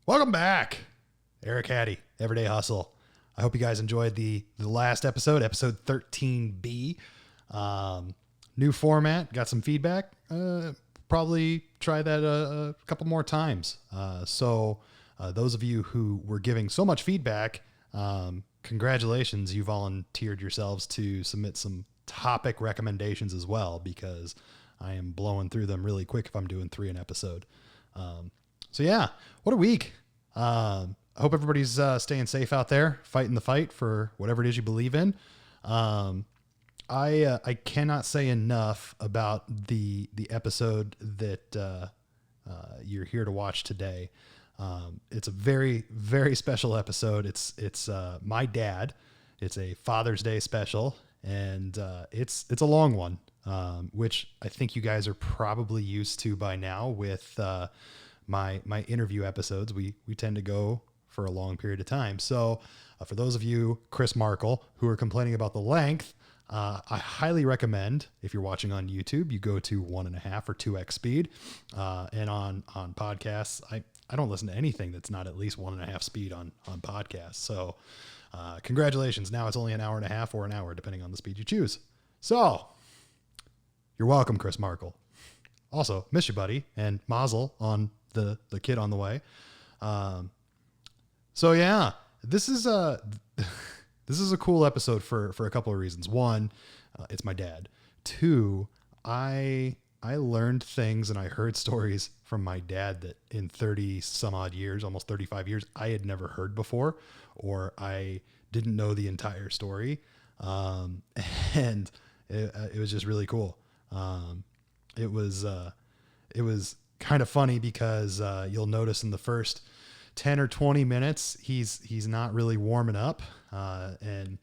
Welcome back. Eric Hattie, Everyday Hustle. I hope you guys enjoyed the last episode 13B. New format, got some feedback. Probably try that a couple more times. So those of you who were giving so much feedback, congratulations. You volunteered yourselves to submit some topic recommendations as well, because I am blowing through them really quick if I'm doing 3 an episode. So yeah, what a week. I hope everybody's staying safe out there, fighting the fight for whatever it is you believe in. I cannot say enough about the episode that you're here to watch today. It's a very, very special episode. It's my dad. It's a Father's Day special, and it's a long one, which I think you guys are probably used to by now with my interview episodes. We tend to go for a long period of time. So for those of you, Chris Markle, who are complaining about the length, I highly recommend, if you're watching on YouTube, you go to 1.5 or 2x speed. And on podcasts, I don't listen to anything that's not at least 1.5 speed on podcasts. So congratulations. Now it's only 1.5 hours or an hour, depending on the speed you choose. So you're welcome, Chris Markle. Also, miss you, buddy, and mazel on the kid on the way. So yeah, this is a cool episode for a couple of reasons. One, it's my dad. Two, I learned things and I heard stories from my dad that in 30 some odd years, almost 35 years, I had never heard before, or I didn't know the entire story. And it was just really cool. It was kind of funny because you'll notice in the first 10 or 20 minutes, he's not really warming up. And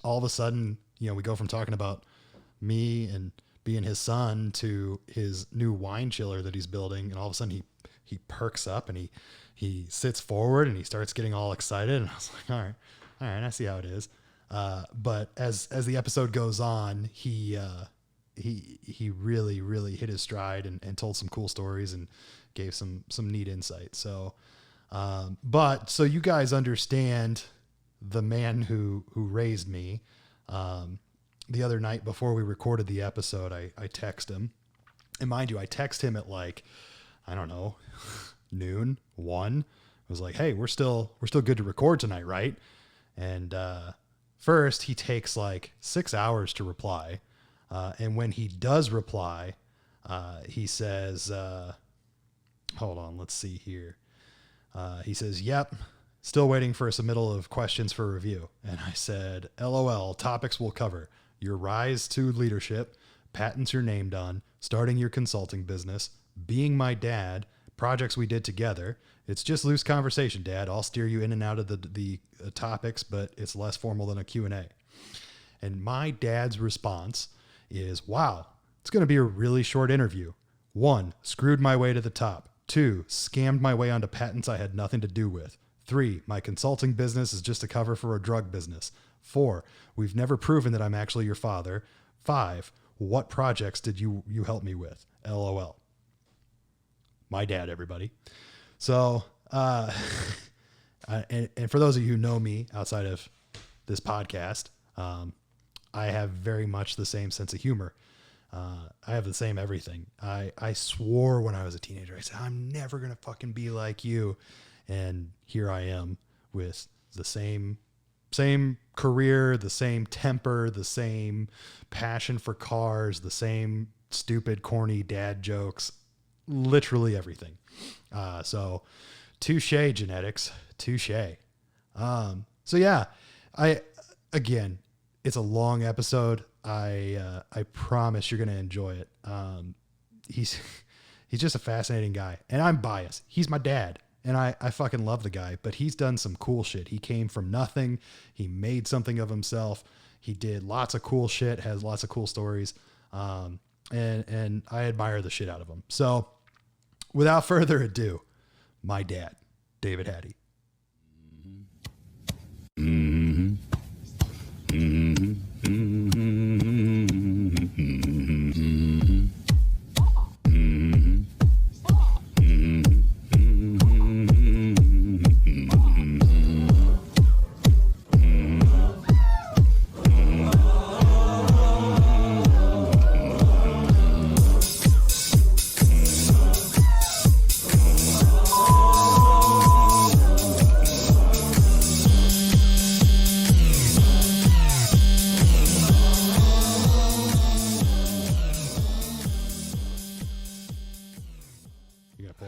all of a sudden, we go from talking about me and being his son to his new wine chiller that he's building. And all of a sudden he perks up and he sits forward and he starts getting all excited. And I was like, all right, I see how it is. But as the episode goes on, he really, really hit his stride and told some cool stories and gave some neat insight. So, so you guys understand the man who raised me. The other night before we recorded the episode, I text him, and mind you, I text him at I don't know, noon, 1. I was like, hey, we're still good to record tonight, right? And, first he takes 6 hours to reply. And when he does reply, he says, hold on, let's see here. He says, yep, still waiting for a submittal of questions for review. And I said, LOL, topics we'll cover: your rise to leadership, patents you're named on, starting your consulting business, being my dad, projects we did together. It's just loose conversation, Dad. I'll steer you in and out of the topics, but it's less formal than a Q&A. And my dad's response is, wow, it's going to be a really short interview. 1, screwed my way to the top. 2, scammed my way onto patents I had nothing to do with. 3, my consulting business is just a cover for a drug business. 4, we've never proven that I'm actually your father. 5, what projects did you help me with? LOL. My dad, everybody. So, and for those of you who know me outside of this podcast, I have very much the same sense of humor. I have the same everything. I swore when I was a teenager, I said, I'm never going to fucking be like you. And here I am with the same career, the same temper, the same passion for cars, the same stupid, corny dad jokes, literally everything. So touche, genetics, touche. So yeah, again, it's a long episode. I promise you're going to enjoy it. He's just a fascinating guy, and I'm biased. He's my dad, and I fucking love the guy, but he's done some cool shit. He came from nothing. He made something of himself. He did lots of cool shit, has lots of cool stories. And I admire the shit out of him. So without further ado, my dad, David Hattie. Mm-hmm. Mm-hmm. Mm-hmm. Mm-hmm.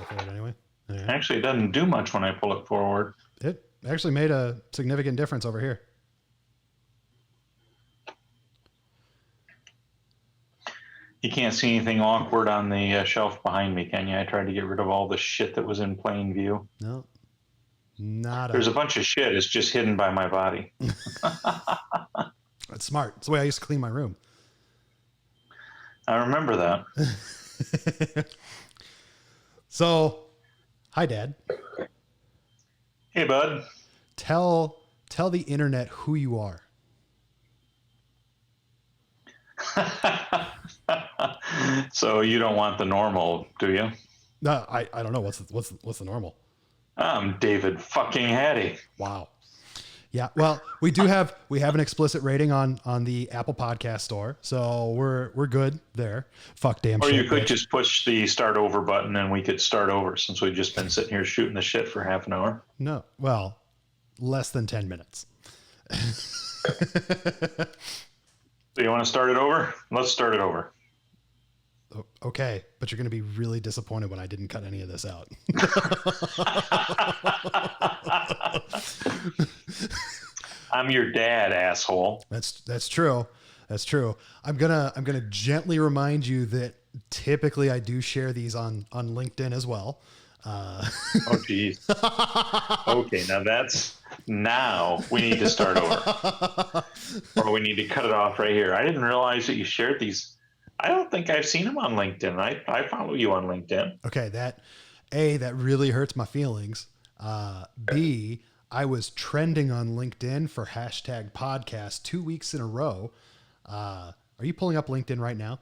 forward anyway. All right. Actually, it doesn't do much when I pull it forward. It actually made a significant difference over here. You can't see anything awkward on the shelf behind me, can you? I tried to get rid of all the shit that was in plain view. No, not There's a bunch of shit. It's just hidden by my body. That's smart. It's the way I used to clean my room. I remember that. So, hi, Dad. Hey, bud. Tell the internet who you are. So you don't want the normal, do you? No, I don't know. What's the normal? I'm David fucking Hattie. Wow. Yeah. Well, we have an explicit rating on the Apple Podcast Store, so we're good there. Fuck damn. Or shit, you could bitch. just push the start over button and we could start over since we've just been sitting here shooting the shit for half an hour. No. Well, less than 10 minutes. So you want to start it over? Let's start it over. Okay, but you're going to be really disappointed when I didn't cut any of this out. I'm your dad, asshole. That's true. That's true. I'm gonna gently remind you that typically I do share these on LinkedIn as well. Oh, geez. Okay, now we need to start over. Or we need to cut it off right here. I didn't realize that you shared these. I don't think I've seen them on LinkedIn. I follow you on LinkedIn. Okay, that really hurts my feelings. B, I was trending on LinkedIn for #podcast 2 weeks in a row. Are you pulling up LinkedIn right now?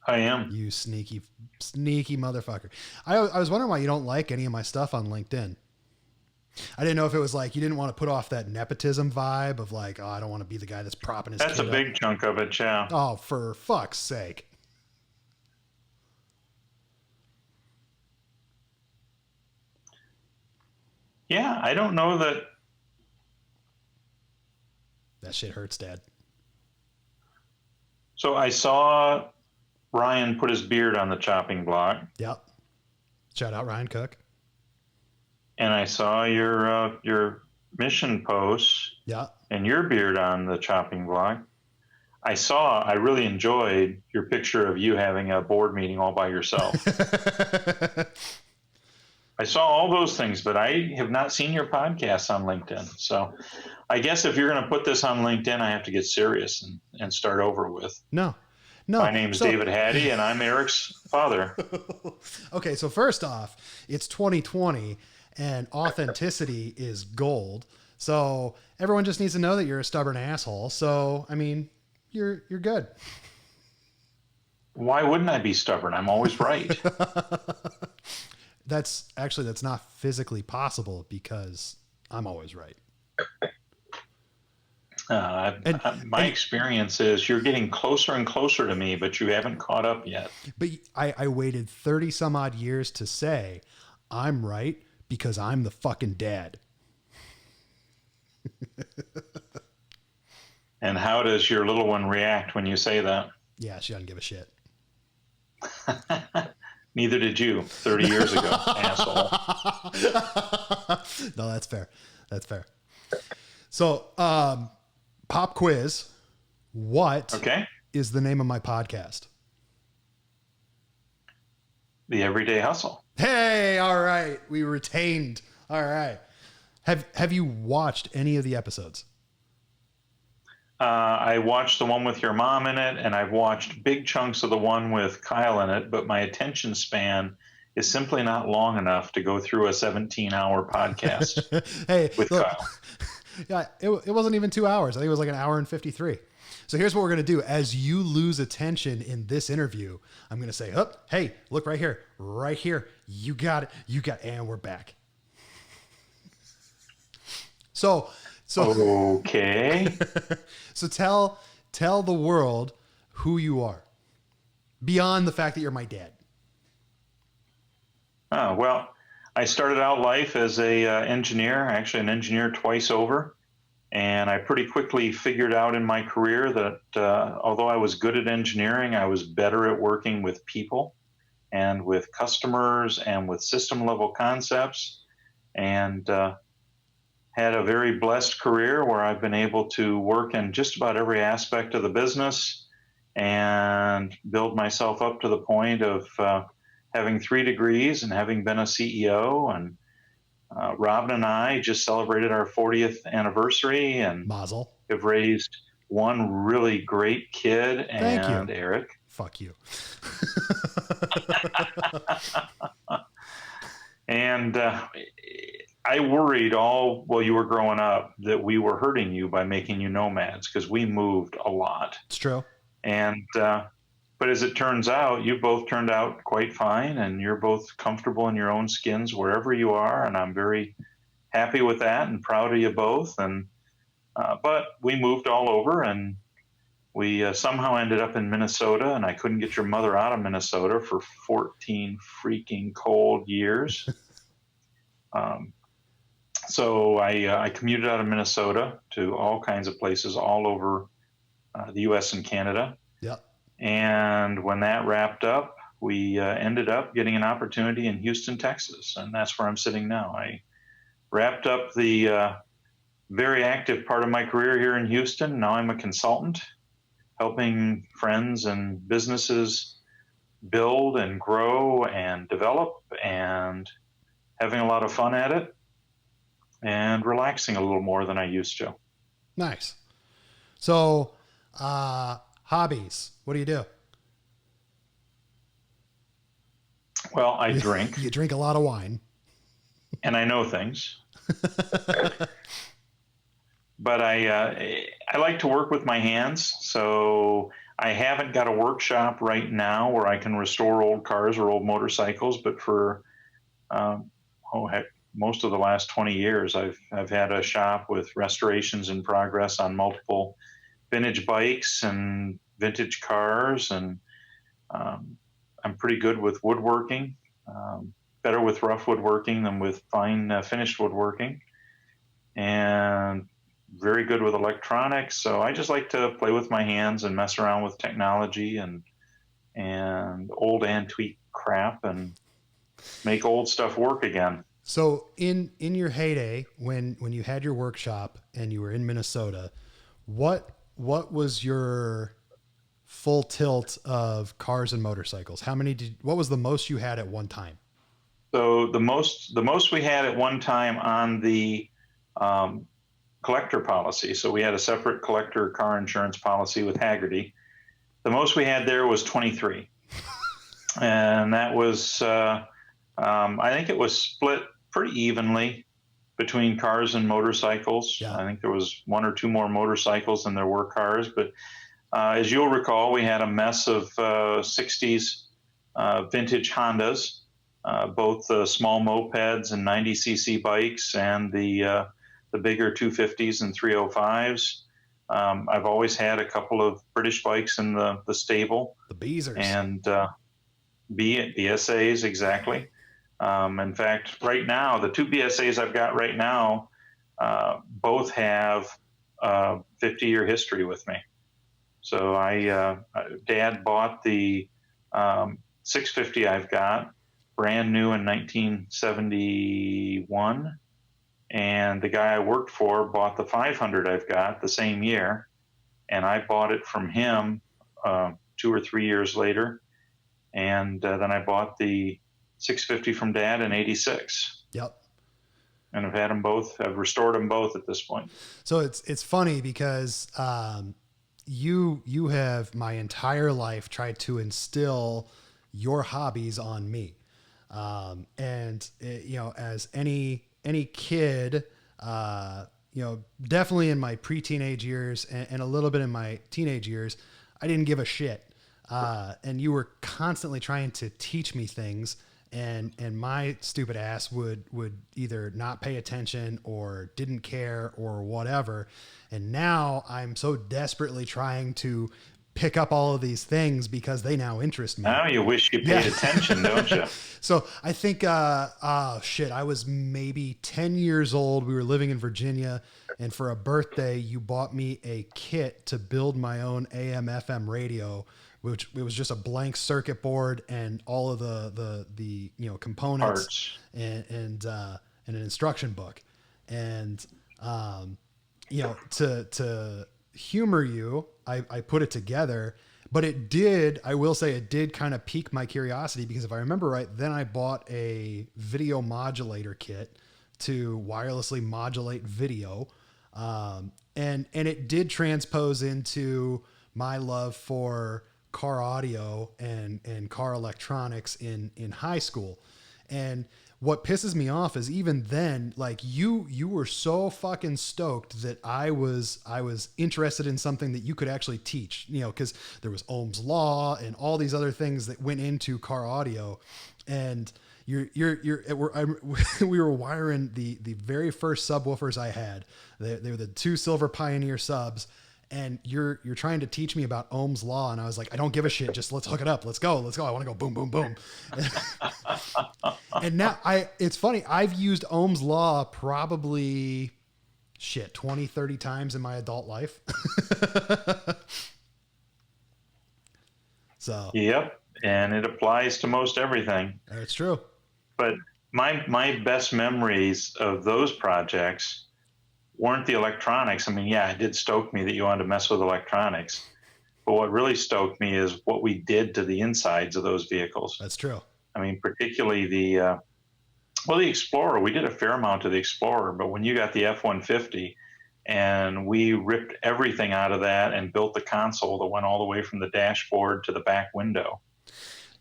I am. You sneaky motherfucker. I was wondering why you don't like any of my stuff on LinkedIn. I didn't know if it was like you didn't want to put off that nepotism vibe of like, oh, I don't want to be the guy that's propping his That's kid a up. big chunk of it, yeah. Oh, for fuck's sake. Yeah, I don't know that. That shit hurts, Dad. So I saw Ryan put his beard on the chopping block. Yep. Shout out Ryan Cook. And I saw your mission post Yeah. and your beard on the chopping block. I really enjoyed your picture of you having a board meeting all by yourself. I saw all those things, but I have not seen your podcast on LinkedIn. So I guess if you're going to put this on LinkedIn, I have to get serious and start over with. No. My name's David Hattie, and I'm Eric's father. Okay, so first off, it's 2020, and authenticity is gold. So everyone just needs to know that you're a stubborn asshole. So, I mean, you're good. Why wouldn't I be stubborn? I'm always right. That's not physically possible because I'm always right. My experience is you're getting closer and closer to me, but you haven't caught up yet. But I waited 30 some odd years to say I'm right because I'm the fucking dad. And how does your little one react when you say that? Yeah, she doesn't give a shit. Neither did you 30 years ago, asshole. No, that's fair. That's fair. So, pop quiz. What is the name of my podcast? The Everyday Hustle. Hey, all right. We retained. All right. Have you watched any of the episodes? I watched the one with your mom in it, and I've watched big chunks of the one with Kyle in it, but my attention span is simply not long enough to go through a 17-hour podcast with Kyle. Yeah, it wasn't even 2 hours. I think it was like an hour and 53. So here's what we're going to do. As you lose attention in this interview, I'm going to say, oh, hey, look right here. Right here. You got it. And we're back. So okay. So tell the world who you are beyond the fact that you're my dad. Oh, well, I started out life as a engineer, actually an engineer twice over. And I pretty quickly figured out in my career that although I was good at engineering, I was better at working with people. and with customers and with system level concepts, and had a very blessed career where I've been able to work in just about every aspect of the business and build myself up to the point of having 3 degrees and having been a CEO. And Robin and I just celebrated our 40th anniversary and Mazel. have raised one really great kid. Thank you. And Eric. Fuck you. And I worried while you were growing up that we were hurting you by making you nomads, because we moved a lot. It's true. And but as it turns out, you both turned out quite fine, and you're both comfortable in your own skins wherever you are, and I'm very happy with that and proud of you both. And but we moved all over, and we somehow ended up in Minnesota, and I couldn't get your mother out of Minnesota for 14 freaking cold years. So I commuted out of Minnesota to all kinds of places all over the U.S. and Canada. Yep. And when that wrapped up, we ended up getting an opportunity in Houston, Texas, and that's where I'm sitting now. I wrapped up the very active part of my career here in Houston. Now I'm a consultant, helping friends and businesses build and grow and develop, and having a lot of fun at it, and relaxing a little more than I used to. Nice. So, hobbies, what do you do? Well, I drink. You drink a lot of wine. And I know things. But I like to work with my hands. So I haven't got a workshop right now where I can restore old cars or old motorcycles, but for most of the last 20 years, I've had a shop with restorations in progress on multiple vintage bikes and vintage cars, and I'm pretty good with woodworking, better with rough woodworking than with fine finished woodworking, and very good with electronics. So I just like to play with my hands and mess around with technology and old antique crap and make old stuff work again. So in your heyday, when you had your workshop and you were in Minnesota, what was your full tilt of cars and motorcycles? What was the most you had at one time? So the most we had at one time on the collector policy. So we had a separate collector car insurance policy with Hagerty. The most we had there was 23. And that was, I think it was split pretty evenly between cars and motorcycles. Yeah. I think there was 1 or 2 more motorcycles than there were cars. But as you'll recall, we had a mess of 60s vintage Hondas, both the small mopeds and 90cc bikes, and the bigger 250s and 305s. I've always had a couple of British bikes in the stable. The Beezers. And BSAs, exactly. In fact, right now, the 2 BSAs I've got right now both have 50-year history with me. So Dad bought the 650 I've got brand new in 1971. And the guy I worked for bought the 500 I've got the same year. And I bought it from him 2 or 3 years later. And then I bought the 650 from Dad in 86. Yep. And I've had them both. I've restored them both at this point. So it's funny because you have my entire life tried to instill your hobbies on me. As any kid, definitely in my pre-teenage years and a little bit in my teenage years, I didn't give a shit. And you were constantly trying to teach me things, and my stupid ass would either not pay attention or didn't care or whatever. And now I'm so desperately trying to pick up all of these things because they now interest me. Now you wish you paid attention, don't you? So I think, I was maybe 10 years old. We were living in Virginia, and for a birthday, you bought me a kit to build my own AM/FM radio which it was just a blank circuit board and all of the components Parts. and an instruction book. And to humor you, I put it together. But I will say it did kind of pique my curiosity, because if I remember right, then I bought a video modulator kit to wirelessly modulate video. And it did transpose into my love for car audio and car electronics in high school. And what pisses me off is even then, like you were so fucking stoked that I was interested in something that you could actually teach, cause there was Ohm's Law and all these other things that went into car audio. And we were wiring the very first subwoofers I had. They were the 2 Silver Pioneer subs. And you're trying to teach me about Ohm's Law. And I was like, I don't give a shit. Just let's hook it up. Let's go. I want to go boom, boom, boom. And now it's funny. I've used Ohm's Law probably 20, 30 times in my adult life. So, yep. And it applies to most everything. That's true. But my best memories of those projects weren't the electronics. I mean, yeah, it did stoke me that you wanted to mess with electronics. But what really stoked me is what we did to the insides of those vehicles. That's true. I mean, particularly the Explorer. We did a fair amount to the Explorer, but when you got the F-150 and we ripped everything out of that and built the console that went all the way from the dashboard to the back window,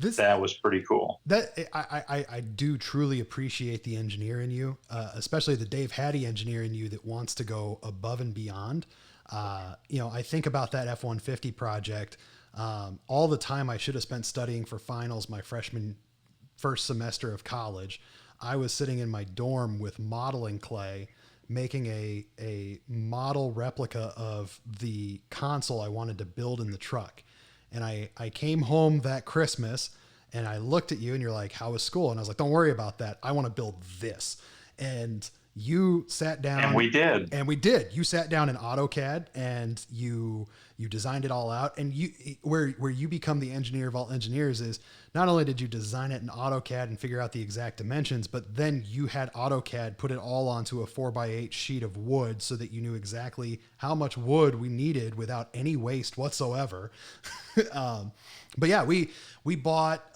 that was pretty cool. That I do truly appreciate the engineer in you, especially the Dave Hattie engineer in you that wants to go above and beyond. I think about that F-150 project, all the time I should have spent studying for finals my first semester of college. I was sitting in my dorm with modeling clay, making a model replica of the console I wanted to build in the truck. And I came home that Christmas and I looked at you and you're like, how was school? And I was like, don't worry about that. I want to build this. And you sat down. And we did. You sat down in AutoCAD and you designed it all out. And where you become the engineer of all engineers is not only did you design it in AutoCAD and figure out the exact dimensions, but then you had AutoCAD put it all onto a 4x8 sheet of wood so that you knew exactly how much wood we needed without any waste whatsoever. But yeah, we bought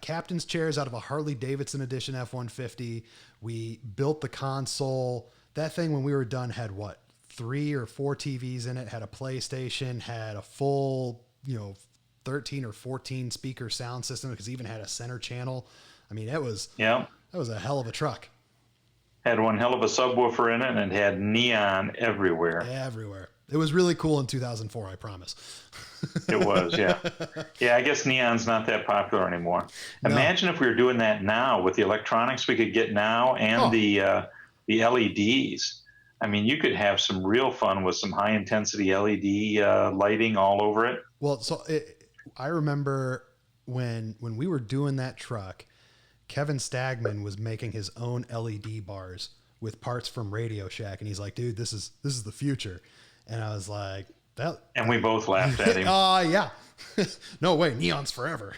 captain's chairs out of a Harley Davidson edition F-150. We built the console. That thing, when we were done, had 3 or 4 TVs in it, had a PlayStation, had a full, 13 or 14 speaker sound system, because it even had a center channel. I mean, that was a hell of a truck. Had one hell of a subwoofer in it, and it had neon everywhere. Everywhere. It was really cool in 2004, I promise. It was, yeah. Yeah, I guess neon's not that popular anymore. No. Imagine if we were doing that now with the electronics we could get now and the LEDs. I mean, you could have some real fun with some high-intensity LED lighting all over it. Well, I remember when we were doing that truck, Kevin Stagman was making his own LED bars with parts from Radio Shack, and he's like, dude, this is the future. And I was like, that. And we both laughed at him. Yeah. No way, neon's forever.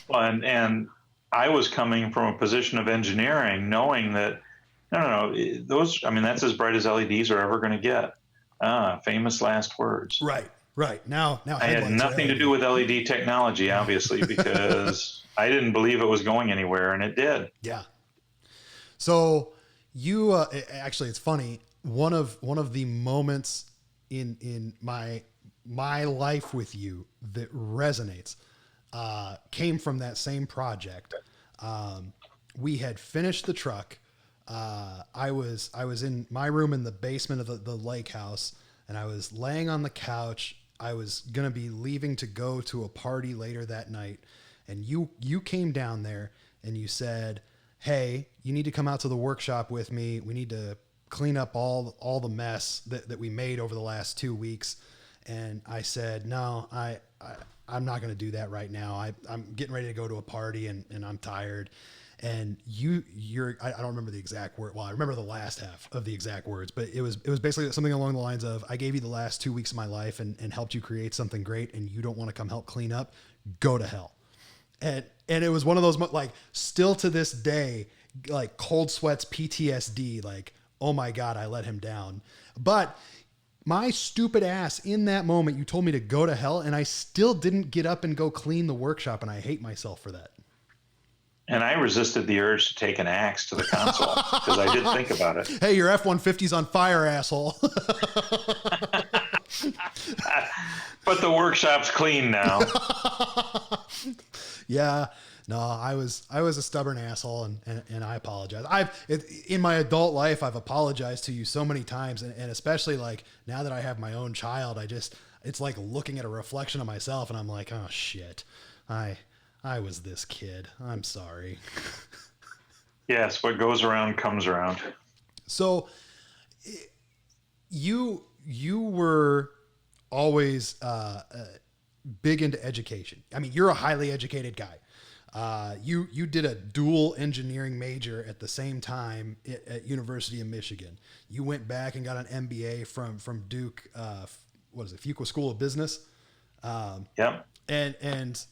Well, and I was coming from a position of engineering, knowing that no, those. I mean, that's as bright as LEDs are ever going to get. Famous last words. Right. Now I had nothing to do with LED technology, obviously, because I didn't believe it was going anywhere, and it did. Yeah. So you actually, it's funny. One of the moments in my life with you that resonates came from that same project. We had finished the truck. I was in my room in the basement of the lake house, and I was laying on the couch. I was going to be leaving to go to a party later that night. And you came down there and you said, hey, you need to come out to the workshop with me. We need to clean up all the mess that we made over the last 2 weeks. And I said, no, I I'm not going to do that right now. I'm getting ready to go to a party and I'm tired. And I don't remember the exact word. Well, I remember the last half of the exact words, but it was basically something along the lines of, I gave you the last 2 weeks of my life and helped you create something great. And you don't want to come help clean up, go to hell. And it was one of those, like, still to this day, like cold sweats, PTSD, like, oh my God, I let him down. But my stupid ass, in that moment, you told me to go to hell, and I still didn't get up and go clean the workshop, and I hate myself for that. And I resisted the urge to take an axe to the console because I did think about it. Hey, your F-150's on fire, asshole. But the workshop's clean now. Yeah. No, I was a stubborn asshole, and I apologize. In my adult life, I've apologized to you so many times, and especially like now that I have my own child, it's like looking at a reflection of myself, and I'm like, oh shit, I was this kid. I'm sorry. Yes, what goes around comes around. So, you were always big into education. I mean, you're a highly educated guy. You did a dual engineering major at the same time at University of Michigan. You went back and got an MBA from Duke. What is it? Fuqua School of Business. Yep. And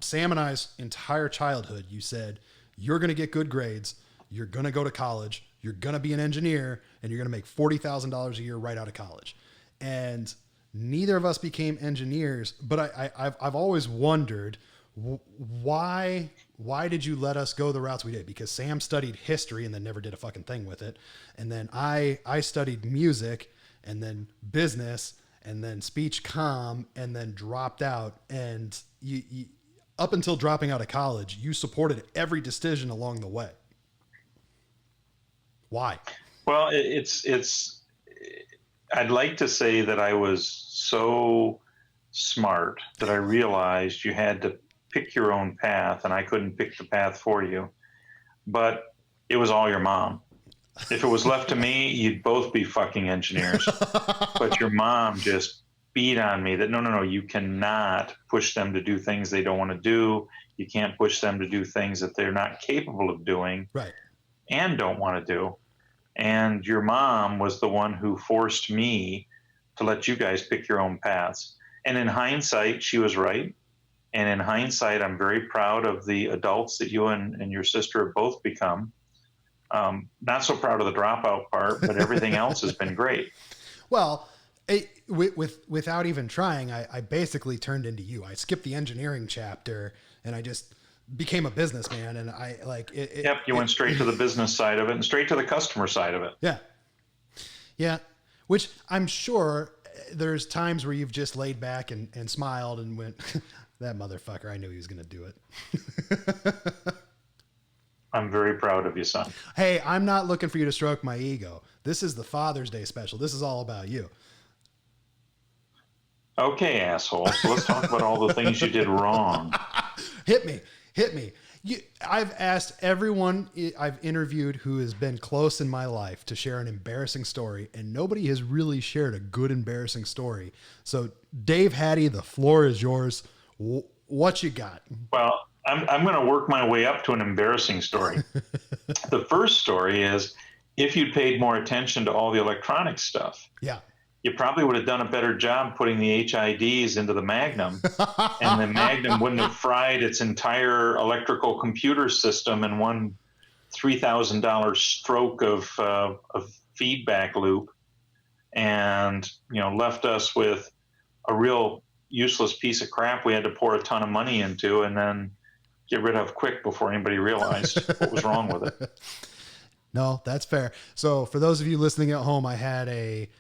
Sam and I's entire childhood, you said, you're going to get good grades. You're going to go to college. You're going to be an engineer, and you're going to make $40,000 a year right out of college. And neither of us became engineers, but I've always wondered, why did you let us go the routes we did? Because Sam studied history and then never did a fucking thing with it. And then I studied music and then business and then speech comm and then dropped out. And you up until dropping out of college, you supported every decision along the way. Why? Well, I'd like to say that I was so smart that I realized you had to pick your own path, and I couldn't pick the path for you. But it was all your mom. If it was left to me, you'd both be fucking engineers. But your mom just beat on me that no, you cannot push them to do things they don't want to do. You can't push them to do things that they're not capable of doing, right, and don't want to do. And your mom was the one who forced me to let you guys pick your own paths. And in hindsight, she was right. And in hindsight, I'm very proud of the adults that you and your sister have both become. Not so proud of the dropout part, but everything else has been great. Well, without even trying, I basically turned into you. I skipped the engineering chapter and I just became a businessman. And I like it. Yep. You went straight to the business side of it and straight to the customer side of it. Yeah. Yeah. Which I'm sure there's times where you've just laid back and smiled and went, that motherfucker, I knew he was going to do it. I'm very proud of you, son. Hey, I'm not looking for you to stroke my ego. This is the Father's Day special. This is all about you. Okay, asshole. So let's talk about all the things you did wrong. Hit me. I've asked everyone I've interviewed who has been close in my life to share an embarrassing story, and nobody has really shared a good embarrassing story. So, Dave, Hattie, the floor is yours. What you got? Well, I'm going to work my way up to an embarrassing story. The first story is, if you'd paid more attention to all the electronic stuff, yeah, you probably would have done a better job putting the HIDs into the Magnum, and the Magnum wouldn't have fried its entire electrical computer system in one $3,000 stroke of feedback loop, and left us with a real useless piece of crap we had to pour a ton of money into and then get rid of quick before anybody realized what was wrong with it. No, that's fair. So for those of you listening at home, I had it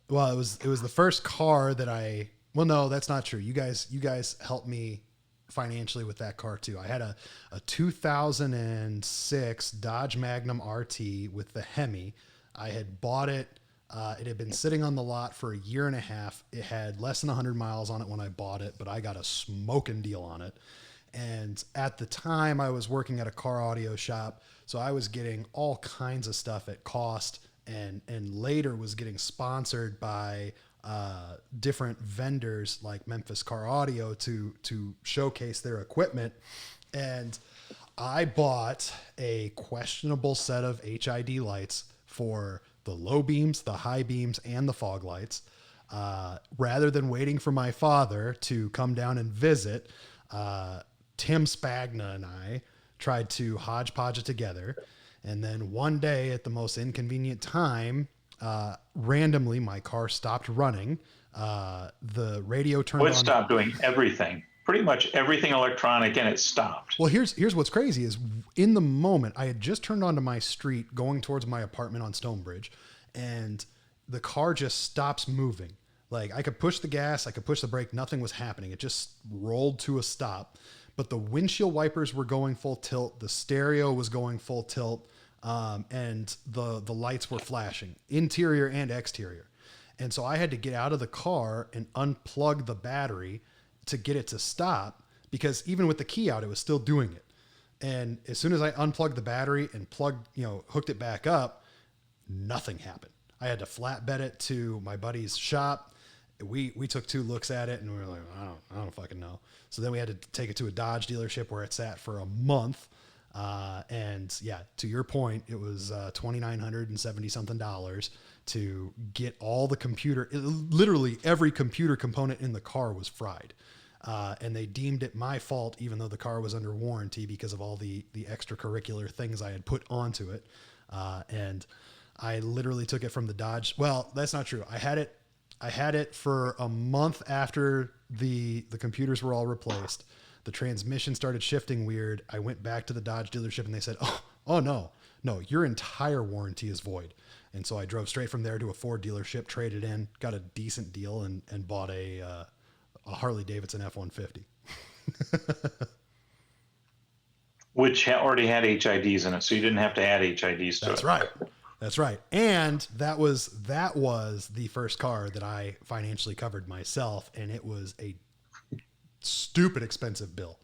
was the first car that well, no, that's not true. You guys helped me financially with that car too. I had a 2006 Dodge Magnum RT with the Hemi. I had bought it. It had been sitting on the lot for a year and a half. It had less than 100 miles on it when I bought it, but I got a smoking deal on it. And at the time I was working at a car audio shop, so I was getting all kinds of stuff at cost, and later was getting sponsored by different vendors like Memphis Car Audio to showcase their equipment. And I bought a questionable set of HID lights for the low beams, the high beams, and the fog lights. Rather than waiting for my father to come down and visit, Tim Spagna and I tried to hodgepodge it together. And then one day at the most inconvenient time, randomly my car stopped running. The radio turned on. It stopped doing everything. Pretty much everything electronic, and it stopped. Well, here's what's crazy is in the moment I had just turned onto my street going towards my apartment on Stonebridge, and the car just stops moving. Like I could push the gas, I could push the brake, nothing was happening. It just rolled to a stop. But the windshield wipers were going full tilt, the stereo was going full tilt, and the lights were flashing, interior and exterior. And so I had to get out of the car and unplug the battery to get it to stop, because even with the key out, it was still doing it. And as soon as I unplugged the battery and hooked it back up, nothing happened. I had to flatbed it to my buddy's shop. We took 2 looks at it and we were like, I don't fucking know. So then we had to take it to a Dodge dealership where it sat for a month. And yeah, to your point, it was $2,970 something to get all the literally every computer component in the car was fried. And they deemed it my fault, even though the car was under warranty, because of all the extracurricular things I had put onto it. And I literally took it from the Dodge. Well, that's not true. I had it for a month after the computers were all replaced. The transmission started shifting weird. I went back to the Dodge dealership and they said, oh no, your entire warranty is void. And so I drove straight from there to a Ford dealership, traded in, got a decent deal, and bought a Harley Davidson F-150. Which already had HIDs in it, so you didn't have to add HIDs to it. That's right. That's right. And that was the first car that I financially covered myself, and it was a stupid expensive bill.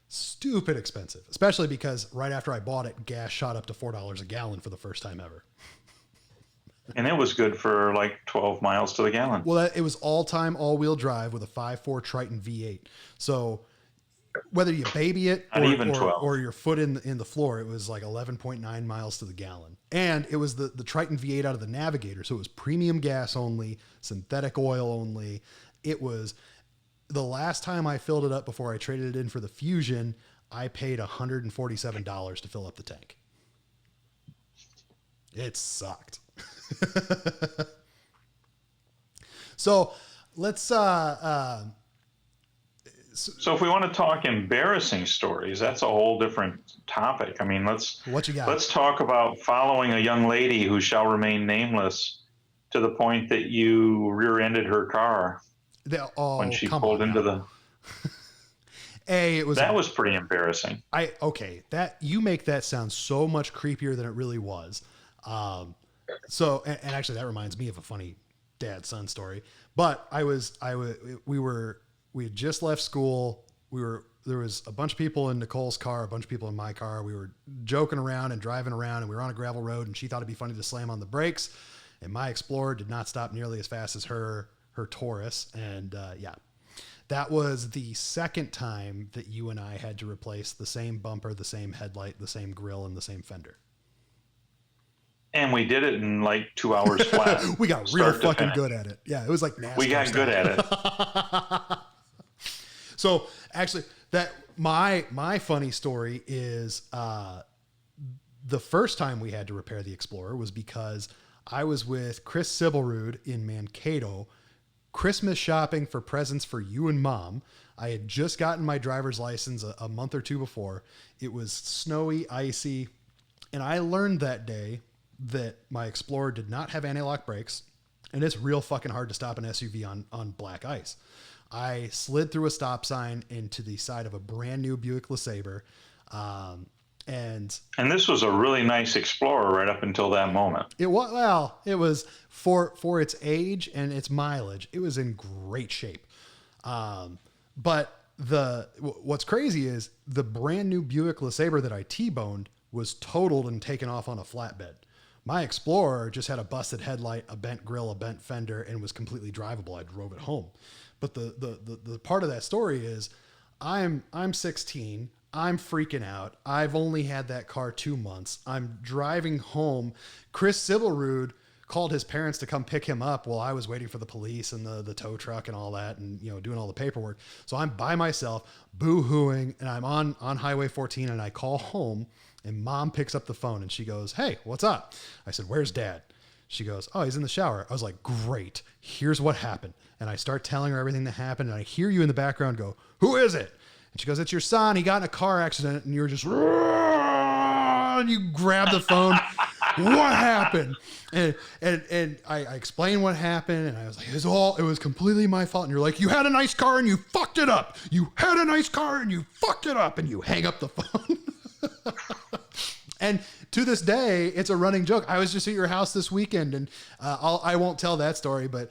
Stupid expensive, especially because right after I bought it, gas shot up to $4 a gallon for the first time ever. And it was good for like 12 miles to the gallon. Well, it was all-time all-wheel drive with a 5.4 Triton V8. So whether you baby it or your foot in the floor, it was like 11.9 miles to the gallon. And it was the Triton V8 out of the Navigator. So it was premium gas only, synthetic oil only. It was the last time I filled it up before I traded it in for the Fusion, I paid $147 to fill up the tank. It sucked. So let's so if we want to talk embarrassing stories, that's a whole different topic. I mean, what you got? Let's talk about following a young lady who shall remain nameless to the point that you rear-ended her car when she pulled into the. That was pretty embarrassing. That you make that sound so much creepier than it really was. So, and actually that reminds me of a funny dad-son story, but we had just left school. There was a bunch of people in Nicole's car, a bunch of people in my car. We were joking around and driving around, and we were on a gravel road, and she thought it'd be funny to slam on the brakes, and my Explorer did not stop nearly as fast as her Taurus. And, that was the second time that you and I had to replace the same bumper, the same headlight, the same grill, and the same fender. And we did it in like 2 hours flat. We got real fucking good at it. Yeah, it was like NASCAR. We got good at it. So actually, my funny story is the first time we had to repair the Explorer was because I was with Chris Sibelrud in Mankato, Christmas shopping for presents for you and Mom. I had just gotten my driver's license a month or two before. It was snowy, icy, and I learned that day that my Explorer did not have anti-lock brakes, and it's real fucking hard to stop an SUV on black ice. I slid through a stop sign into the side of a brand new Buick LeSabre. And this was a really nice Explorer right up until that moment. It was for its age and its mileage, it was in great shape. But what's crazy is the brand new Buick LeSabre that I T-boned was totaled and taken off on a flatbed. My Explorer just had a busted headlight, a bent grill, a bent fender, and was completely drivable. I drove it home. But the part of that story is I'm 16. I'm freaking out. I've only had that car 2 months. I'm driving home. Chris Sibelrud called his parents to come pick him up while I was waiting for the police and the tow truck and all that, and doing all the paperwork. So I'm by myself, boo-hooing, and I'm on Highway 14, and I call home, and Mom picks up the phone and she goes, "Hey, what's up?" I said, "Where's Dad?" She goes, "Oh, he's in the shower." I was like, "Great. Here's what happened." And I start telling her everything that happened, and I hear you in the background go, "Who is it?" And she goes, "It's your son. He got in a car accident." And you're just, and you grab the phone. What happened? And I explained what happened, and I was like, it was completely my fault. And you're like, "You had a nice car and you fucked it up. You had a nice car and you fucked it up." And you hang up the phone. And to this day, it's a running joke. I was just at your house this weekend, and I won't tell that story, but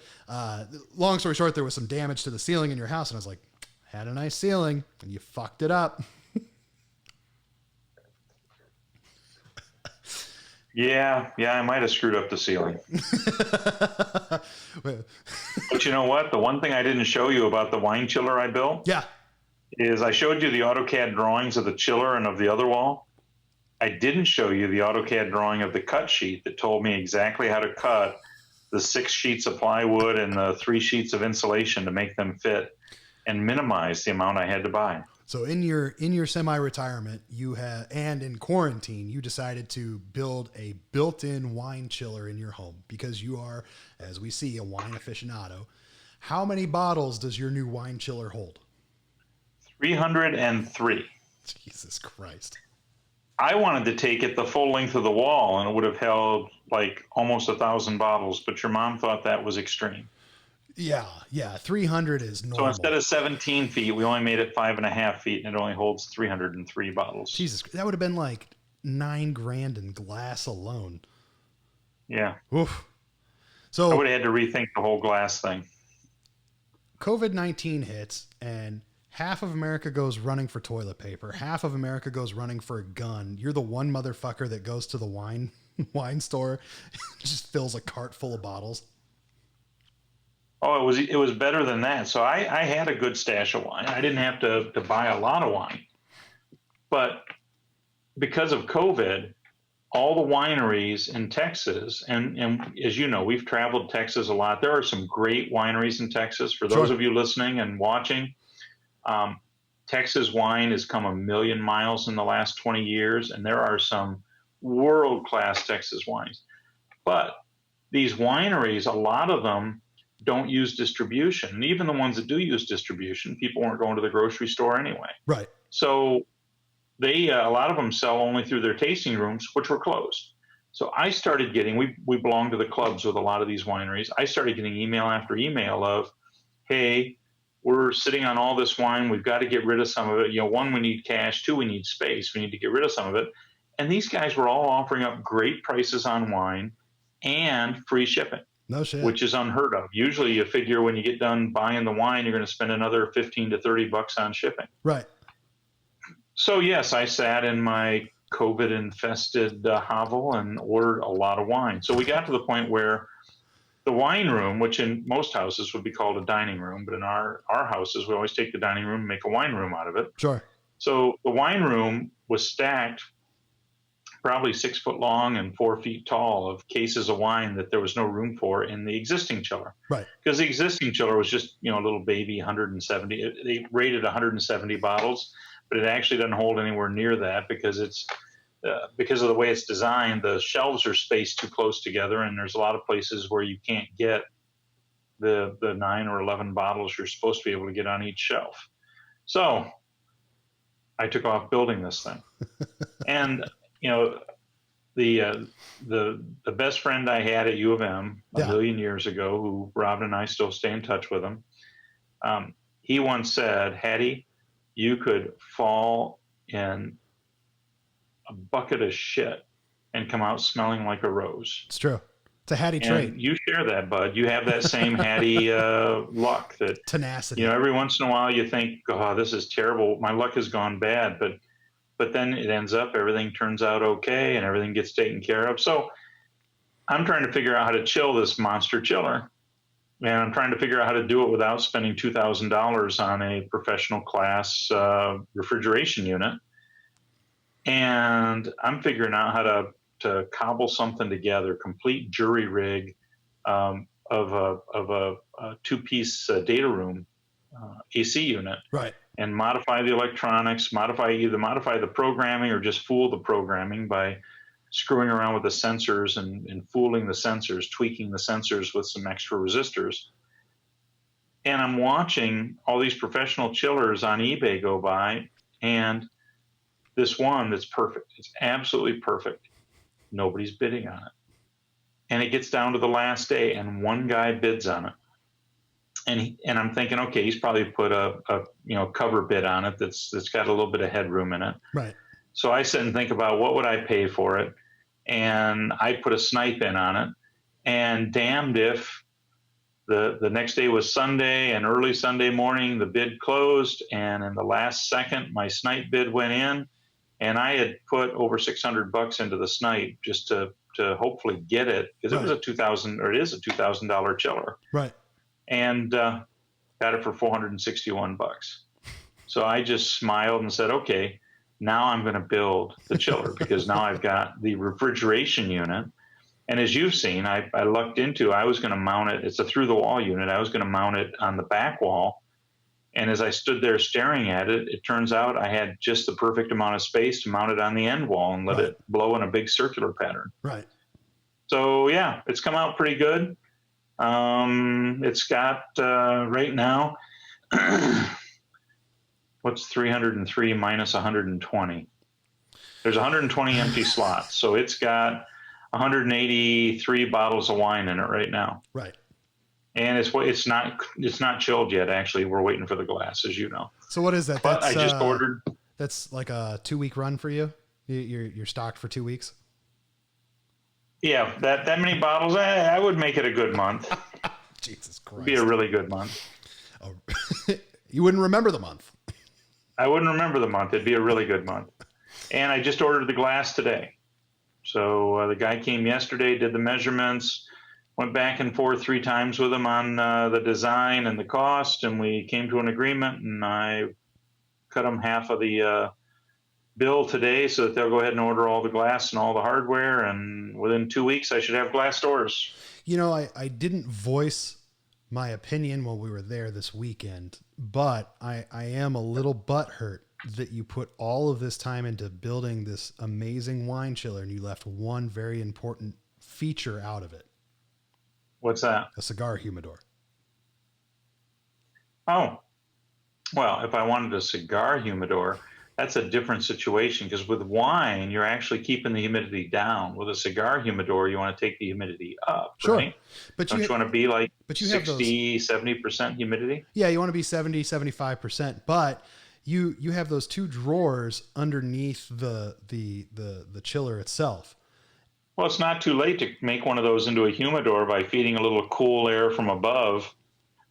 long story short, there was some damage to the ceiling in your house, and I was like, "Had a nice ceiling and you fucked it up." Yeah, I might have screwed up the ceiling. But you know what? The one thing I didn't show you about the wine chiller I built, Yeah, is I showed you the AutoCAD drawings of the chiller and of the other wall. I didn't show you the AutoCAD drawing of the cut sheet that told me exactly how to cut the 6 sheets of plywood and the 3 sheets of insulation to make them fit and minimize the amount I had to buy. so in your semi-retirement, and in quarantine, you decided to build a built-in wine chiller in your home because you are, as we see, a wine aficionado. How many bottles does your new wine chiller hold? 303. Jesus Christ. I wanted to take it the full length of the wall, and it would have held like almost 1,000 bottles, but your mom thought that was extreme. Yeah. 300 is normal. So instead of 17 feet, we only made it 5.5 feet, and it only holds 303 bottles. Jesus, that would have been like $9,000 in glass alone. Yeah. Oof. So I would have had to rethink the whole glass thing. COVID-19 hits, and half of America goes running for toilet paper. Half of America goes running for a gun. You're the one motherfucker that goes to the wine store, just fills a cart full of bottles. Oh, it was better than that. So I had a good stash of wine. I didn't have to buy a lot of wine. But because of COVID, all the wineries in Texas, and as you know, we've traveled Texas a lot. There are some great wineries in Texas. For those of you listening and watching, Texas wine has come a million miles in the last 20 years, and there are some world-class Texas wines. But these wineries, a lot of them don't use distribution. And even the ones that do use distribution, people weren't going to the grocery store anyway. Right. So they, a lot of them sell only through their tasting rooms, which were closed. So I started getting, we belong to the clubs with a lot of these wineries. I started getting email after email of, "Hey, we're sitting on all this wine. We've got to get rid of some of it. 1, we need cash. 2, we need space. We need to get rid of some of it." And these guys were all offering up great prices on wine and free shipping. No shit. Which is unheard of. Usually you figure when you get done buying the wine, you're going to spend another 15 to 30 bucks on shipping. Right. So yes, I sat in my COVID infested hovel and ordered a lot of wine. So we got to the point where the wine room, which in most houses would be called a dining room, but in our houses, we always take the dining room and make a wine room out of it. Sure. So the wine room was stacked probably 6 foot long and 4 feet tall of cases of wine that there was no room for in the existing chiller. Right. Because the existing chiller was just, a little baby 170. They rated 170 bottles, but it actually doesn't hold anywhere near that because it's because of the way it's designed. The shelves are spaced too close together, and there's a lot of places where you can't get the 9 or 11 bottles you're supposed to be able to get on each shelf. So I took off building this thing, and the best friend I had at U of M a million years ago, who Robin and I still stay in touch with him, he once said, "Hattie, you could fall in a bucket of shit and come out smelling like a rose." It's true. It's a Hattie trait. You share that, bud. You have that same Hattie luck, that tenacity. Every once in a while you think, "Oh, this is terrible. My luck has gone bad," but then it ends up, everything turns out okay and everything gets taken care of. So I'm trying to figure out how to chill this monster chiller. And I'm trying to figure out how to do it without spending $2,000 on a professional class refrigeration unit. And I'm figuring out how to cobble something together, complete jury rig of a two-piece data room AC unit, Right. and modify the electronics, modify the programming or just fool the programming by screwing around with the sensors and fooling the sensors, tweaking the sensors with some extra resistors. And I'm watching all these professional chillers on eBay go by, and this one that's perfect. It's absolutely perfect. Nobody's bidding on it. And it gets down to the last day, and one guy bids on it. And I'm thinking, okay, he's probably put a cover bid on it that's got a little bit of headroom in it. Right. So I sit and think about what would I pay for it, and I put a snipe in on it. And damned if the next day was Sunday, and early Sunday morning the bid closed, and in the last second my snipe bid went in, and I had put over $600 into the snipe just to hopefully get it, because it was it is a $2,000 chiller. Right. And got it for $461. So I just smiled and said, okay, now I'm going to build the chiller, because now I've got the refrigeration unit. And as you've seen, I lucked into, I was going to mount it. It's a through the wall unit. I was going to mount it on the back wall. And as I stood there staring at it, it turns out I had just the perfect amount of space to mount it on the end wall and let it blow in a big circular pattern. Right. So yeah, it's come out pretty good. It's got right now, what's 303 minus 120? There's 120 empty slots, so it's got 183 bottles of wine in it right now. Right. And it's not chilled yet. Actually, we're waiting for the glass, as you know. So what is that? But I just ordered. That's like a 2-week run for you. You're stocked for 2 weeks. Yeah, that many bottles, I would make it a good month. Jesus Christ. It'd be a really good month. Oh, you wouldn't remember the month. I wouldn't remember the month. It'd be a really good month. And I just ordered the glass today. So the guy came yesterday, did the measurements, went back and forth 3 times with him on the design and the cost, and we came to an agreement, and I cut him half of the bill today so that they'll go ahead and order all the glass and all the hardware, and within 2 weeks I should have glass doors. You know, I didn't voice my opinion while we were there this weekend, but I am a little butthurt that you put all of this time into building this amazing wine chiller and you left one very important feature out of it. What's that? A cigar humidor. Oh, well, if I wanted a cigar humidor, that's a different situation, because with wine, you're actually keeping the humidity down. With a cigar humidor, you want to take the humidity up, sure. Right? But Don't you want to be like 60, 70% 70% humidity? Yeah, you want to be 70, 75%, but you have those 2 drawers underneath the chiller itself. Well, it's not too late to make one of those into a humidor by feeding a little cool air from above.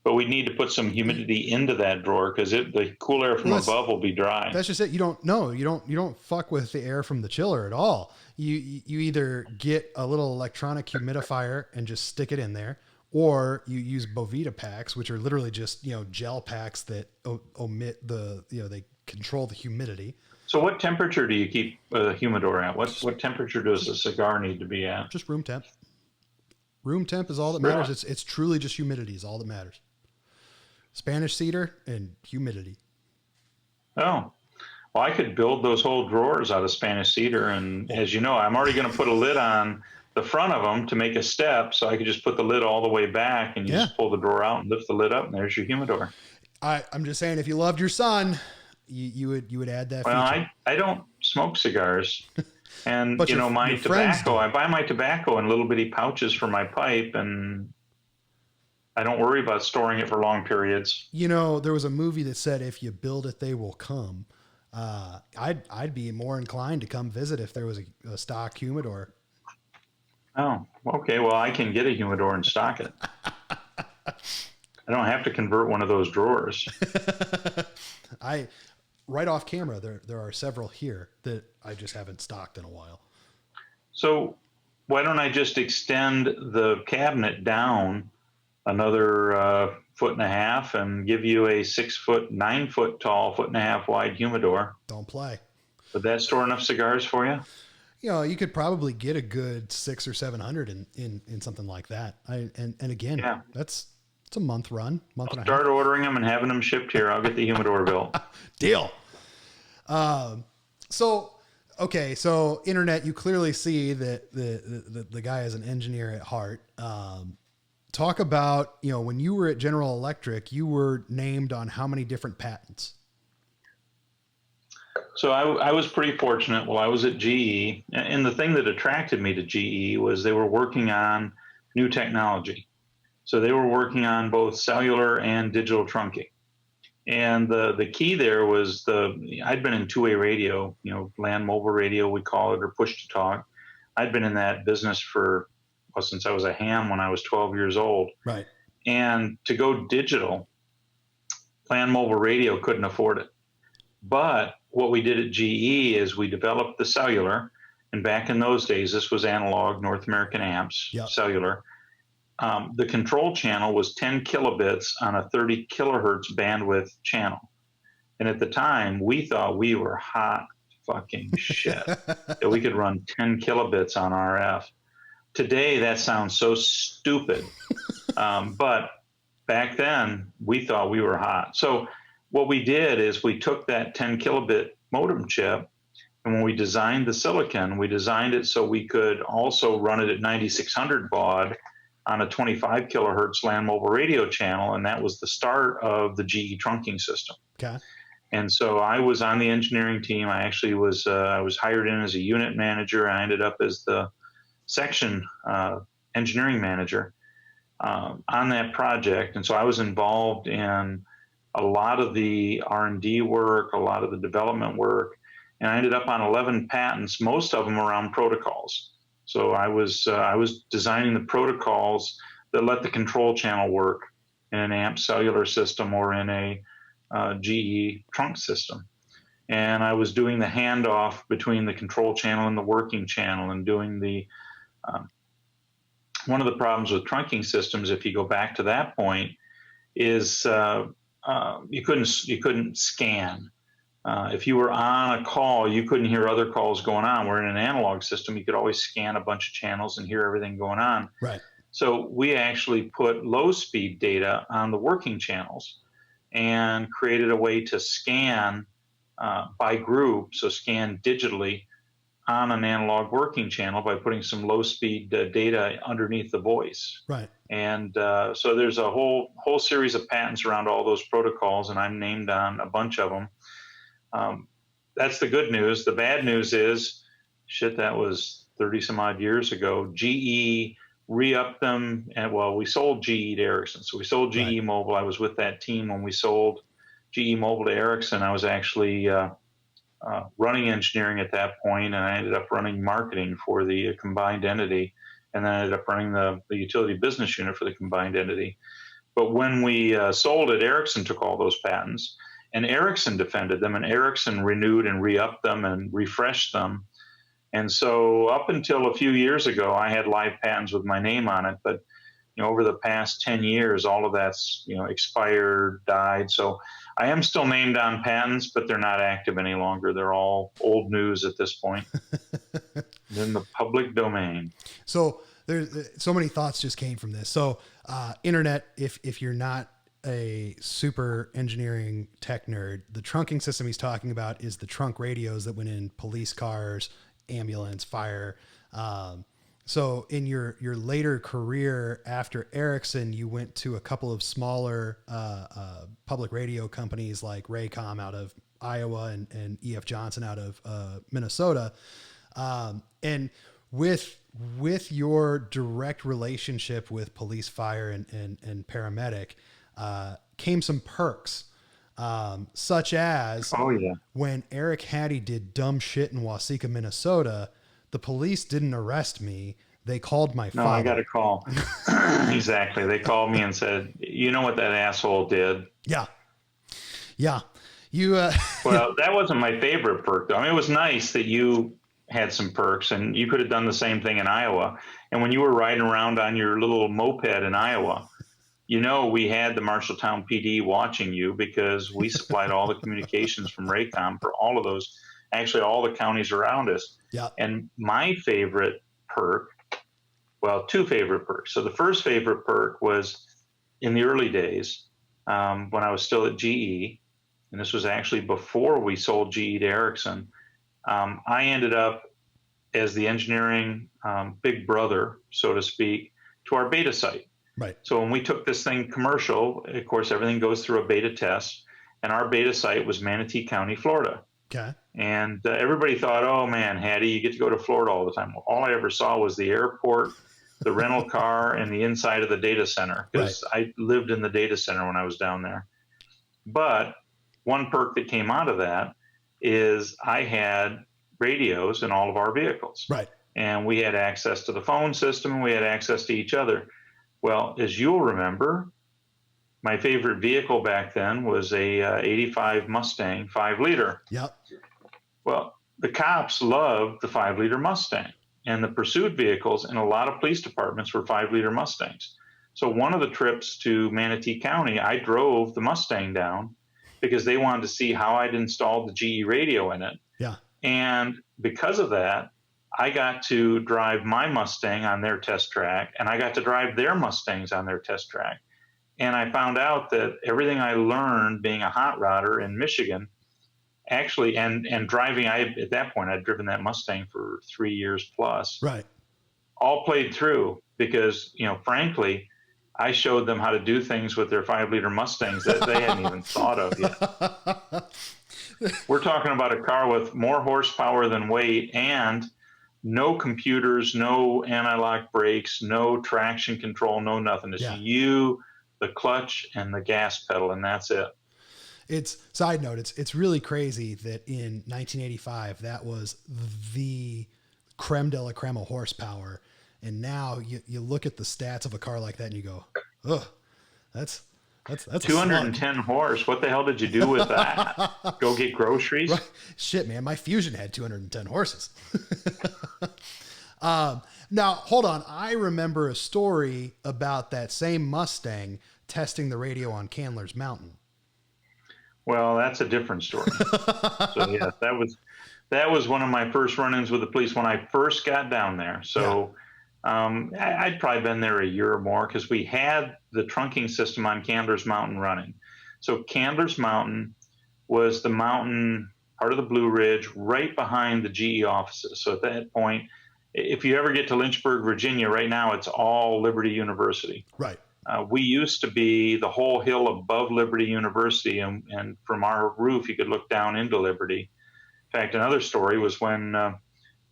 But we need to put some humidity into that drawer, because the cool air from above will be dry. That's just it. You don't fuck with the air from the chiller at all. You either get a little electronic humidifier and just stick it in there, or you use Bovita packs, which are literally just gel packs that omit they control the humidity. So what temperature do you keep a humidor at? What temperature does a cigar need to be at? Just room temp. Room temp is all that matters. Really? It's truly just humidity is all that matters. Spanish cedar and humidity. Oh, well, I could build those whole drawers out of Spanish cedar. And as you know, I'm already going to put a lid on the front of them to make a step. So I could just put the lid all the way back, and you just pull the drawer out and lift the lid up, and there's your humidor. I'm just saying, if you loved your son, you would add that well, feature. I don't smoke cigars. And, but my tobacco, I buy my tobacco in little bitty pouches for my pipe, and I don't worry about storing it for long periods. There was a movie that said, if you build it, they will come. I'd be more inclined to come visit if there was a stock humidor. Oh, okay. Well, I can get a humidor and stock it. I don't have to convert one of those drawers. Right off camera, there are several here that I just haven't stocked in a while. So why don't I just extend the cabinet down another foot and a half and give you a 6 foot, 9 foot tall, foot and a half wide humidor? Don't play. Would that store enough cigars for you? You know, you could probably get a good 600 or 700 in something like that. And again, Yeah. it's a month run, month I'll and a start half. ordering them and having them shipped here. I'll get the humidor built. Deal. So, okay. So internet, you clearly see that the guy is an engineer at heart. Talk about, you know, when you were at General Electric, you were named on how many different patents? So I was pretty fortunate while I was at GE. And the thing that attracted me to GE was they were working on new technology. So they were working on both cellular and digital trunking. And the key there was I'd been in two-way radio, you know, land mobile radio, we call it, or push to talk. I'd been in that business since I was a ham when I was 12 years old. Right. And to go digital, land mobile radio couldn't afford it. But what we did at GE is we developed the cellular. And back in those days, this was analog North American amps, Yep. cellular. The control channel was 10 kilobits on a 30 kilohertz bandwidth channel. And at the time, we thought we were hot fucking shit that we could run 10 kilobits on RF. Today, that sounds so stupid. But back then, we thought we were hot. So what we did is we took that 10 kilobit modem chip, and when we designed the silicon, we designed it so we could also run it at 9600 baud on a 25 kilohertz land mobile radio channel, and that was the start of the GE trunking system. Okay. And so I was on the engineering team. I actually was hired in as a unit manager. I ended up as the section engineering manager on that project. And so I was involved in a lot of the R&D work, a lot of the development work, and I ended up on 11 patents, most of them around protocols. So I was designing the protocols that let the control channel work in an AMP cellular system or in a GE trunk system. And I was doing the handoff between the control channel and the working channel, and doing the one of the problems with trunking systems, if you go back to that point, is you couldn't scan. If you were on a call, you couldn't hear other calls going on. We're in an analog system. You could always scan a bunch of channels and hear everything going on. Right. So we actually put low speed data on the working channels and created a way to scan by group, so scan digitally on an analog working channel by putting some low speed data underneath the voice. Right. And so there's a whole series of patents around all those protocols, and I'm named on a bunch of them. That's the good news. The bad news is, that was 30 some odd years ago. GE re-upped them, and we sold GE to Ericsson. So we sold GE Right. Mobile. I was with that team when we sold GE Mobile to Ericsson. I was actually running engineering at that point, and I ended up running marketing for the combined entity, and then I ended up running the utility business unit for the combined entity. But when we sold it, Ericsson took all those patents, and Ericsson defended them, and Ericsson renewed and re-upped them and refreshed them. And so up until a few years ago, I had live patents with my name on it. But over the past 10 years, all of that's expired, died. So I am still named on patents, but they're not active any longer. They're all old news at this point. In the public domain. So there's so many thoughts just came from this. So internet, if you're not a super engineering tech nerd, the trunking system he's talking about is the trunk radios that went in police cars, ambulance, fire. So in your later career after Ericsson, you went to a couple of smaller public radio companies like Raycom out of Iowa and EF Johnson out of Minnesota. And with your direct relationship with police, fire, and paramedic, came some perks, such as when Eric Hattie did dumb shit in Waseca, Minnesota, the police didn't arrest me. They called my father. No, I got a call. Exactly. They called me and said, "You know what that asshole did?" Yeah. Yeah. You, well, that wasn't my favorite perk, though. I mean, it was nice that you had some perks, and you could have done the same thing in Iowa. And when you were riding around on your little moped in Iowa, we had the Marshalltown PD watching you because we supplied all the communications from Raycom for all of those, actually all the counties around us. Yeah. And my favorite perk, well, two favorite perks. So the first favorite perk was in the early days when I was still at GE, and this was actually before we sold GE to Ericsson. I ended up as the engineering big brother, so to speak, to our beta site. Right. So when we took this thing commercial, of course, everything goes through a beta test, and our beta site was Manatee County, Florida. Okay. And everybody thought, oh man, Hattie, you get to go to Florida all the time. Well, all I ever saw was the airport, the rental car, and the inside of the data center, because I lived in the data center when I was down there. But one perk that came out of that is I had radios in all of our vehicles. Right. And we had access to the phone system, and we had access to each other. Well, as you'll remember, my favorite vehicle back then was a 85 Mustang 5-liter. Yep. Well, the cops loved the 5-liter Mustang, and the pursuit vehicles in a lot of police departments were 5-liter Mustangs. So one of the trips to Manatee County, I drove the Mustang down because they wanted to see how I'd installed the GE radio in it. Yeah. And because of that, I got to drive my Mustang on their test track, and I got to drive their Mustangs on their test track. And I found out that everything I learned being a hot rodder in Michigan, actually, and driving, at that point, I'd driven that Mustang for 3 years plus. Right. All played through because, frankly, I showed them how to do things with their 5-liter Mustangs that they hadn't even thought of yet. We're talking about a car with more horsepower than weight and no computers, no anti-lock brakes, no traction control, no nothing. It's you, the clutch, and the gas pedal, and that's it. It's side note. It's really crazy that in 1985 that was the creme de la creme of horsepower, and now you look at the stats of a car like that and you go, ugh, that's 210 horse. What the hell did you do with that? Go get groceries? Right. Shit, man, my Fusion had 210 horses. Now, hold on. I remember a story about that same Mustang testing the radio on Candler's Mountain. Well, that's a different story. So, yeah, that was one of my first run-ins with the police when I first got down there. So I'd probably been there a year or more because we had the trunking system on Candler's Mountain running. So Candler's Mountain was the mountain, part of the Blue Ridge, right behind the GE offices. So at that point, if you ever get to Lynchburg, Virginia, right now it's all Liberty University. Right. We used to be the whole hill above Liberty University, and from our roof you could look down into Liberty. In fact, another story was when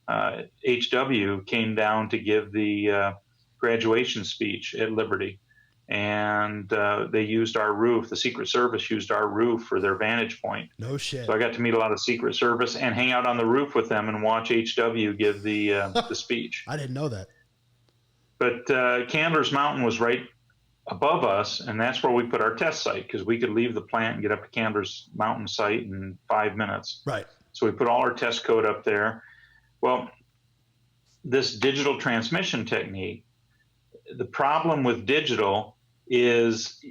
HW came down to give the graduation speech at Liberty, and they used our roof. The Secret Service used our roof for their vantage point. No shit. So I got to meet a lot of Secret Service and hang out on the roof with them and watch HW give the speech. I didn't know that. But Candler's Mountain was right above us, and that's where we put our test site because we could leave the plant and get up to Candler's Mountain site in 5 minutes. Right. So we put all our test code up there. Well, this digital transmission technique, the problem with digital is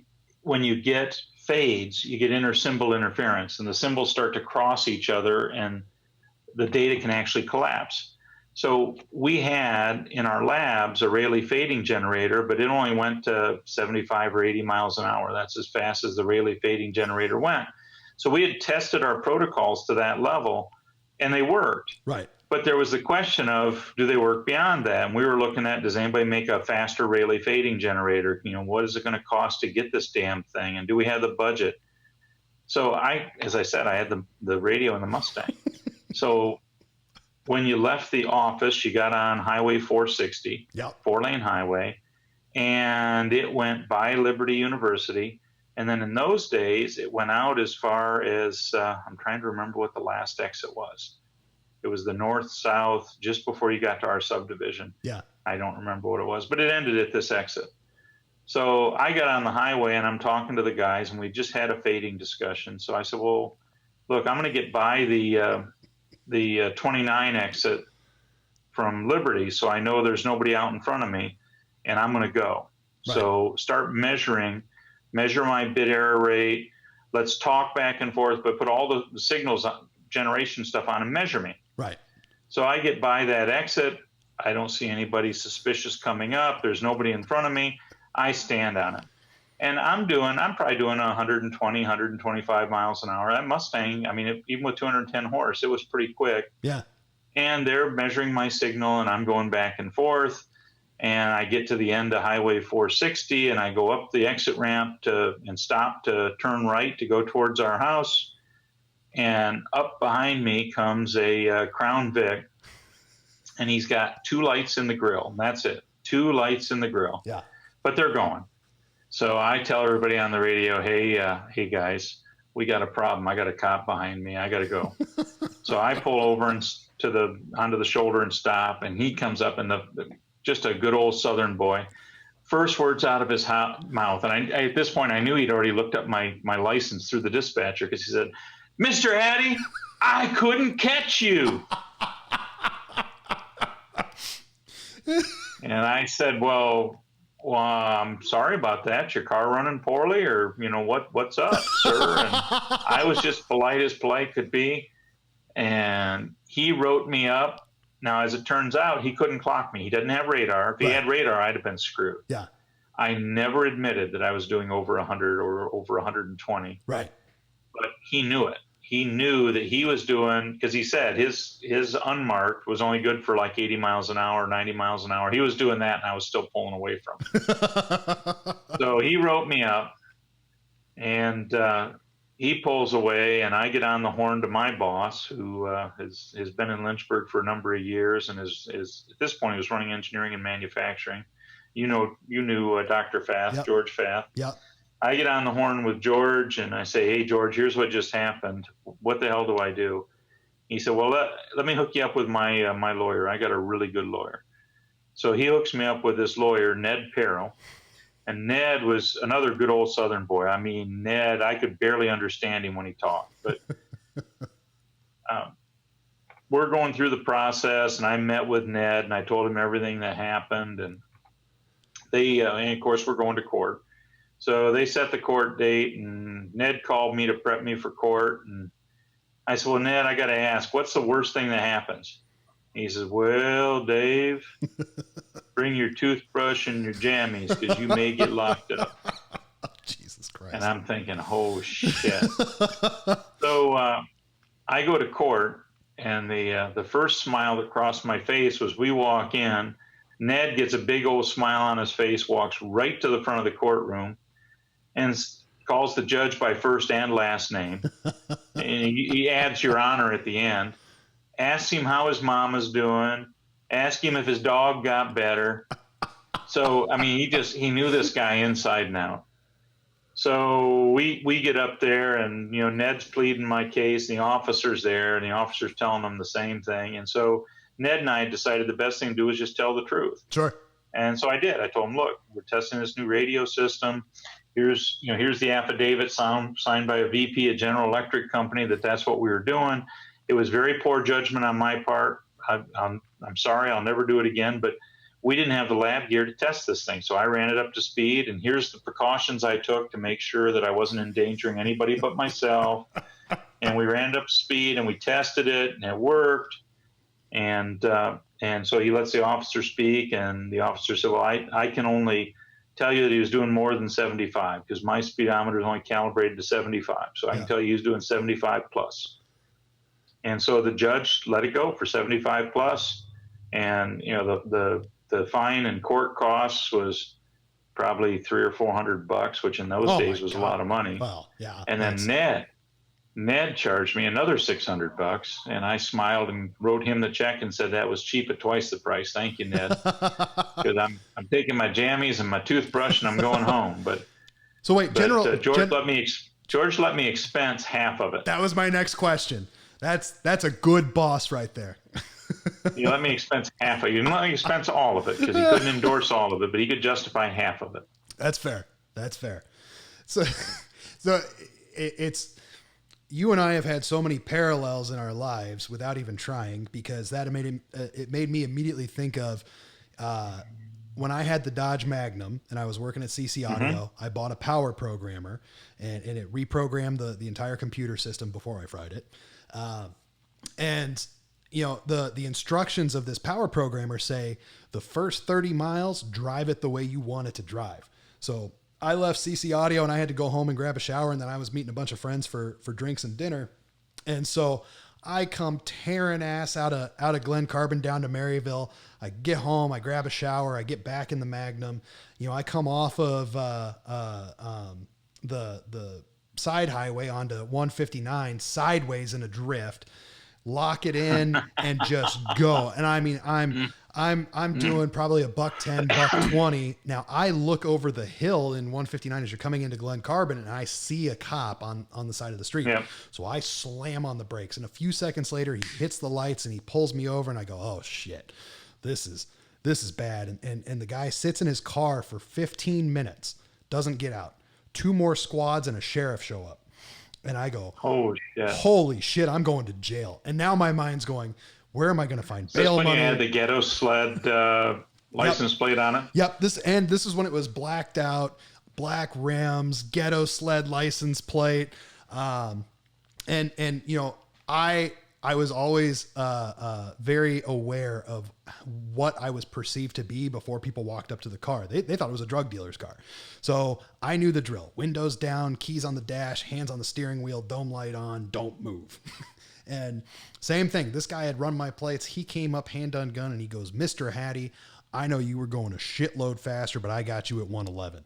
when you get fades, you get inter-symbol interference, and the symbols start to cross each other, and the data can actually collapse. So we had in our labs a Rayleigh fading generator, but it only went to 75 or 80 miles an hour. That's as fast as the Rayleigh fading generator went. So we had tested our protocols to that level, and they worked. Right. But there was the question of, do they work beyond that? And we were looking at, does anybody make a faster Rayleigh fading generator? What is it going to cost to get this damn thing? And do we have the budget? So as I said, I had the radio in the Mustang. So when you left the office, you got on Highway 460, 4-lane highway, and it went by Liberty University. And then in those days, it went out as far as, I'm trying to remember what the last exit was. It was the north-south just before you got to our subdivision. Yeah. I don't remember what it was, but it ended at this exit. So I got on the highway and I'm talking to the guys, and we just had a fading discussion. So I said, well, look, I'm going to get by the 29 exit from Liberty, so I know there's nobody out in front of me, and I'm going to go. Right. So start measure my bit error rate. Let's talk back and forth, but put all the signals generation stuff on and measure me. Right. So I get by that exit. I don't see anybody suspicious coming up. There's nobody in front of me. I stand on it. And I'm probably doing 120, 125 miles an hour. That Mustang, I mean, even with 210 horse, it was pretty quick. Yeah. And they're measuring my signal, and I'm going back and forth. And I get to the end of Highway 460, and I go up the exit ramp and stop to turn right to go towards our house. And up behind me comes a Crown Vic, and he's got 2 lights in the grill. And that's it. 2 lights in the grill. Yeah. But they're going. So I tell everybody on the radio, hey guys, we got a problem. I got a cop behind me. I got to go. So I pull over onto the shoulder and stop, and he comes up, and just a good old Southern boy. First words out of his mouth, and at this point I knew he'd already looked up my license through the dispatcher, because he said, "Mr. Hattie, I couldn't catch you." And I said, well, I'm sorry about that. Your car running poorly, or what's up, sir? And I was just polite as polite could be, and he wrote me up. Now, as it turns out, he couldn't clock me. He doesn't have radar. If he had radar, I'd have been screwed. Yeah. I never admitted that I was doing over 100 or over 120. Right. But he knew it. He knew that he was doing, because he said his unmarked was only good for like 80 miles an hour, 90 miles an hour. He was doing that, and I was still pulling away from him. So he wrote me up, and he pulls away, and I get on the horn to my boss, who has been in Lynchburg for a number of years, and is at this point he was running engineering and manufacturing. You knew Dr. Fath, yep. George Fath. Yeah. I get on the horn with George, and I say, "Hey, George, here's what just happened. What the hell do I do?" He said, "Well, let me hook you up with my lawyer. I got a really good lawyer." So he hooks me up with this lawyer, Ned Perro. And Ned was another good old Southern boy. I mean, Ned, I could barely understand him when he talked. But we're going through the process, and I met with Ned, and I told him everything that happened. And and of course, we're going to court. So they set the court date, and Ned called me to prep me for court. And I said, "Well, Ned, I got to ask, what's the worst thing that happens?" He says, "Well, Dave, bring your toothbrush and your jammies, because you may get locked up." Jesus Christ. And I'm thinking, oh, shit. So I go to court, and the first smile that crossed my face was we walk in. Ned gets a big old smile on his face, walks right to the front of the courtroom, and calls the judge by first and last name. And he adds "Your Honor" at the end. Asks him how his mom is doing. Ask him if his dog got better. So, I mean, he knew this guy inside and out. So we get up there, and, Ned's pleading my case, and the officer's there, and the officer's telling him the same thing. And so Ned and I decided the best thing to do was just tell the truth. Sure. And so I did. I told him, "Look, we're testing this new radio system. Here's the affidavit signed by a VP at General Electric Company that's what we were doing. It was very poor judgment on my part. I'm sorry. I'll never do it again. But we didn't have the lab gear to test this thing. So I ran it up to speed, and here's the precautions I took to make sure that I wasn't endangering anybody but myself." And we ran it up to speed, and we tested it, and it worked. And so he lets the officer speak, and the officer said, "Well, I can only tell you that he was doing more than 75, because my speedometer is only calibrated to 75. So I can tell you he was doing 75 plus." And so the judge let it go for 75 plus. And, the fine and court costs was probably $300 or $400, which in those days was a lot of money. Well, yeah. And then Ned charged me another $600, and I smiled and wrote him the check and said that was cheap at twice the price. Thank you, Ned. Because I'm taking my jammies and my toothbrush, and I'm going home. So wait, George let me expense half of it. That was my next question. That's a good boss right there. You let me expense half of it. You didn't let me expense all of it, because he couldn't endorse all of it, but he could justify half of it. That's fair. So it's you and I have had so many parallels in our lives without even trying, because that it made me immediately think of when I had the Dodge Magnum and I was working at CC Audio. I bought a power programmer, and it reprogrammed the entire computer system before I fried it. And you know, the instructions of this power programmer say the first 30 miles, drive it the way you want it to drive. So I left CC Audio and I had to go home and grab a shower, and then I was meeting a bunch of friends for drinks and dinner. And so I come tearing ass out of Glen Carbon down to Maryville. I get home, I grab a shower, I get back in the Magnum. You know, I come off of the side highway onto 159 sideways in a drift, lock it in and just go. And I mean, I'm doing probably $110, $120. Now I look over the hill in 159 as you're coming into Glen Carbon, and I see a cop on the side of the street. Yep. So I slam on the brakes, and a few seconds later he hits the lights and he pulls me over, and I go, oh shit, this is bad. And the guy sits in his car for 15 minutes, doesn't get out. 2 more squads and a sheriff show up. And I go, holy shit, I'm going to jail. And now my mind's going, where am I going to find bail money? You had the ghetto sled license plate on it? Yep. This is when it was blacked out, black rims, ghetto sled license plate. And you know, I was always very aware of what I was perceived to be before people walked up to the car. They thought it was a drug dealer's car. So I knew the drill. Windows down, keys on the dash, hands on the steering wheel, dome light on, don't move. And same thing. This guy had run my plates. He came up hand on gun and he goes, Mr. Hattie, I know you were going a shitload faster, but I got you at 111.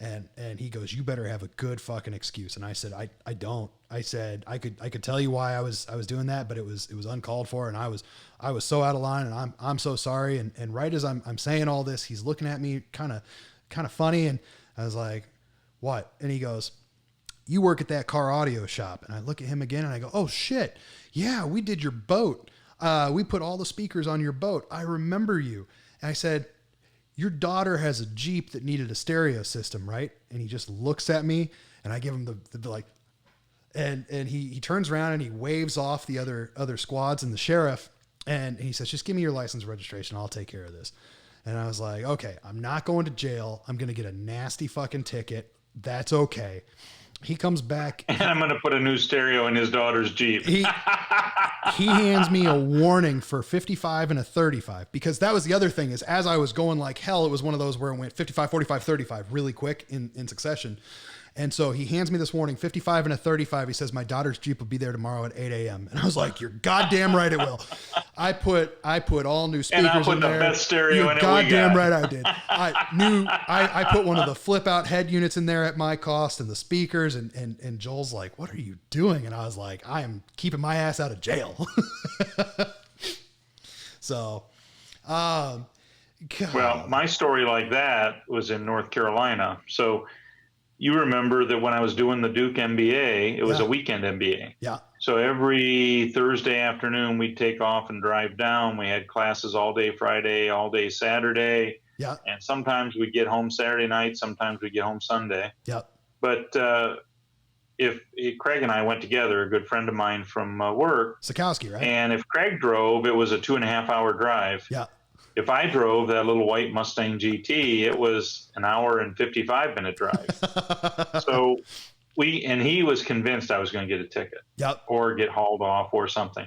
And he goes, you better have a good fucking excuse. And I said, I don't. I said, I could tell you why I was doing that, but it was uncalled for. And I was so out of line, and I'm so sorry. And right as I'm saying all this, he's looking at me kind of funny. And I was like, what? And he goes, you work at that car audio shop. And I look at him again and I go, oh shit. Yeah, we did your boat. We put all the speakers on your boat. I remember you. And I said, your daughter has a Jeep that needed a stereo system, right? And he just looks at me, and I give him the like, and he turns around and he waves off the other squads and the sheriff. And he says, just give me your license registration. I'll take care of this. And I was like, okay, I'm not going to jail. I'm going to get a nasty fucking ticket. That's okay. He comes back. And I'm going to put a new stereo in his daughter's Jeep. He hands me a warning for 55 and a 35, because that was the other thing, is as I was going like hell, it was one of those where it went 55, 45, 35 really quick in succession. And so he hands me this warning, 55 and a 35. He says, my daughter's Jeep will be there tomorrow at 8 a.m. And I was like, you're goddamn right it will. I put all new speakers in there. And I put the best stereo in it. Goddamn right I did. I put one of the flip out head units in there at my cost, and the speakers, and Joel's like, what are you doing? And I was like, I am keeping my ass out of jail. So, well, my story like that was in North Carolina. So you remember that when I was doing the Duke MBA, it was a weekend MBA. Yeah. So every Thursday afternoon, we'd take off and drive down. We had classes all day Friday, all day Saturday. Yeah. And sometimes we'd get home Saturday night. Sometimes we'd get home Sunday. Yeah. But if Craig and I went together, a good friend of mine from work. Sikowski, right? And if Craig drove, it was a 2.5 hour drive. Yeah. If I drove that little white Mustang GT, it was an hour and 55-minute drive. So he was convinced I was going to get a ticket. Yep. Or get hauled off or something.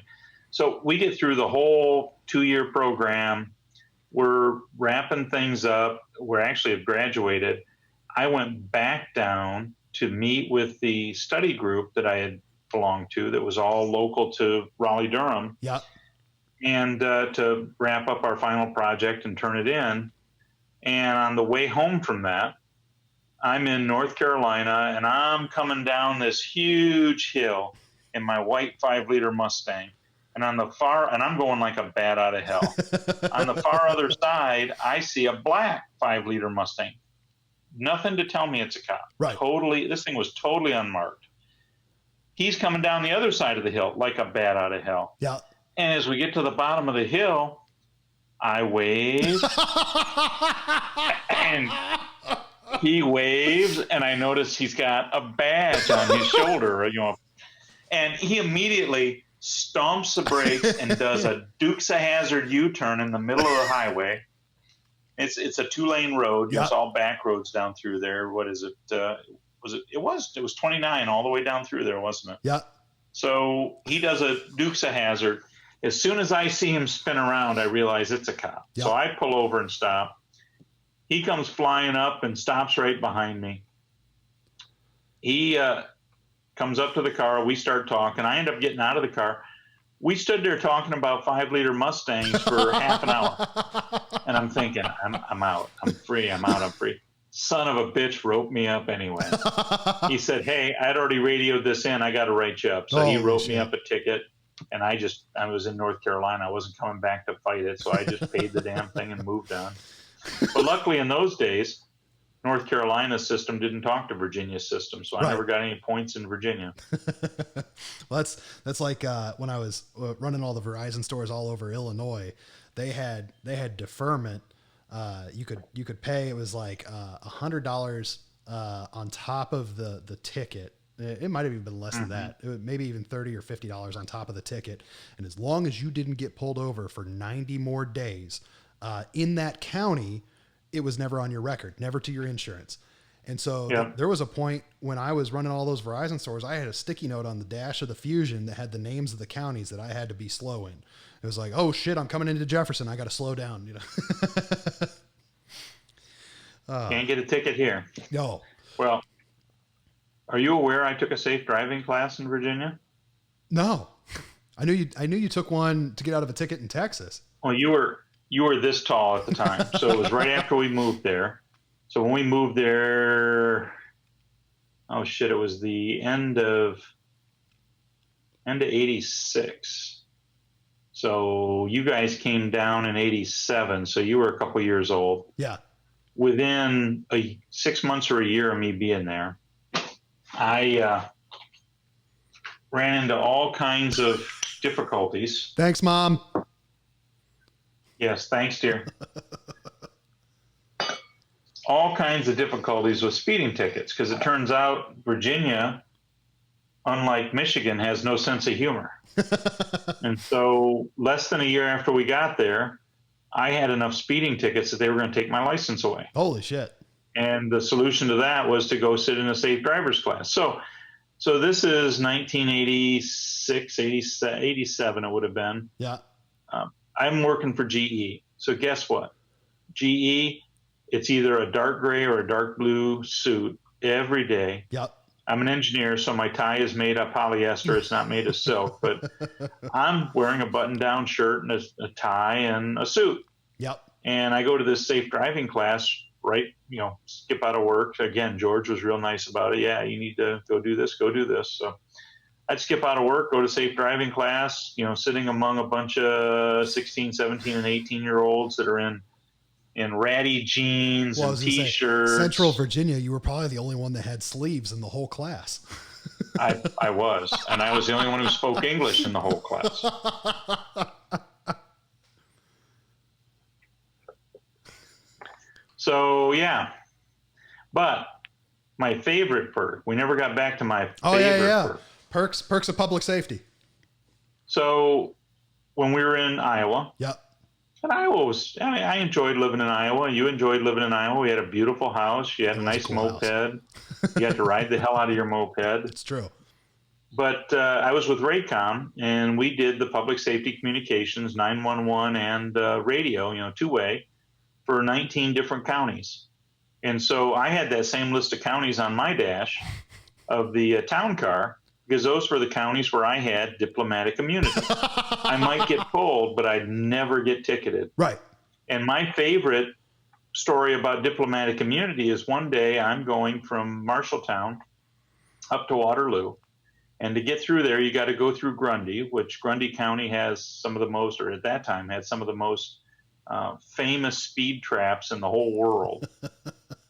So we get through the whole 2-year program. We're wrapping things up. We're actually have graduated. I went back down to meet with the study group that I had belonged to that was all local to Raleigh-Durham. Yep. And to wrap up our final project and turn it in. And on the way home from that, I'm in North Carolina, and I'm coming down this huge hill in my white 5-liter Mustang. And I'm going like a bat out of hell. On the far other side, I see a black 5-liter Mustang. Nothing to tell me it's a cop. Right. Totally, this thing was totally unmarked. He's coming down the other side of the hill like a bat out of hell. Yeah. And as we get to the bottom of the hill, I wave, and he waves, and I notice he's got a badge on his shoulder, And he immediately stomps the brakes and does a Dukes of Hazzard U-turn in the middle of the highway. It's a 2-lane road. Yep. It's all back roads down through there. What is it? It was 29 all the way down through there, wasn't it? Yeah. So he does a Dukes of Hazzard. As soon as I see him spin around, I realize it's a cop. Yep. So I pull over and stop. He comes flying up and stops right behind me. He comes up to the car. We start talking. I end up getting out of the car. We stood there talking about 5-liter Mustangs for half an hour. And I'm thinking, I'm out. I'm free. I'm out. I'm free. Son of a bitch roped me up anyway. He said, hey, I'd already radioed this in. I got to write you up. So he wrote me up a ticket. And I was in North Carolina. I wasn't coming back to fight it. So I just paid the damn thing and moved on. But luckily in those days, North Carolina's system didn't talk to Virginia's system. So I never got any points in Virginia. Well, that's like when I was running all the Verizon stores all over Illinois, they had deferment. You could pay, it was like $100 on top of the ticket. It might have even been less than that. It was maybe even $30 or $50 on top of the ticket. And as long as you didn't get pulled over for 90 more days in that county, it was never on your record, never to your insurance. And so there was a point when I was running all those Verizon stores, I had a sticky note on the dash of the Fusion that had the names of the counties that I had to be slow in. It was like, oh shit, I'm coming into Jefferson. I got to slow down, you know. Can't get a ticket here. No. Well, are you aware I took a safe driving class in Virginia? No. I knew you took one to get out of a ticket in Texas. Well, you were this tall at the time. So it was right after we moved there. So when we moved there, oh shit, it was the end of 86. So you guys came down in 87. So you were a couple years old. Yeah. Within 6 months or a year of me being there, I ran into all kinds of difficulties. Thanks, Mom. Yes, thanks, dear. All kinds of difficulties with speeding tickets because it turns out Virginia, unlike Michigan, has no sense of humor. And so less than a year after we got there, I had enough speeding tickets that they were going to take my license away. Holy shit. And the solution to that was to go sit in a safe driver's class. So this is 1986, 87 it would have been. Yeah. I'm working for GE. So guess what? GE, it's either a dark gray or a dark blue suit every day. Yep. I'm an engineer, so my tie is made of polyester. It's not made of silk, but I'm wearing a button-down shirt and a tie and a suit. Yep. And I go to this safe driving class, right? Skip out of work. Again, George was real nice about it. Yeah, you need to go do this, go do this. So I'd skip out of work, go to safe driving class, sitting among a bunch of 16, 17, and 18-year-olds that are in ratty jeans and T-shirts. Central Virginia, you were probably the only one that had sleeves in the whole class. I was, and I was the only one who spoke English in the whole class. So, yeah. But my favorite perk, we never got back to my favorite perk. Perks of public safety. So when we were in Iowa, and Iowa was, I enjoyed living in Iowa. You enjoyed living in Iowa. We had a beautiful house. You had a nice moped. You got to ride the hell out of your moped. It's true. But I was with Raycom, and we did the public safety communications, 911 and radio, two-way, for 19 different counties. And so I had that same list of counties on my dash of the town car, because those were the counties where I had diplomatic immunity. I might get pulled, but I'd never get ticketed. Right. And my favorite story about diplomatic immunity is one day I'm going from Marshalltown up to Waterloo. And to get through there, you got to go through Grundy, which Grundy County has some of the most, or at that time had some of the most famous speed traps in the whole world.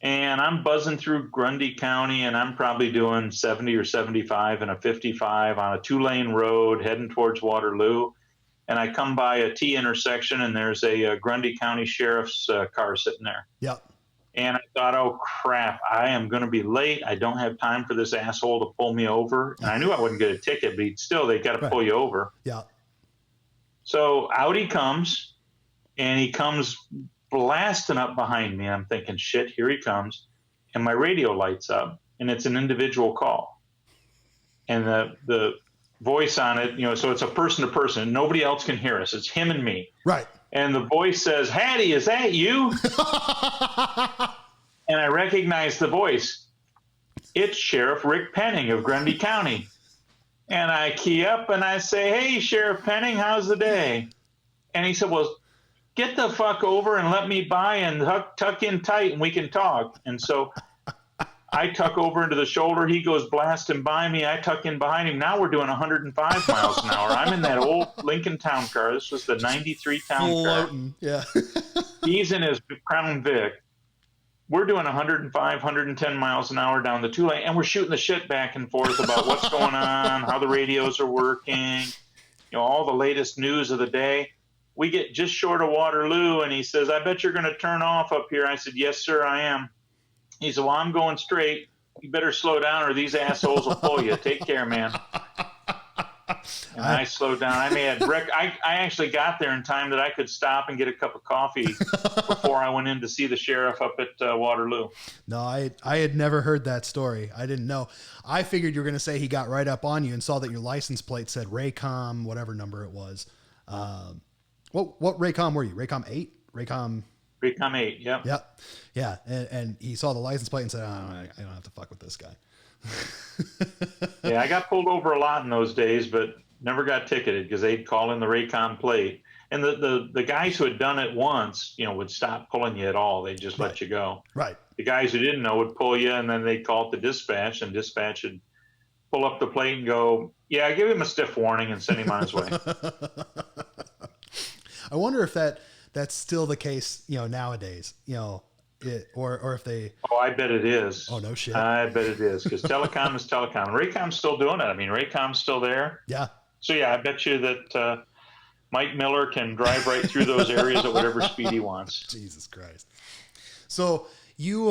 And I'm buzzing through Grundy County, and I'm probably doing 70 or 75 and a 55 on a 2-lane road heading towards Waterloo. And I come by a T intersection, and there's a Grundy County Sheriff's car sitting there. Yep. And I thought, oh crap, I am going to be late. I don't have time for this asshole to pull me over. And I knew I wouldn't get a ticket, but still, they got to pull you over. Yeah. So out he comes, and he comes blasting up behind me. I'm thinking, shit, here he comes. And my radio lights up, and it's an individual call. And the voice on it, you know, so it's a person to person. Nobody else can hear us. It's him and me. Right. And the voice says, Hattie, is that you? And I recognize the voice. It's Sheriff Rick Penning of Grundy County. And I key up and I say, hey, Sheriff Penning, how's the day? And he said, well, get the fuck over and let me by and tuck in tight and we can talk. And so I tuck over into the shoulder. He goes blasting by me. I tuck in behind him. Now we're doing 105 miles an hour. I'm in that old Lincoln Town Car. This was the 93 Town Car. Yeah. He's in his Crown Vic. We're doing 105, 110 miles an hour down the two lane, and we're shooting the shit back and forth about what's going on, how the radios are working, you know, all the latest news of the day. We get just short of Waterloo, and he says, I bet you're going to turn off up here. I said, yes, sir, I am. He said, well, I'm going straight. You better slow down or these assholes will pull you. Take care, man. And I slowed down. I actually got there in time that I could stop and get a cup of coffee before I went in to see the sheriff up at Waterloo. No, I had never heard that story. I didn't know. I figured you were going to say he got right up on you and saw that your license plate said Raycom, whatever number it was. What Raycom were you? Raycom 8? Raycom 8, yeah. Yep. Yeah. And he saw the license plate and said, I don't have to fuck with this guy. Yeah, I got pulled over a lot in those days, but never got ticketed because they'd call in the Raycom plate. And the guys who had done it once, you know, would stop pulling you at all. They'd just let you go. Right. The guys who didn't know would pull you, and then they'd call it the dispatch, and dispatch would pull up the plate and go, yeah, give him a stiff warning and send him on his way. I wonder if that's still the case, you know, nowadays, you know, or if they. Oh, I bet it is. Oh, no shit. I bet it is, because telecom is telecom. Raycom's still doing it. I mean, Raycom's still there. Yeah. So yeah, I bet you that Mike Miller can drive right through those areas at whatever speed he wants. Jesus Christ. So you,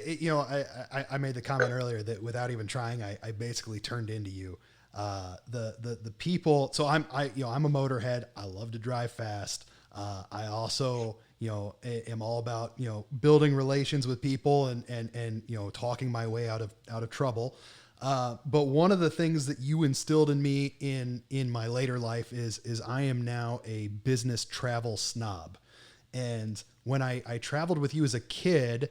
you know, I made the comment earlier that without even trying, I basically turned into you. The people. So I'm a motorhead. I love to drive fast. I also, you know, am all about, you know, building relations with people and, you know, talking my way out of trouble. But one of the things that you instilled in me in my later life is I am now a business travel snob. And when I traveled with you as a kid,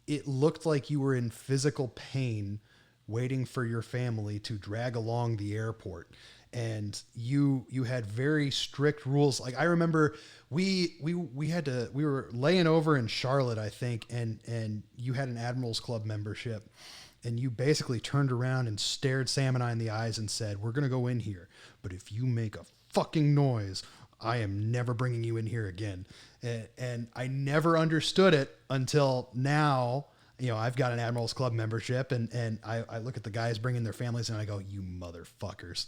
it looked like you were in physical pain waiting for your family to drag along the airport. And you had very strict rules. Like I remember we were laying over in Charlotte, I think, and you had an Admirals Club membership, and you basically turned around and stared Sam and I in the eyes and said, we're going to go in here, but if you make a fucking noise, I am never bringing you in here again. And I never understood it until now. You know, I've got an Admirals Club membership, and I look at the guys bringing their families and I go, you motherfuckers.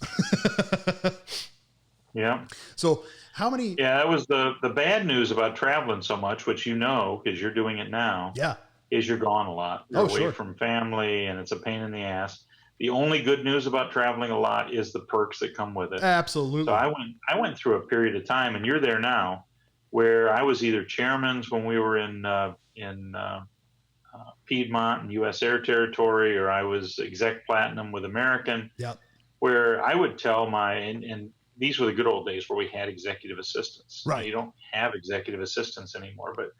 Yeah. So how many? Yeah, that was the bad news about traveling so much, which you know, because you're doing it now. Yeah. Is you're gone a lot. You're away sure. from family, and it's a pain in the ass. The only good news about traveling a lot is the perks that come with it. Absolutely. So I went through a period of time, and you're there now, where I was either chairman's when we were in Piedmont and U.S. Air Territory, or I was exec platinum with American. Yep. Where I would tell and these were the good old days where we had executive assistants. Right. You don't have executive assistants anymore, but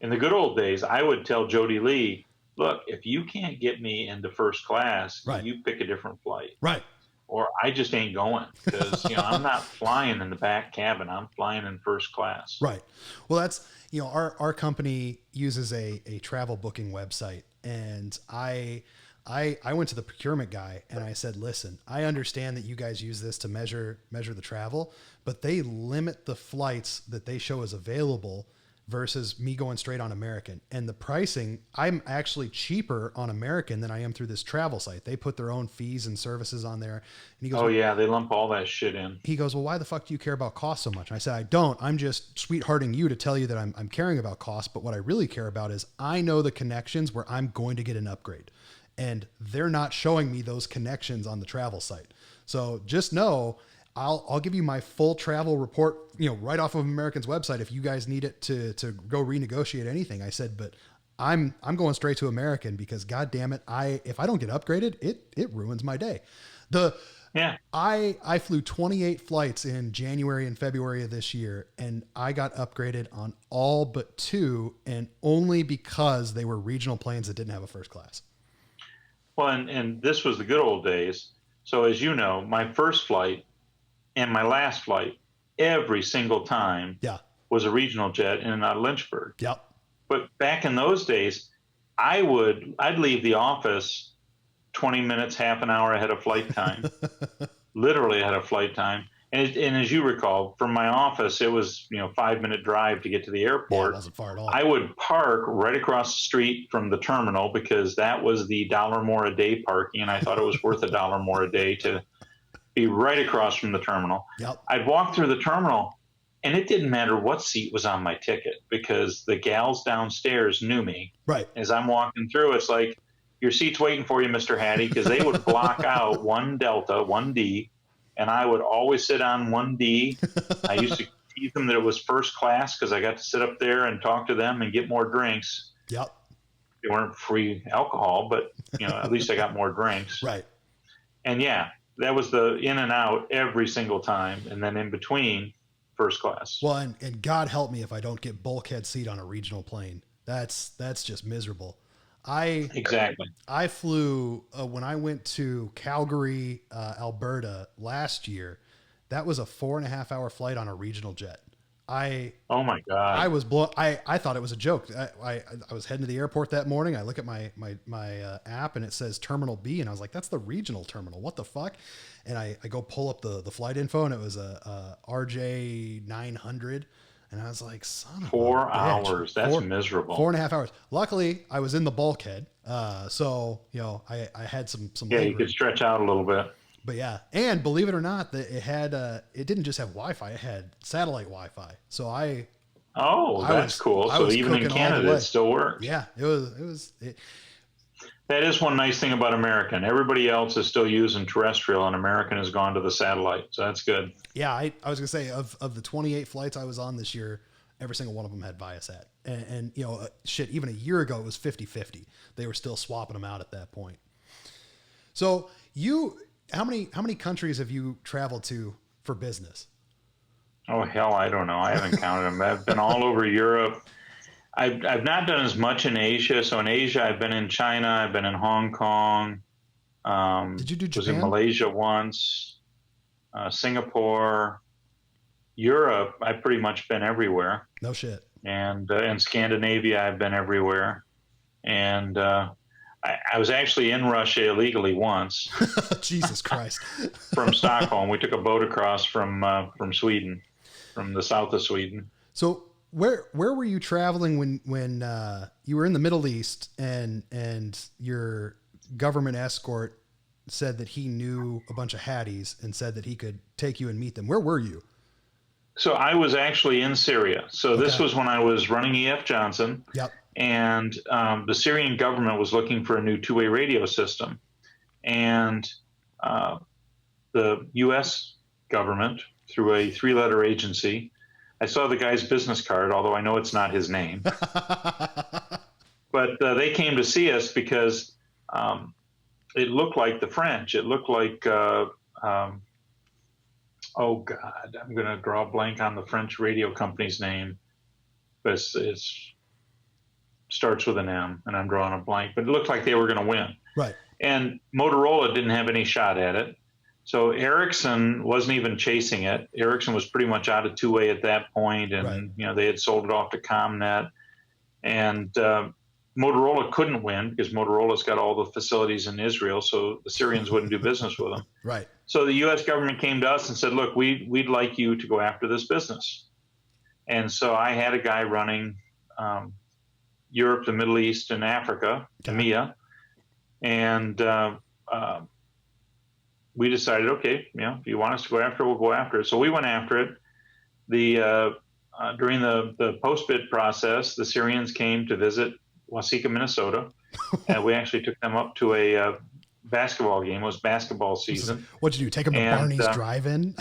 in the good old days, I would tell Jody Lee, look, if you can't get me into first class, right, you pick a different flight. Right. Or I just ain't going, because, you know, I'm not flying in the back cabin. I'm flying in first class. Right. Well, that's, you know, our company uses a travel booking website, and I went to the procurement guy and I said, listen, I understand that you guys use this to measure the travel, but they limit the flights that they show as available versus me going straight on American. And the pricing, I'm actually cheaper on American than I am through this travel site. They put their own fees and services on there. And he goes, oh yeah, they lump all that shit in. He goes, well, why the fuck do you care about cost so much? And I said, I don't. I'm just sweethearting you to tell you that I'm caring about cost. But what I really care about is I know the connections where I'm going to get an upgrade. And they're not showing me those connections on the travel site. So just know I'll give you my full travel report, right off of American's website if you guys need it to go renegotiate anything. I said, but I'm going straight to American because God damn it, if I don't get upgraded, it ruins my day. I flew 28 flights in January and February of this year, and I got upgraded on all but 2, and only because they were regional planes that didn't have a first class. Well, and this was the good old days. So as you know, my first flight and my last flight, every single time, was a regional jet in and out of Lynchburg. Yep. But back in those days, I'd leave the office 20 minutes, half an hour ahead of flight time, literally ahead of flight time. And as you recall, from my office, it was 5-minute drive to get to the airport. Yeah, it wasn't far at all. I would park right across the street from the terminal because that was the $1 more a day parking, and I thought it was worth $1 more a day to be right across from the terminal. Yep. I'd walk through the terminal, and it didn't matter what seat was on my ticket because the gals downstairs knew me. Right. As I'm walking through, it's like, your seat's waiting for you, Mr. Hattie, because they would block out 1 Delta, 1D, and I would always sit on 1D. I used to tease them that it was first class because I got to sit up there and talk to them and get more drinks. Yep. They weren't free alcohol, but at least I got more drinks. Right. And that was the in and out every single time, and then in between, first class. Well, and God help me if I don't get bulkhead seat on a regional plane. That's just miserable. Exactly. I flew when I went to Calgary, Alberta last year. That was a 4.5 hour flight on a regional jet. Oh my God. I was blown. I thought it was a joke. I was heading to the airport that morning. I look at my app and it says Terminal B, and I was like, that's the regional terminal. What the fuck? And I go pull up the flight info, and it was a RJ 900. And I was like, son of 4 a bitch. hours. That's miserable. 4.5 hours. Luckily, I was in the bulkhead. So, I had some Yeah, you could stretch out a little bit. But yeah. And believe it or not, it didn't just have Wi-Fi. It had satellite Wi-Fi. So that's cool. So even in Canada, it still works. Yeah, it That is one nice thing about American. Everybody else is still using terrestrial, and American has gone to the satellite. So that's good. Yeah, I was going to say, of the 28 flights I was on this year, every single one of them had Viasat. And even a year ago, it was 50-50. They were still swapping them out at that point. So how many countries have you traveled to for business? Oh, hell, I don't know. I haven't counted them. I've been all over Europe. I've not done as much in Asia. So in Asia, I've been in China. I've been in Hong Kong. Did you do Japan? Was in Malaysia once. Singapore. Europe, I've pretty much been everywhere. No shit. And in Scandinavia, I've been everywhere. And I was actually in Russia illegally once. Jesus Christ. From Stockholm. We took a boat across from Sweden, from the south of Sweden. So where were you traveling when you were in the Middle East and your government escort said that he knew a bunch of Hatties and said that he could take you and meet them? Where were you? So I was actually in Syria. So this was when I was running E.F. Johnson. Yep. And the Syrian government was looking for a new two-way radio system. And the U.S. government, through a 3-letter agency, I saw the guy's business card, although I know it's not his name. But they came to see us because it looked like the French. It looked like, oh, God, I'm going to draw a blank on the French radio company's name. But it starts with an M, and I'm drawing a blank. But it looked like they were going to win. Right. And Motorola didn't have any shot at it. So Ericsson wasn't even chasing it. Ericsson was pretty much out of two-way at that point, and they had sold it off to ComNet. And Motorola couldn't win because Motorola's got all the facilities in Israel, so the Syrians wouldn't do business with them. Right. So the U.S. government came to us and said, "Look, we'd like you to go after this business." And so I had a guy running Europe, the Middle East, and Africa, EMEA. And we decided, okay, if you want us to go after it, we'll go after it. So we went after it. During the post-bid process, the Syrians came to visit Waseca, Minnesota, and we actually took them up to a basketball game. It was basketball season. What'd you do? Take them to Barney's Drive-In?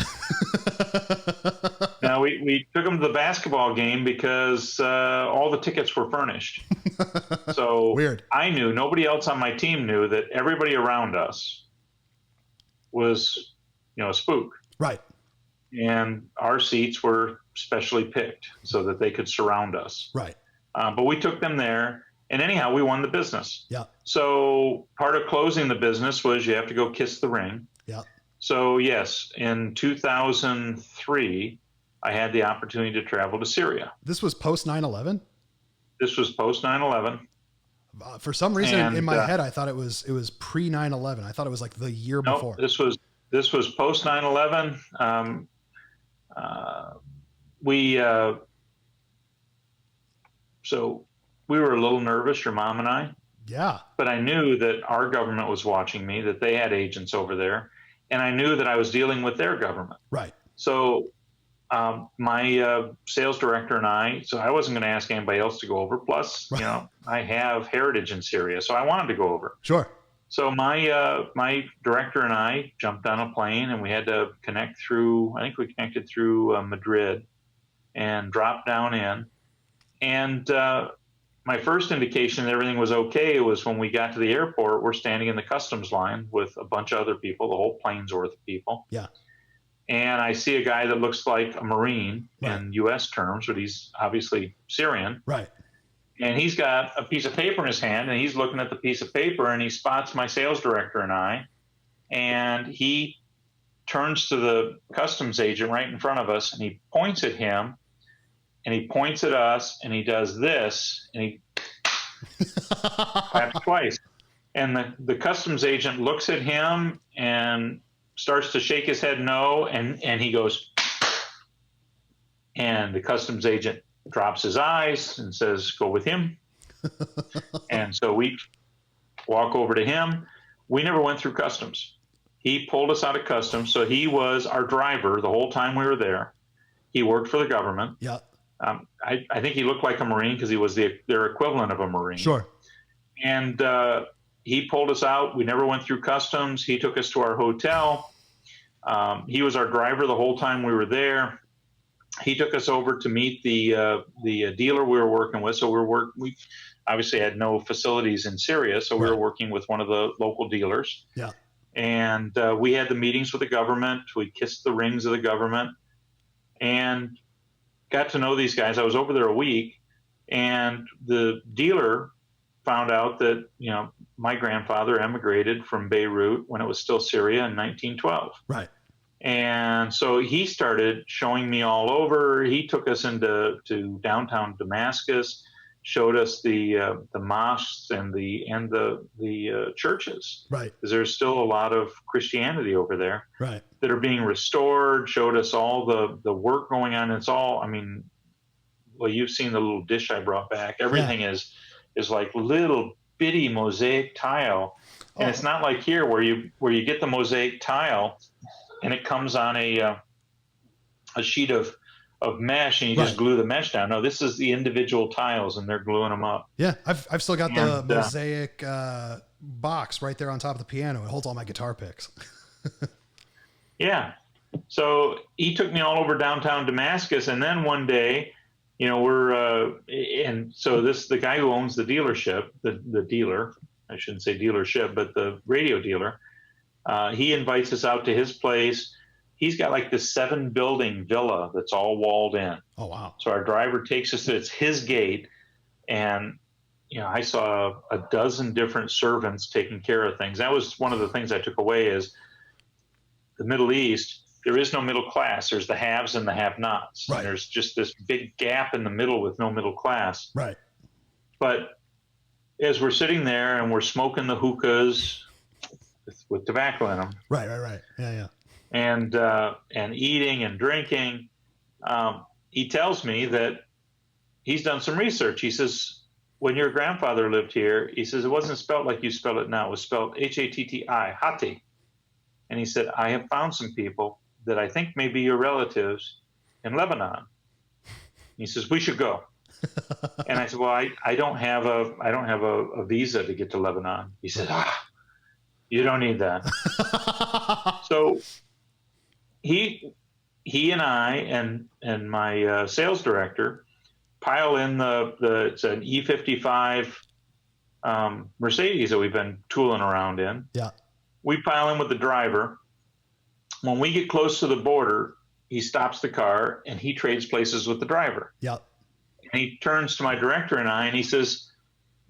No, we took them to the basketball game because all the tickets were furnished. So weird. I knew, nobody else on my team knew, that everybody around us was, a spook. Right. And our seats were specially picked so that they could surround us. Right. But we took them there, and anyhow, we won the business. Yeah. So part of closing the business was you have to go kiss the ring. Yeah. So yes, in 2003, I had the opportunity to travel to Syria. This was post 9/11? This was post 9/11. For some reason, in my head, I thought it was pre 9/11. I thought it was like the year before. This was post 9/11. So we were a little nervous, your mom and I. Yeah. But I knew that our government was watching me, that they had agents over there, and I knew that I was dealing with their government. Right. So my sales director and I wasn't going to ask anybody else to go over. Plus, right. I have heritage in Syria, so I wanted to go over. Sure. So my director and I jumped on a plane, and we had to connect through. I think we connected through Madrid, and dropped down in. And my first indication that everything was okay was when we got to the airport. We're standing in the customs line with a bunch of other people. The whole plane's worth of people. Yeah. And I see a guy that looks like a Marine right. in U.S. terms, but he's obviously Syrian. Right. And he's got a piece of paper in his hand, and he's looking at the piece of paper, and he spots my sales director and I, and he turns to the customs agent right in front of us, and he points at him, and he points at us, and he does this, and he claps twice. And the customs agent looks at him and starts to shake his head no, and he goes, and the customs agent drops his eyes and says, go with him. And so we walk over to him. We never went through customs. He pulled us out of customs. So he was our driver the whole time we were there. He worked for the government. Yeah. I think he looked like a Marine because he was their equivalent of a Marine. Sure. And he pulled us out. We never went through customs. He took us to our hotel. He was our driver the whole time we were there. He took us over to meet the dealer we were working with. So we obviously had no facilities in Syria, so we were working with one of the local dealers. Yeah. And we had the meetings with the government. We kissed the rings of the government and got to know these guys. I was over there a week, and the dealer found out that, my grandfather emigrated from Beirut when it was still Syria in 1912. Right. And so he started showing me all over. He took us to downtown Damascus, showed us the mosques and the churches. Right. Because there's still a lot of Christianity over there. Right. That are being restored. Showed us all the work going on. It's all. Well, you've seen the little dish I brought back. Everything is like little bitty mosaic tile, and it's not like here where you get the mosaic tile and it comes on a sheet of mesh, and you just glue the mesh down. No, this is the individual tiles, and they're gluing them up. Yeah, I've still got the mosaic box right there on top of the piano. It holds all my guitar picks. Yeah. So he took me all over downtown Damascus, and then one day, and so the guy who owns the dealership, the dealer, I shouldn't say dealership, but the radio dealer, he invites us out to his place. He's got like this 7-building villa that's all walled in. Oh, wow. So our driver takes us to his gate, and, I saw a dozen different servants taking care of things. That was one of the things I took away is the Middle East. There is no middle class. There's the haves and the have-nots. Right. And there's just this big gap in the middle with no middle class. Right. But as we're sitting there and we're smoking the hookahs with tobacco in them. Right. Yeah. And eating and drinking, he tells me that he's done some research. He says, when your grandfather lived here, he says, it wasn't spelled like you spell it now. It was spelled Hatti, Hattey. And he said, I have found some people that I think may be your relatives in Lebanon. He says, we should go. And I said, well, I don't have a visa to get to Lebanon. He said, you don't need that. So he and I and my sales director pile in it's an E55 Mercedes that we've been tooling around in. Yeah. We pile in with the driver. When we get close to the border, he stops the car and he trades places with the driver. Yeah. And he turns to my director and I, and he says,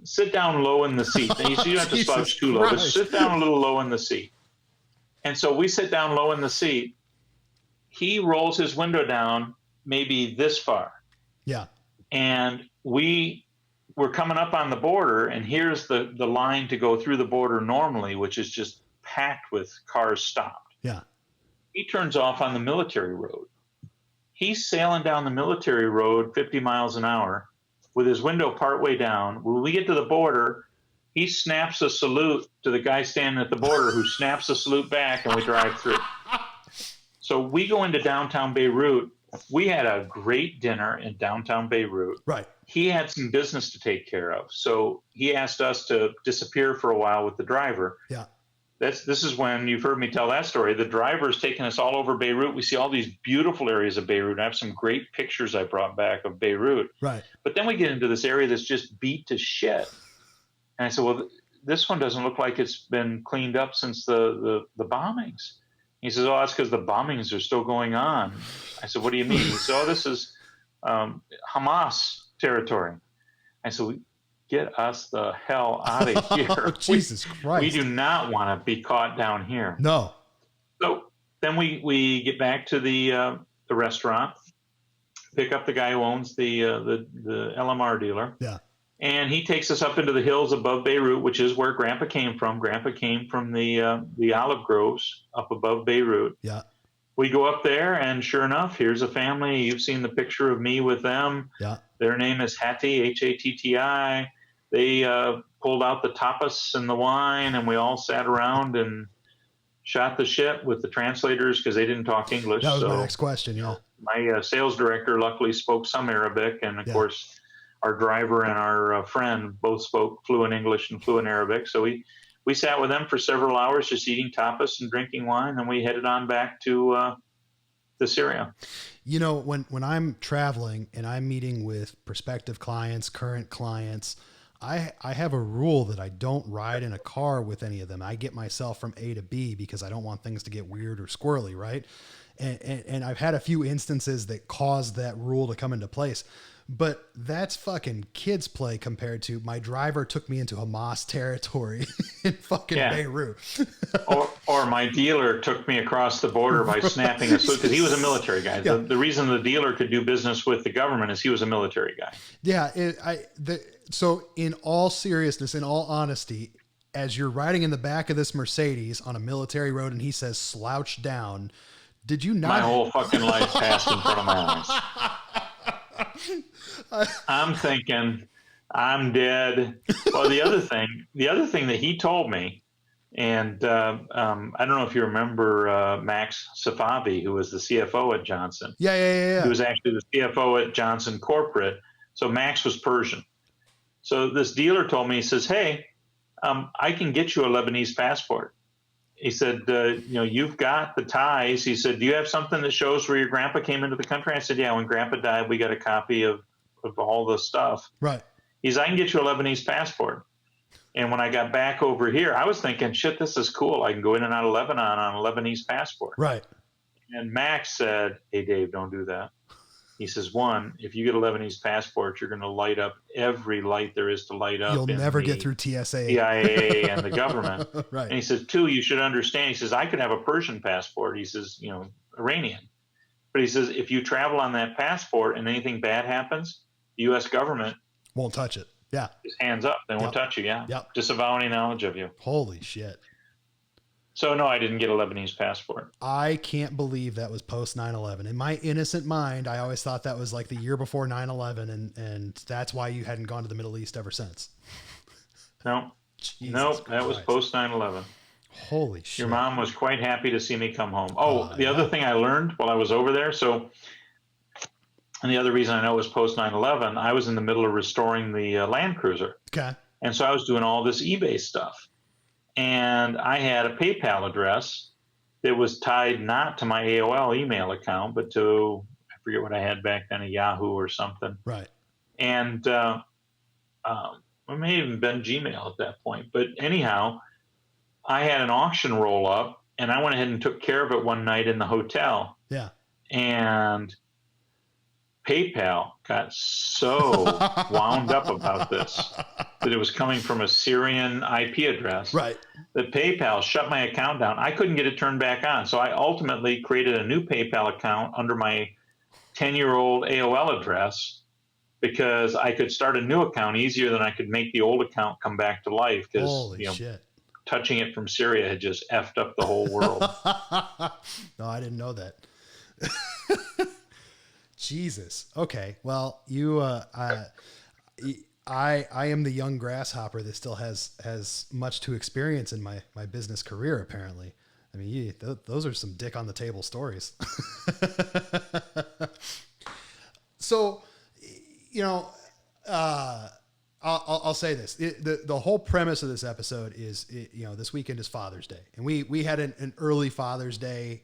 sit down low in the seat. And he says, you don't have to slouch too low, but sit down a little low in the seat. And so we sit down low in the seat. He rolls his window down maybe this far. Yeah. And we're coming up on the border, and here's the line to go through the border normally, which is just packed with cars stopped. Yeah. He turns off on the military road. He's sailing down the military road 50 miles an hour with his window partway down. When we get to the border, he snaps a salute to the guy standing at the border, who snaps a salute back, and we drive through. So we go into downtown Beirut. We had a great dinner in downtown Beirut. Right. He had some business to take care of. So he asked us to disappear for a while with the driver. Yeah. This is when you've heard me tell that story. The driver's taking us all over Beirut. We see all these beautiful areas of Beirut. I have some great pictures I brought back of Beirut. Right. But then we get into this area that's just beat to shit. And I said, well, this one doesn't look like it's been cleaned up since the bombings. He says, oh, that's because the bombings are still going on. I said, what do you mean? He said, oh, this is Hamas territory. I said, get us the hell out of here. Oh, Jesus Christ. We do not want to be caught down here. No. So then we get back to the restaurant, pick up the guy who owns the LMR dealer. Yeah. And he takes us up into the hills above Beirut, which is where Grandpa came from. Grandpa came from the olive groves up above Beirut. Yeah. We go up there, and sure enough, here's a family. You've seen the picture of me with them. Yeah. Their name is Hattie, Hatti. They pulled out the tapas and the wine, and we all sat around and shot the shit with the translators because they didn't talk English. That was my next question. Yeah. My sales director luckily spoke some Arabic, and of course, our driver and our friend both spoke fluent English and fluent Arabic. So we sat with them for several hours, just eating tapas and drinking wine. And we headed on back to Syria. You know, when I'm traveling and I'm meeting with prospective clients, current clients, I have a rule that I don't ride in a car with any of them. I get myself from A to B because I don't want things to get weird or squirrely. Right. And I've had a few instances that caused that rule to come into place. But that's fucking kids play compared to my driver took me into Hamas territory in fucking Beirut. or my dealer took me across the border by snapping a salute because he was a military guy. Yeah. The reason the dealer could do business with the government is he was a military guy. Yeah. So in all seriousness, in all honesty, as you're riding in the back of this Mercedes on a military road and he says slouch down, did you not? My whole fucking life passed in front of my eyes. I'm thinking I'm dead. Well, the other thing that he told me, and I don't know if you remember Max Safavi, who was the CFO at Johnson. Yeah. He was actually the CFO at Johnson Corporate. So Max was Persian. So this dealer told me, he says, hey, I can get you a Lebanese passport. He said, you've got the ties. He said, do you have something that shows where your grandpa came into the country? I said, yeah, when grandpa died, we got a copy of all the stuff. Right. He said, I can get you a Lebanese passport. And when I got back over here, I was thinking, shit, this is cool. I can go in and out of Lebanon on a Lebanese passport. Right. And Max said, hey, Dave, don't do that. He says, one, if you get a Lebanese passport, you're going to light up every light there is to light up. You'll never get through TSA. CIA and the government. Right. And he says, two, you should understand. He says, I could have a Persian passport. He says, Iranian. But he says, if you travel on that passport and anything bad happens, the U.S. government won't touch it. Yeah. Just hands up. They won't touch you. Yeah. Yep. Disavow any knowledge of you. Holy shit. So no, I didn't get a Lebanese passport. I can't believe that was post 9/11. In my innocent mind, I always thought that was like the year before 9/11, and that's why you hadn't gone to the Middle East ever since. No, Jesus nope, that was Christ. post 9/11. Holy shit. Your mom was quite happy to see me come home. Oh, the yeah. other thing I learned while I was over there, and the other reason I know it was post 9/11, I was in the middle of restoring the Land Cruiser. Okay. And so I was doing all this eBay stuff. And I had a PayPal address that was tied not to my AOL email account, but to, I forget what I had back then, a Yahoo or something. Right. And it may have even been Gmail at that point. But anyhow, I had an auction roll up, and I went ahead and took care of it one night in the hotel. Yeah. And PayPal got so wound up about this that it was coming from a Syrian IP address. Right. That PayPal shut my account down. I couldn't get it turned back on. So I ultimately created a new PayPal account under my 10-year-old AOL address because I could start a new account easier than I could make the old account come back to life because shit. Touching it from Syria had just effed up the whole world. No, I didn't know that. Jesus. Okay. Well, I am the young grasshopper that still has much to experience in my business career. Apparently. I mean, those are some dick on the table stories. So, I'll say this. The whole premise of this episode is, this weekend is Father's Day. And we had an early Father's Day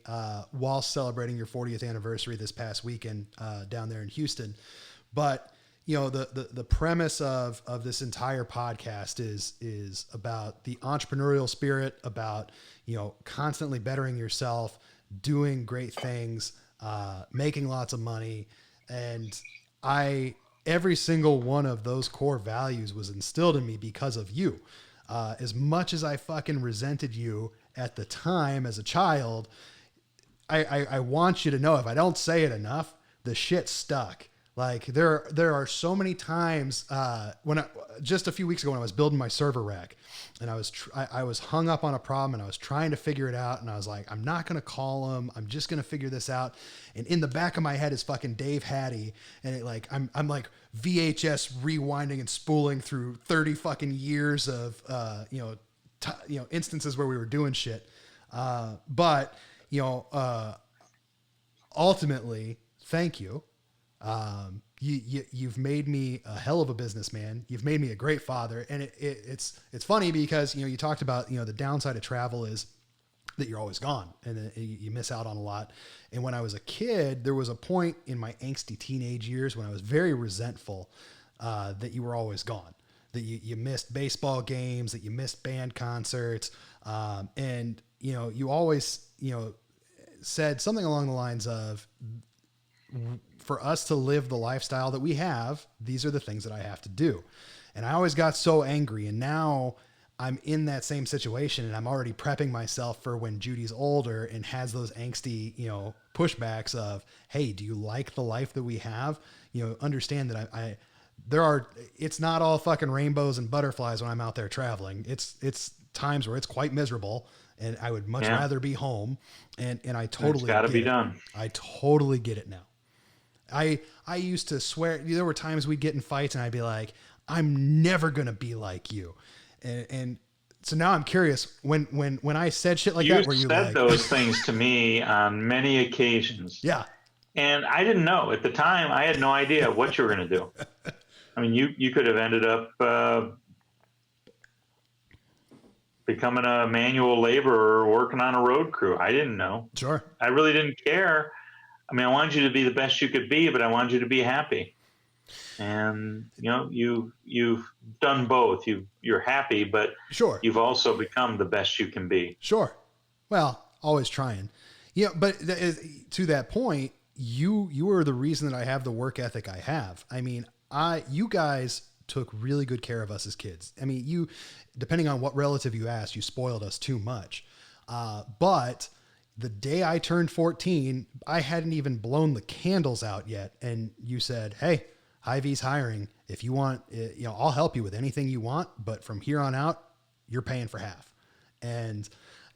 while celebrating your 40th anniversary this past weekend down there in Houston. But, the premise of this entire podcast is about the entrepreneurial spirit, about, constantly bettering yourself, doing great things, making lots of money. And every single one of those core values was instilled in me because of you. As much as I fucking resented you at the time as a child, I want you to know, if I don't say it enough, the shit stuck. Like there are so many times just a few weeks ago when I was building my server rack, and I was hung up on a problem and I was trying to figure it out, and I was like, I'm not gonna call him, I'm just gonna figure this out. And in the back of my head is fucking Dave Hattie, and I'm like VHS rewinding and spooling through 30 fucking years of instances where we were doing shit. But ultimately, thank you. You've made me a hell of a businessman. You've made me a great father. And it's funny because, you talked about, the downside of travel is that you're always gone and you miss out on a lot. And when I was a kid, there was a point in my angsty teenage years when I was very resentful, that you were always gone, that you missed baseball games, that you missed band concerts. And you always, said something along the lines of, for us to live the lifestyle that we have, these are the things that I have to do. And I always got so angry. And now I'm in that same situation, and I'm already prepping myself for when Judy's older and has those angsty, pushbacks of, hey, do you like the life that we have? Understand that it's not all fucking rainbows and butterflies when I'm out there traveling. It's times where it's quite miserable, and I would much rather be home. And I totally, it's gotta be done. I totally get it now. I used to swear, there were times we'd get in fights and I'd be like, I'm never going to be like you. And so now I'm curious, when I said shit like that, were you said like those things to me on many occasions. Yeah. And I didn't know at the time. I had no idea what you were going to do. I mean, you could have ended up becoming a manual laborer or working on a road crew. I didn't know. Sure. I really didn't care. I mean, I wanted you to be the best you could be, but I wanted you to be happy. And you've done both. You're happy, but sure, you've also become the best you can be. Sure. Well, always trying. But to that point, you are the reason that I have the work ethic I have. I mean, you guys took really good care of us as kids. I mean, depending on what relative you asked, you spoiled us too much. But the day I turned 14, I hadn't even blown the candles out yet. And you said, hey, Hy-Vee's hiring. If you want, I'll help you with anything you want, but from here on out, you're paying for half. And,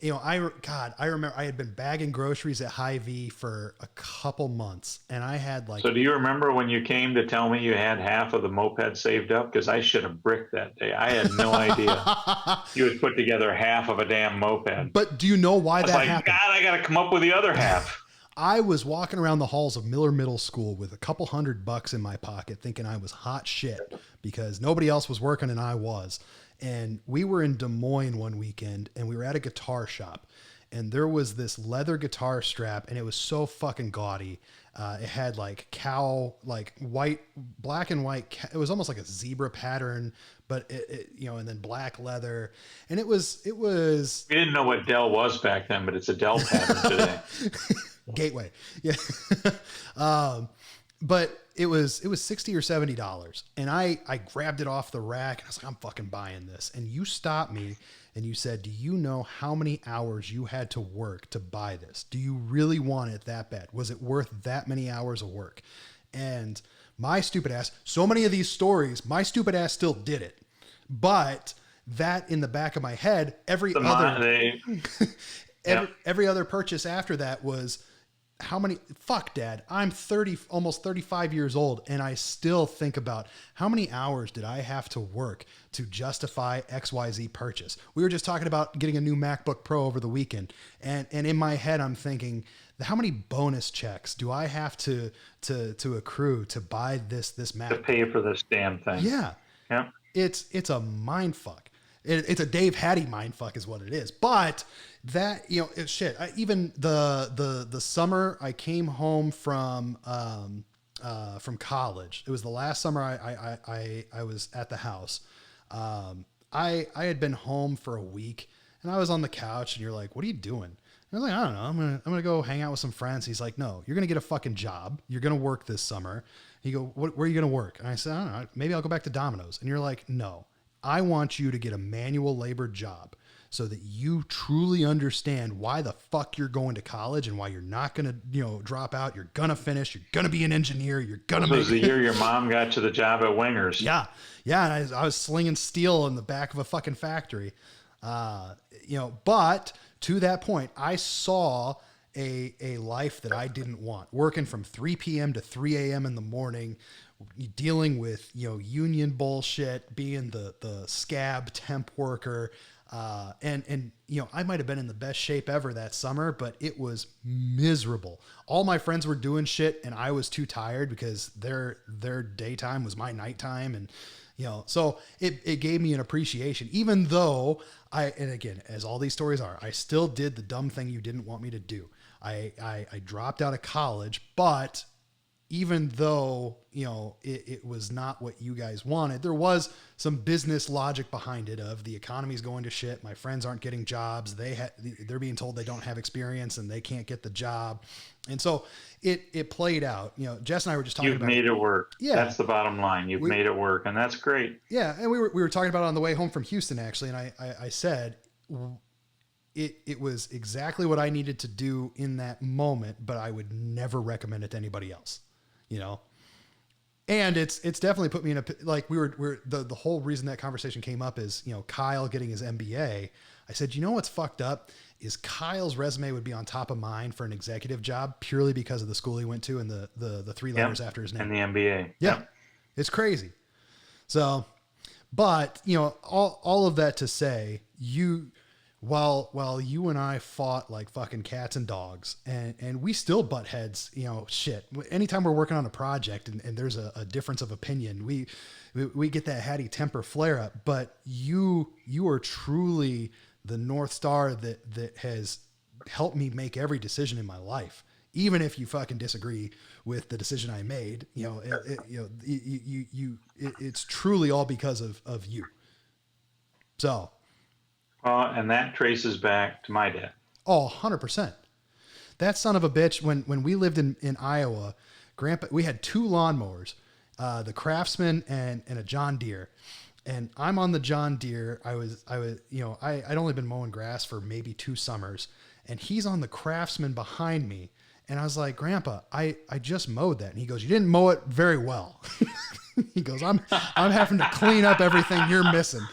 I remember I had been bagging groceries at Hy-Vee for a couple months, and I had like. So do you remember when you came to tell me you had half of the moped saved up? Because I should have bricked that day. I had no idea you had put together half of a damn moped. But do you know why that happened? God, I got to come up with the other half. I was walking around the halls of Miller Middle School with a couple $100 in my pocket, thinking I was hot shit because nobody else was working and I was. And we were in Des Moines one weekend, and we were at a guitar shop, and there was this leather guitar strap, and it was so fucking gaudy. It had like white, black and white. It was almost like a zebra pattern, but and then black leather. And it was. We didn't know what Dell was back then, but it's a Dell pattern today. Gateway. Yeah. But it was $60 or $70. And I grabbed it off the rack and I was like, I'm fucking buying this. And you stopped me and you said, do you know how many hours you had to work to buy this? Do you really want it that bad? Was it worth that many hours of work? And my stupid ass, so many of these stories, my stupid ass still did it. But that in the back of my head, every other purchase after that was, fuck dad, I'm 30, almost 35 years old. And I still think about how many hours did I have to work to justify XYZ purchase? We were just talking about getting a new MacBook Pro over the weekend. And in my head, I'm thinking, how many bonus checks do I have to accrue to buy this MacBook? To pay for this damn thing. Yeah. Yeah. It's a mind fuck. It's a Dave Hattie mind fuck is what it is. But that, it's shit. Even the summer I came home from college. It was the last summer I was at the house. I had been home for a week and I was on the couch and you're like, what are you doing? And I was like, I don't know. I'm gonna go hang out with some friends. He's like, no, you're gonna get a fucking job. You're gonna work this summer. He go, where are you gonna work? And I said, I don't know. Maybe I'll go back to Domino's. And you're like, no. I want you to get a manual labor job so that you truly understand why the fuck you're going to college and why you're not going to, drop out. You're going to finish. You're going to be an engineer. You're going to make it. This was the year your mom got you the job at Wingers. Yeah. Yeah. And I was slinging steel in the back of a fucking factory. But to that point, I saw a life that I didn't want, working from 3 p.m. to 3 a.m. in the morning, dealing with, union bullshit, being the scab temp worker. And I might've been in the best shape ever that summer, but it was miserable. All my friends were doing shit and I was too tired because their daytime was my nighttime. And, so it gave me an appreciation, even though and again, as all these stories are, I still did the dumb thing you didn't want me to do. I dropped out of college, but even though, it was not what you guys wanted, there was some business logic behind it of the economy's going to shit. My friends aren't getting jobs. They're being told they don't have experience and they can't get the job. And so it played out. Jess and I were just talking about You've made it work. Yeah. That's the bottom line. You've made it work, and that's great. Yeah. And we were talking about it on the way home from Houston, actually. And I said, it was exactly what I needed to do in that moment, but I would never recommend it to anybody else. And it's definitely put me in the whole reason that conversation came up is, Kyle getting his MBA. I said, what's fucked up is Kyle's resume would be on top of mine for an executive job purely because of the school he went to and the three letters after his name. And the MBA. Yeah. It's crazy. So, but all of that to say, while you and I fought like fucking cats and dogs and we still butt heads, shit. Anytime we're working on a project and there's a difference of opinion, we get that Hattie temper flare up, but you are truly the North Star that has helped me make every decision in my life. Even if you fucking disagree with the decision I made, it's truly all because of you. So, and that traces back to my dad. Oh, 100%. That son of a bitch, when we lived in Iowa, Grandpa, we had 2 lawnmowers, the Craftsman and a John Deere. And I'm on the John Deere. I'd only been mowing grass for maybe 2 summers, and he's on the Craftsman behind me. And I was like, Grandpa, I just mowed that. And he goes, you didn't mow it very well. He goes, I'm having to clean up everything you're missing.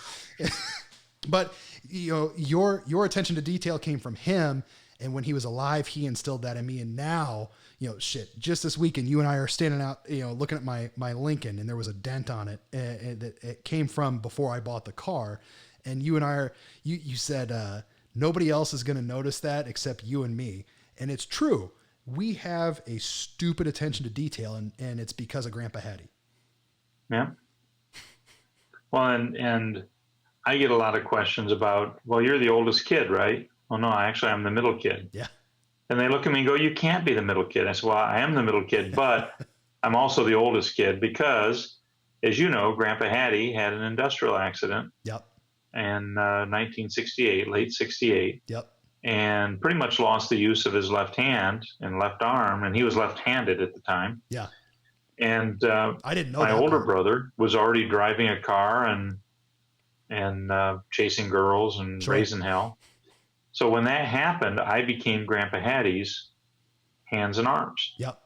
But your attention to detail came from him. And when he was alive, he instilled that in me. And now, shit, just this weekend, you and I are standing out, looking at my Lincoln, and there was a dent on it. And it came from before I bought the car. And you and I are, you said, nobody else is going to notice that except you and me. And it's true. We have a stupid attention to detail, and it's because of Grandpa Hattie. Yeah. Well, and I get a lot of questions about, well, you're the oldest kid, right? Well, no, actually, I'm the middle kid. Yeah. And they look at me and go, you can't be the middle kid. I said, well, I am the middle kid, but I'm also the oldest kid because, as you know, Grandpa Hattie had an industrial accident. Yep. In 1968, late 68. Yep. And pretty much lost the use of his left hand and left arm. And he was left-handed at the time. Yeah. And I didn't know my older part. brother was already driving a car and chasing girls and Sure. raising hell. So when that happened, I became Grandpa Hattie's hands and arms. Yep.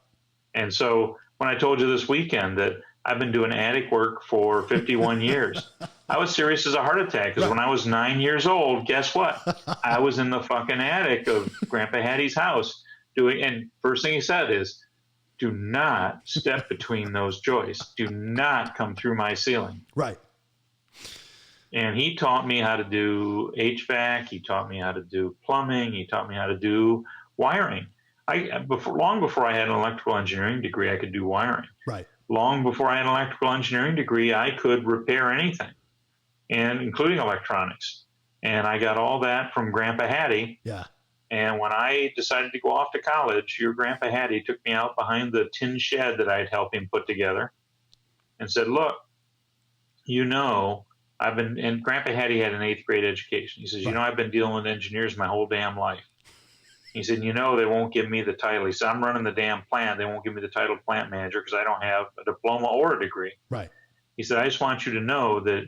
And so when I told you this weekend that I've been doing attic work for 51 years, I was serious as a heart attack because when I was 9 years old, guess what? I was in the fucking attic of Grandpa Hattie's house and first thing he said is, do not step between those joists. Do not come through my ceiling. Right. And he taught me how to do HVAC. He taught me how to do plumbing. He taught me how to do wiring. Long before I had an electrical engineering degree, I could do wiring. Right. Long before I had an electrical engineering degree, I could repair anything, and including electronics. And I got all that from Grandpa Hattie. Yeah. And when I decided to go off to college, your Grandpa Hattie took me out behind the tin shed that I'd helped him put together and said, look, and Grandpa Hattie had an 8th grade education. He says, I've been dealing with engineers my whole damn life. He said, they won't give me the title. He said, I'm running the damn plant. They won't give me the title of plant manager because I don't have a diploma or a degree. Right. He said, I just want you to know that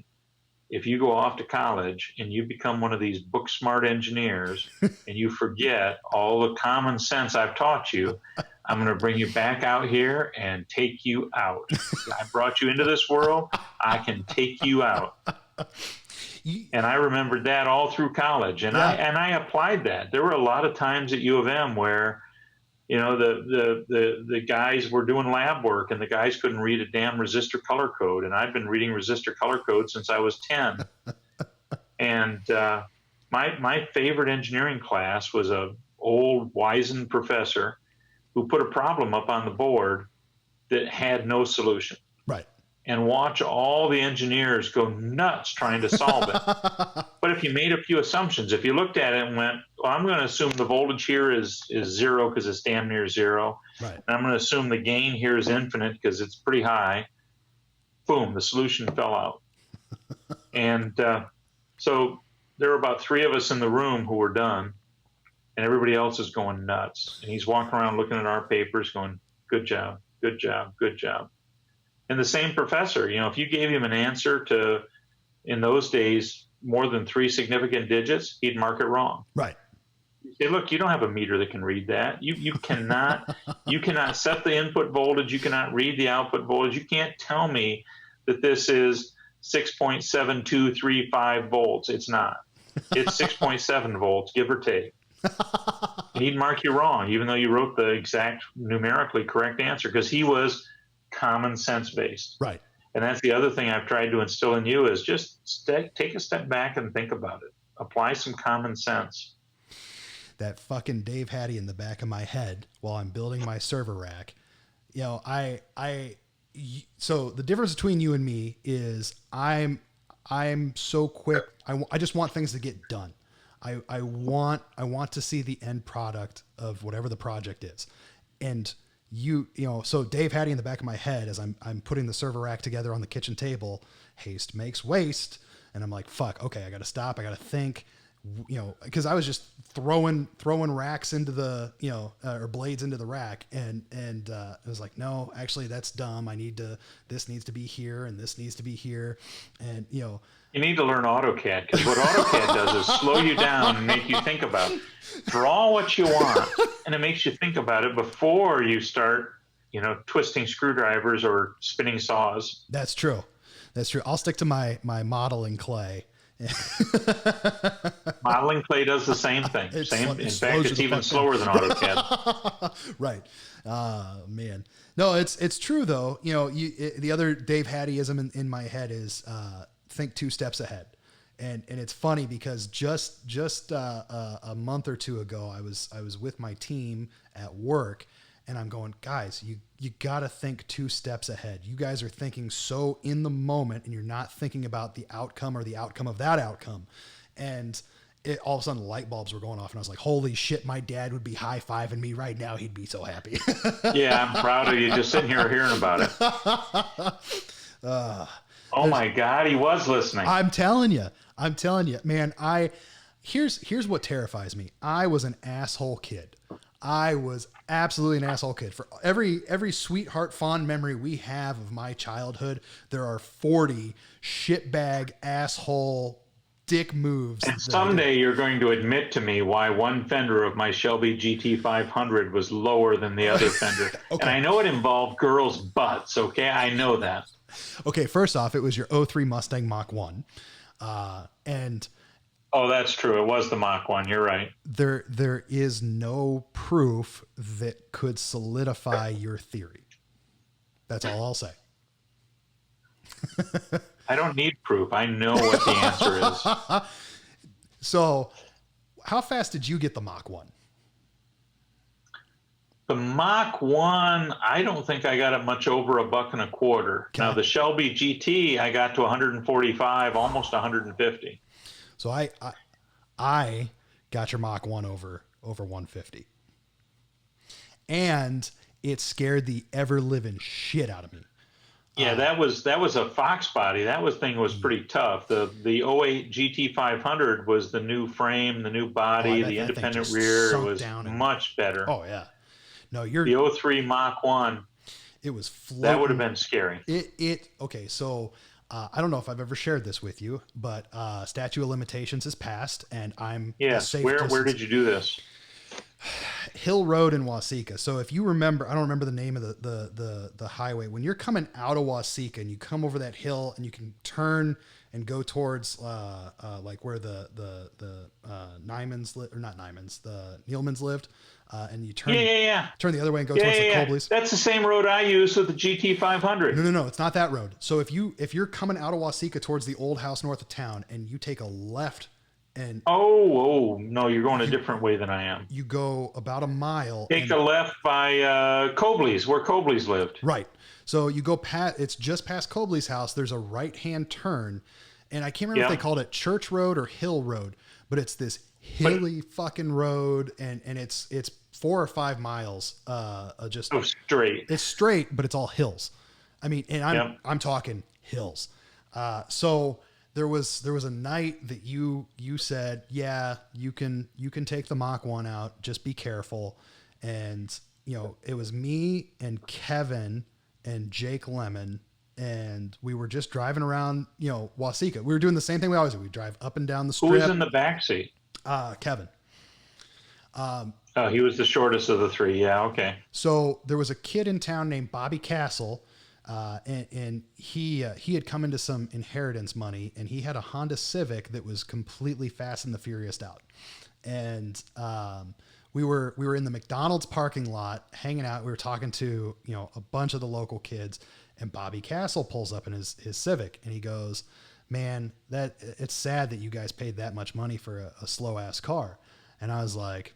if you go off to college and you become one of these book smart engineers and you forget all the common sense I've taught you, I'm going to bring you back out here and take you out. I brought you into this world. I can take you out. And I remembered that all through college, and I applied that. There were a lot of times at U of M where, the guys were doing lab work, and the guys couldn't read a damn resistor color code, and I'd been reading resistor color code since I was 10. And my favorite engineering class was a old wizened professor who put a problem up on the board that had no solution. Right. And watch all the engineers go nuts trying to solve it. But if you made a few assumptions, if you looked at it and went, well, I'm going to assume the voltage here is zero because it's damn near zero. Right. And I'm going to assume the gain here is infinite because it's pretty high. Boom, the solution fell out. And so there were about 3 of us in the room who were done, and everybody else is going nuts. And he's walking around looking at our papers going, good job, good job, good job. And the same professor, if you gave him an answer to, in those days, more than 3 significant digits, he'd mark it wrong. Right. Say, look, you don't have a meter that can read that. You cannot set the input voltage. You cannot read the output voltage. You can't tell me that this is 6.7235 volts. It's not. It's 6.7 volts, give or take. He'd mark you wrong, even though you wrote the exact numerically correct answer, because he was common sense based. Right. And that's the other thing I've tried to instill in you is just take a step back and think about it. Apply some common sense. That fucking Dave Hattie in the back of my head while I'm building my server rack. So the difference between you and me is I'm so quick. I just want things to get done. I want to see the end product of whatever the project is. And so Dave Hattie in the back of my head as I'm putting the server rack together on the kitchen table, haste makes waste. And I'm like, fuck, okay, I got to stop. I got to think, cause I was just throwing racks into the, or blades into the rack. And I was like, no, actually that's dumb. This needs to be here and this needs to be here. And, you need to learn AutoCAD, because what AutoCAD does is slow you down and make you think about it. Draw what you want, and it makes you think about it before you start, twisting screwdrivers or spinning saws. That's true. I'll stick to my model in clay, Modeling clay does the same thing. In fact, it's even slower than AutoCAD. Right. Man. No, it's true though. You know, the other Dave Hatteyism in my head is think 2 steps ahead. And it's funny because just a month or two ago, I was with my team at work, and I'm going, guys, you got to think 2 steps ahead. You guys are thinking so in the moment, and you're not thinking about the outcome or the outcome of that outcome. And all of a sudden, light bulbs were going off, and I was like, holy shit, my dad would be high-fiving me right now. He'd be so happy. Yeah, I'm proud of you just sitting here hearing about it. Oh my God, he was listening. I'm telling you, man. Here's what terrifies me. I was an asshole kid. I was absolutely an asshole kid. For every sweetheart fond memory we have of my childhood, there are 40 shitbag asshole dick moves. And someday you're going to admit to me why one fender of my Shelby GT500 was lower than the other fender. Okay. And I know it involved girls' butts. Okay, I know that. Okay, first off, it was your 03 Mustang Mach 1. And oh, that's true. It was the Mach 1. You're right. There is no proof that could solidify your theory. That's all I'll say. I don't need proof. I know what the answer is. So, how fast did you get the Mach 1? The Mach 1, I don't think I got it much over $1.25. Okay. Now, the Shelby GT, I got to 145, almost 150. So I got your Mach 1 over 150. And it scared the ever-living shit out of me. Yeah, that was a Fox body. Thing was pretty tough. The 08 GT500 was the new frame, the new body, the independent rear. It was much better. Oh, yeah. No, the 03 Mach 1. It was floating. That would have been scary. Okay, so I don't know if I've ever shared this with you, but statute of limitations is passed, and I'm yes. Where did you do this? Hill Road in Waseca. So if you remember, I don't remember the name of the highway. When you're coming out of Waseca and you come over that hill and you can turn and go towards like where the Nymans or not Nymans, the Neilmans lived, and you turn turn the other way and go towards the Colbleys. That's the same road I used with the GT500. No, it's not that road. So if you're coming out of Waseca towards the old house north of town and you take a left. And no, you're going a different way than I am. You go about a mile. Take a left by Cobley's, where Cobley's lived. Right. So you go past. It's just past Cobley's house. There's a right-hand turn, and I can't remember if they called it Church Road or Hill Road, but it's this hilly fucking road, and it's 4 or 5 miles. Just straight. It's straight, but it's all hills. I mean, and I'm talking hills. So. There was a night that you said, yeah, you can take the Mach 1 out, just be careful. And, it was me and Kevin and Jake Lemon, and we were just driving around, Waseca. We were doing the same thing we always do. We drive up and down the strip. Who was in the back seat? Kevin. He was the shortest of the 3. Yeah. Okay. So there was a kid in town named Bobby Castle. And he had come into some inheritance money, and he had a Honda Civic that was completely Fast and the Furious out. And we were in the McDonald's parking lot hanging out. We were talking to a bunch of the local kids, and Bobby Castle pulls up in his Civic, and he goes, "Man, it's sad that you guys paid that much money for a slow ass car." And I was like,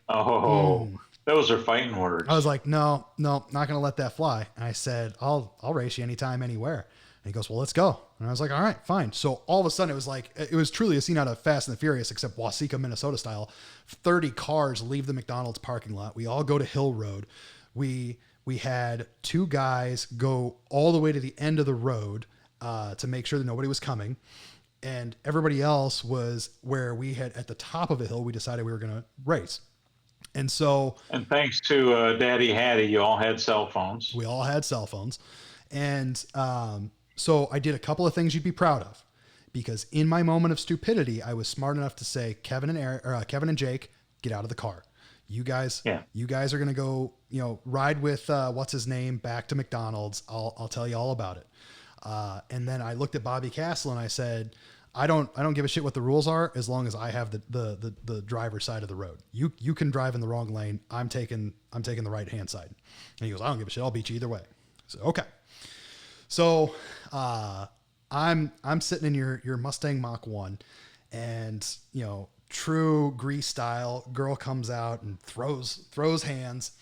Those are fighting words. I was like, no, not going to let that fly. And I said, I'll race you anytime, anywhere. And he goes, well, let's go. And I was like, all right, fine. So all of a sudden it was truly a scene out of Fast and the Furious, except Waseca, Minnesota style. 30 cars leave the McDonald's parking lot. We all go to Hill Road. We had 2 guys go all the way to the end of the road to make sure that nobody was coming. And everybody else was where we had at the top of a hill. We decided we were going to race. And thanks to Daddy Hattie, you all had cell phones. We all had cell phones. And so I did a couple of things you'd be proud of, because in my moment of stupidity, I was smart enough to say, Kevin and Jake, get out of the car. You guys are going to go, ride with what's his name back to McDonald's. I'll tell you all about it. And then I looked at Bobby Castle and I said, I don't give a shit what the rules are as long as I have the driver's side of the road. You can drive in the wrong lane. I'm taking the right hand side. And he goes, I don't give a shit. I'll beat you either way. So okay. So I'm sitting in your Mustang Mach 1, and true Grease style, girl comes out and throws hands,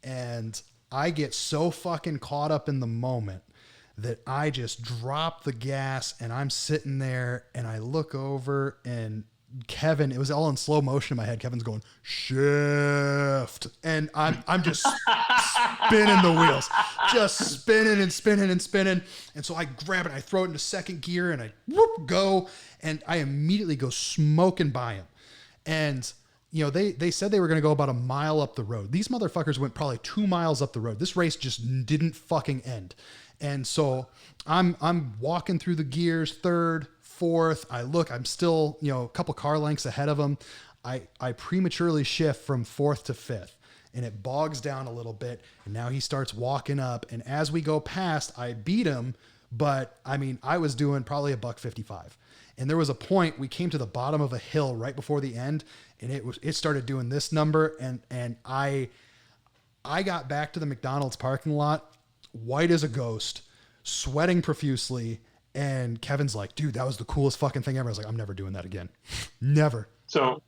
and I get so fucking caught up in the moment that I just drop the gas, and I'm sitting there and I look over, and Kevin, it was all in slow motion in my head. Kevin's going, shift. And I'm just spinning the wheels, just spinning and spinning and spinning. And so I grab it, I throw it into second gear, and I go, and I immediately go smoking by him. And they said they were going to go about a mile up the road. These motherfuckers went probably 2 miles up the road. This race just didn't fucking end. And so I'm walking through the gears, third, fourth. I look, I'm still, a couple car lengths ahead of them. I prematurely shift from fourth to fifth, and it bogs down a little bit. And now he starts walking up. And as we go past, I beat him, but I was doing probably $155. And there was a point we came to the bottom of a hill right before the end, and it started doing this number. And I got back to the McDonald's parking lot, white as a ghost, sweating profusely. And Kevin's like, dude, that was the coolest fucking thing ever. I was like, I'm never doing that again. Never. So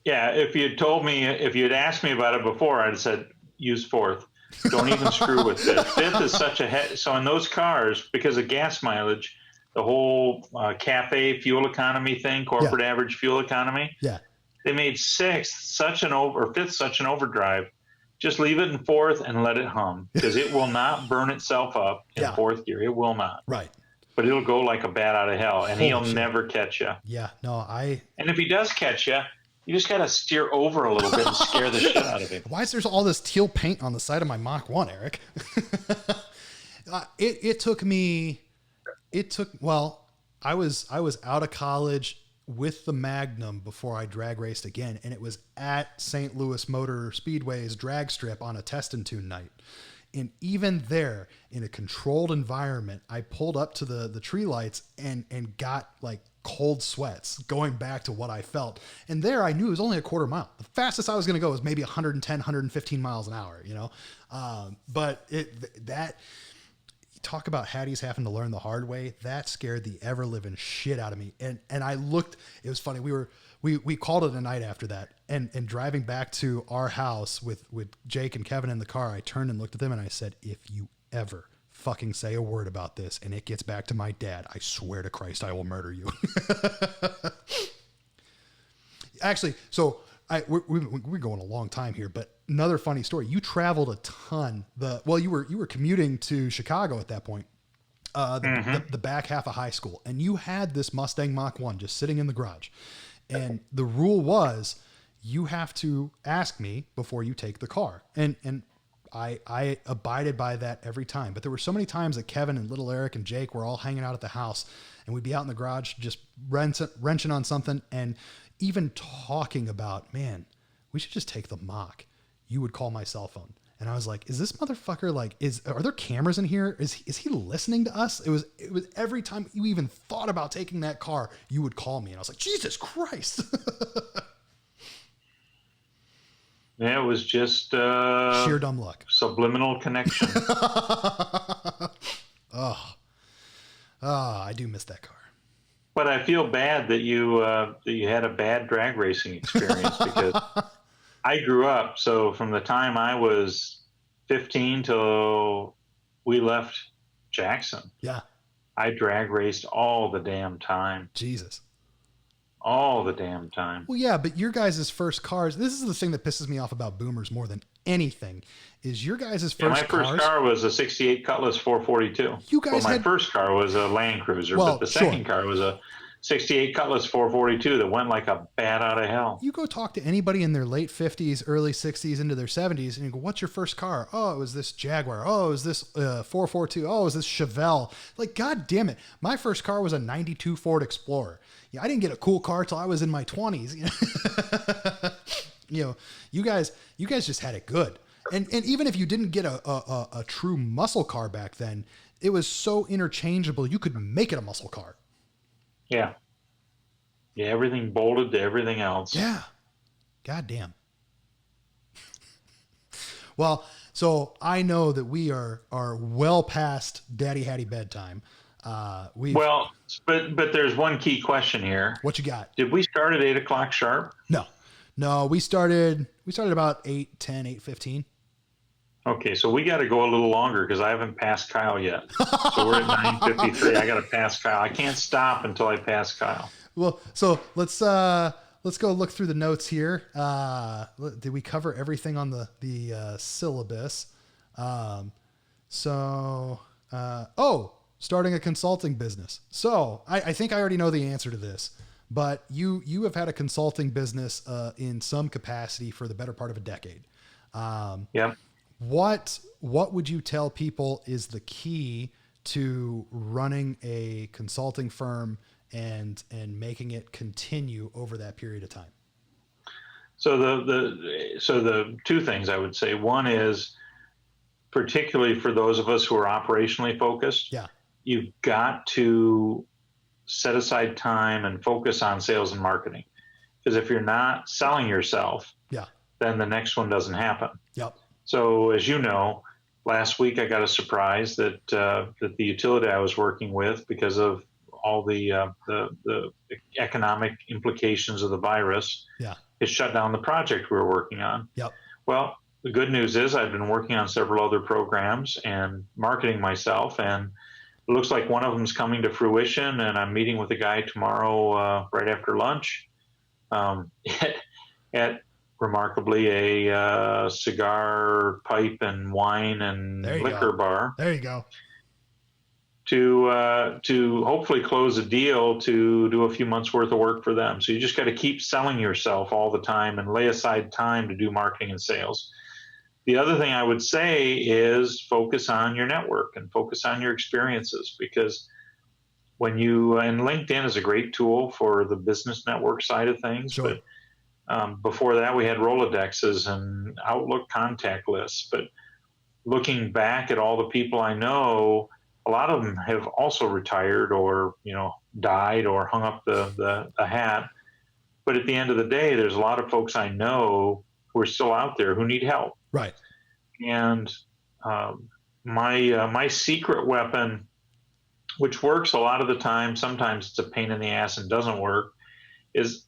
yeah, if you'd asked me about it before, I'd have said use fourth. Don't even screw with fifth. Fifth is such a so in those cars, because of gas mileage, the whole cafe fuel economy thing, corporate average fuel economy. Yeah. They made fifth such an overdrive. Just leave it in fourth and let it hum, because it will not burn itself up in fourth gear. It will not. Right. But it'll go like a bat out of hell, and he'll never catch you. Yeah. No, And if he does catch you, you just got to steer over a little bit and scare the shit out of him. Why is there all this teal paint on the side of my Mach 1, Eric? I was out of college with the Magnum before I drag raced again. And it was at St. Louis Motor Speedway's drag strip on a test and tune night. And even there, in a controlled environment, I pulled up to the tree lights and got like cold sweats going back to what I felt. And there I knew it was only a quarter mile. The fastest I was going to go was maybe 110, 115 miles an hour, but talk about Hattie's having to learn the hard way. That scared the ever living shit out of me. And I looked, it was funny. We called it a night after that, and driving back to our house with Jake and Kevin in the car, I turned and looked at them and I said, if you ever fucking say a word about this and it gets back to my dad, I swear to Christ, I will murder you. Actually, so we're going a long time here, but another funny story. You traveled a ton. You were commuting to Chicago at that point, the back half of high school, and you had this Mustang Mach 1 just sitting in the garage. And the rule was you have to ask me before you take the car. And I abided by that every time. But there were so many times that Kevin and little Eric and Jake were all hanging out at the house, and we'd be out in the garage just wrenching on something, and even talking about, man, we should just take the Mach. You would call my cell phone. And I was like, is this motherfucker are there cameras in here? Is he listening to us? It was every time you even thought about taking that car, you would call me. And I was like, Jesus Christ. Yeah, it was just sheer dumb luck. Subliminal connection. I do miss that car. But I feel bad that you had a bad drag racing experience, because I grew up. So from the time I was 15 till we left Jackson, I drag raced all the damn time. Jesus. All the damn time. Well, yeah, but your guys' first cars, this is the thing that pisses me off about boomers more than anything, is your guys' first my first car was a 68 Cutlass 442. You guys my first car was a Land Cruiser, but the second car was a 68 Cutlass 442 that went like a bat out of hell. You go talk to anybody in their late 50s, early 60s, into their 70s, and you go, what's your first car? Oh, it was this Jaguar. Oh, it was this 442. Oh, it was this Chevelle. Like, God damn it. My first car was a 92 Ford Explorer. Yeah, I didn't get a cool car till I was in my 20s. You guys just had it good. And even if you didn't get a true muscle car back then, it was so interchangeable. You could make it a muscle car. Yeah. Yeah, everything bolted to everything else. Yeah. God damn. Well, so I know that we are well past Daddy Hattie bedtime. We've Well, but there's one key question here. What you got? Did we start at 8 o'clock sharp? No, no. We started about 8:10, 8:15. Okay, so we got to go a little longer because I haven't passed Kyle yet. So we're at 9:53. I got to pass Kyle. I can't stop until I pass Kyle. Well, so let's go look through the notes here. Did we cover everything on the syllabus? Starting a consulting business. So I think I already know the answer to this, but you have had a consulting business in some capacity for the better part of a decade. Yep. What would you tell people is the key to running a consulting firm and making it continue over that period of time? So the two things I would say. One is, particularly for those of us who are operationally focused, Yeah. you've got to set aside time and focus on sales and marketing. Because if you're not selling yourself, Yeah. then the next one doesn't happen. Yep. So as you know, last week I got a surprise that the utility I was working with, because of all the economic implications of the virus, Yeah. has shut down the project we were working on. Yep. Well, the good news is I've been working on several other programs and marketing myself, and it looks like one of them is coming to fruition, and I'm meeting with a guy tomorrow right after lunch at remarkably a cigar, pipe, and wine and liquor bar. There you go. To hopefully close a deal to do a few months worth of work for them. So you just got to keep selling yourself all the time and lay aside time to do marketing and sales. The other thing I would say is focus on your network and focus on your experiences, because and LinkedIn is a great tool for the business network side of things. Sure. But before that, we had Rolodexes and Outlook contact lists. But looking back at all the people I know, a lot of them have also retired or, died or hung up the hat. But at the end of the day, there's a lot of folks I know who are still out there who need help. Right. And my secret weapon, which works a lot of the time, sometimes it's a pain in the ass and doesn't work, is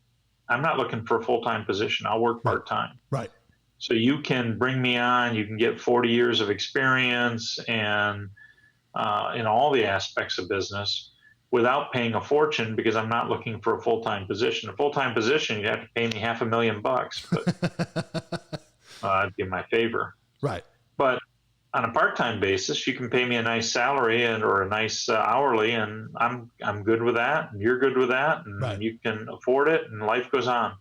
I'm not looking for a full-time position. I'll work part-time. Right. So you can bring me on, you can get 40 years of experience and in all the aspects of business without paying a fortune, because I'm not looking for a full-time position. A full-time position, you'd have to pay me $500,000, but I'd give my favor. Right. But on a part-time basis, you can pay me a nice salary or a nice hourly, and I'm good with that, and you're good with that, and you can afford it, and life goes on.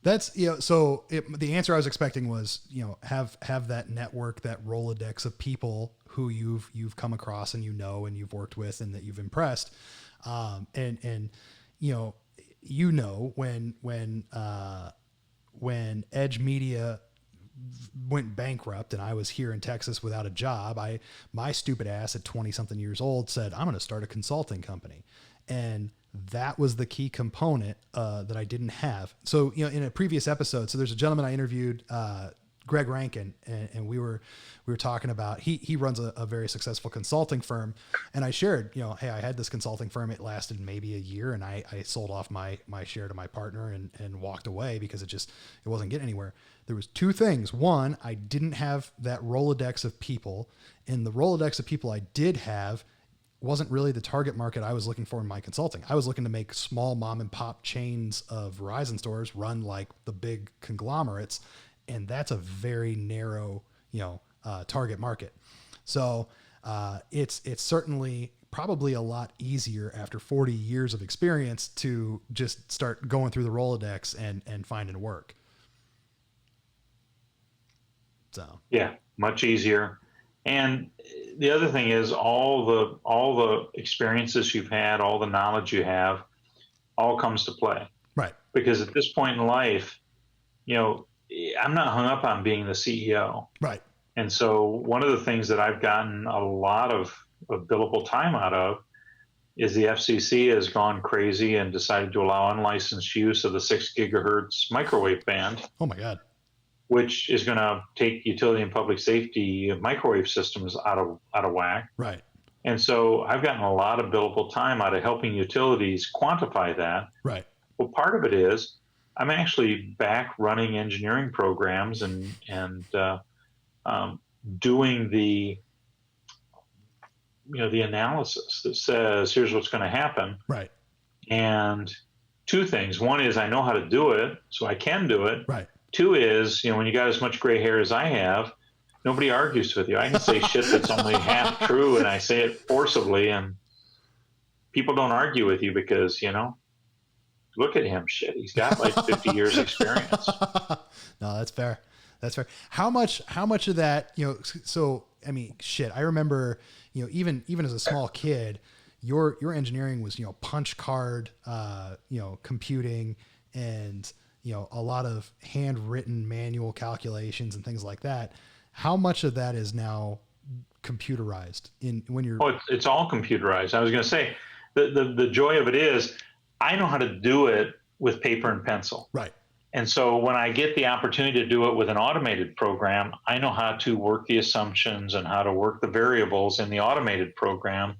That's, so the answer I was expecting was, have that network, that Rolodex of people who you've come across and and you've worked with and that you've impressed. And when Edge Media went bankrupt and I was here in Texas without a job, my stupid ass at 20 something years old said, I'm going to start a consulting company. And that was the key component that I didn't have. So, in a previous episode, so there's a gentleman I interviewed, Greg Rankin, and we were talking about, he runs a very successful consulting firm. And I shared, hey, I had this consulting firm. It lasted maybe a year, and I sold off my share to my partner and walked away because it wasn't getting anywhere. There was two things. One, I didn't have that Rolodex of people, and the Rolodex of people I did have wasn't really the target market I was looking for in my consulting. I was looking to make small mom and pop chains of Verizon stores run like the big conglomerates. And that's a very narrow, target market. So it's certainly probably a lot easier after 40 years of experience to just start going through the Rolodex and finding work. So yeah, much easier. And the other thing is all the experiences you've had, all the knowledge you have, all comes to play. Right. Because at this point in life, I'm not hung up on being the CEO. Right. And so one of the things that I've gotten a lot of billable time out of is the FCC has gone crazy and decided to allow unlicensed use of the 6 gigahertz microwave band, Oh my God. which is going to take utility and public safety microwave systems out of whack. Right. And so I've gotten a lot of billable time out of helping utilities quantify that. Right. Well, part of it is I'm actually back running engineering programs and doing the the analysis that says here's what's going to happen. Right. And two things. One is I know how to do it, so I can do it. Right. Two is, when you got as much gray hair as I have, nobody argues with you. I can say shit that's only half true, and I say it forcibly, and people don't argue with you because, look at him. Shit, he's got like 50 years experience. No, that's fair. That's fair. How much of that, so, I mean, shit, I remember, even as a small kid, your engineering was, punch card, computing and, a lot of handwritten manual calculations and things like that. How much of that is now computerized when you're? Oh, it's all computerized. I was going to say the joy of it is I know how to do it with paper and pencil. Right. And so when I get the opportunity to do it with an automated program, I know how to work the assumptions and how to work the variables in the automated program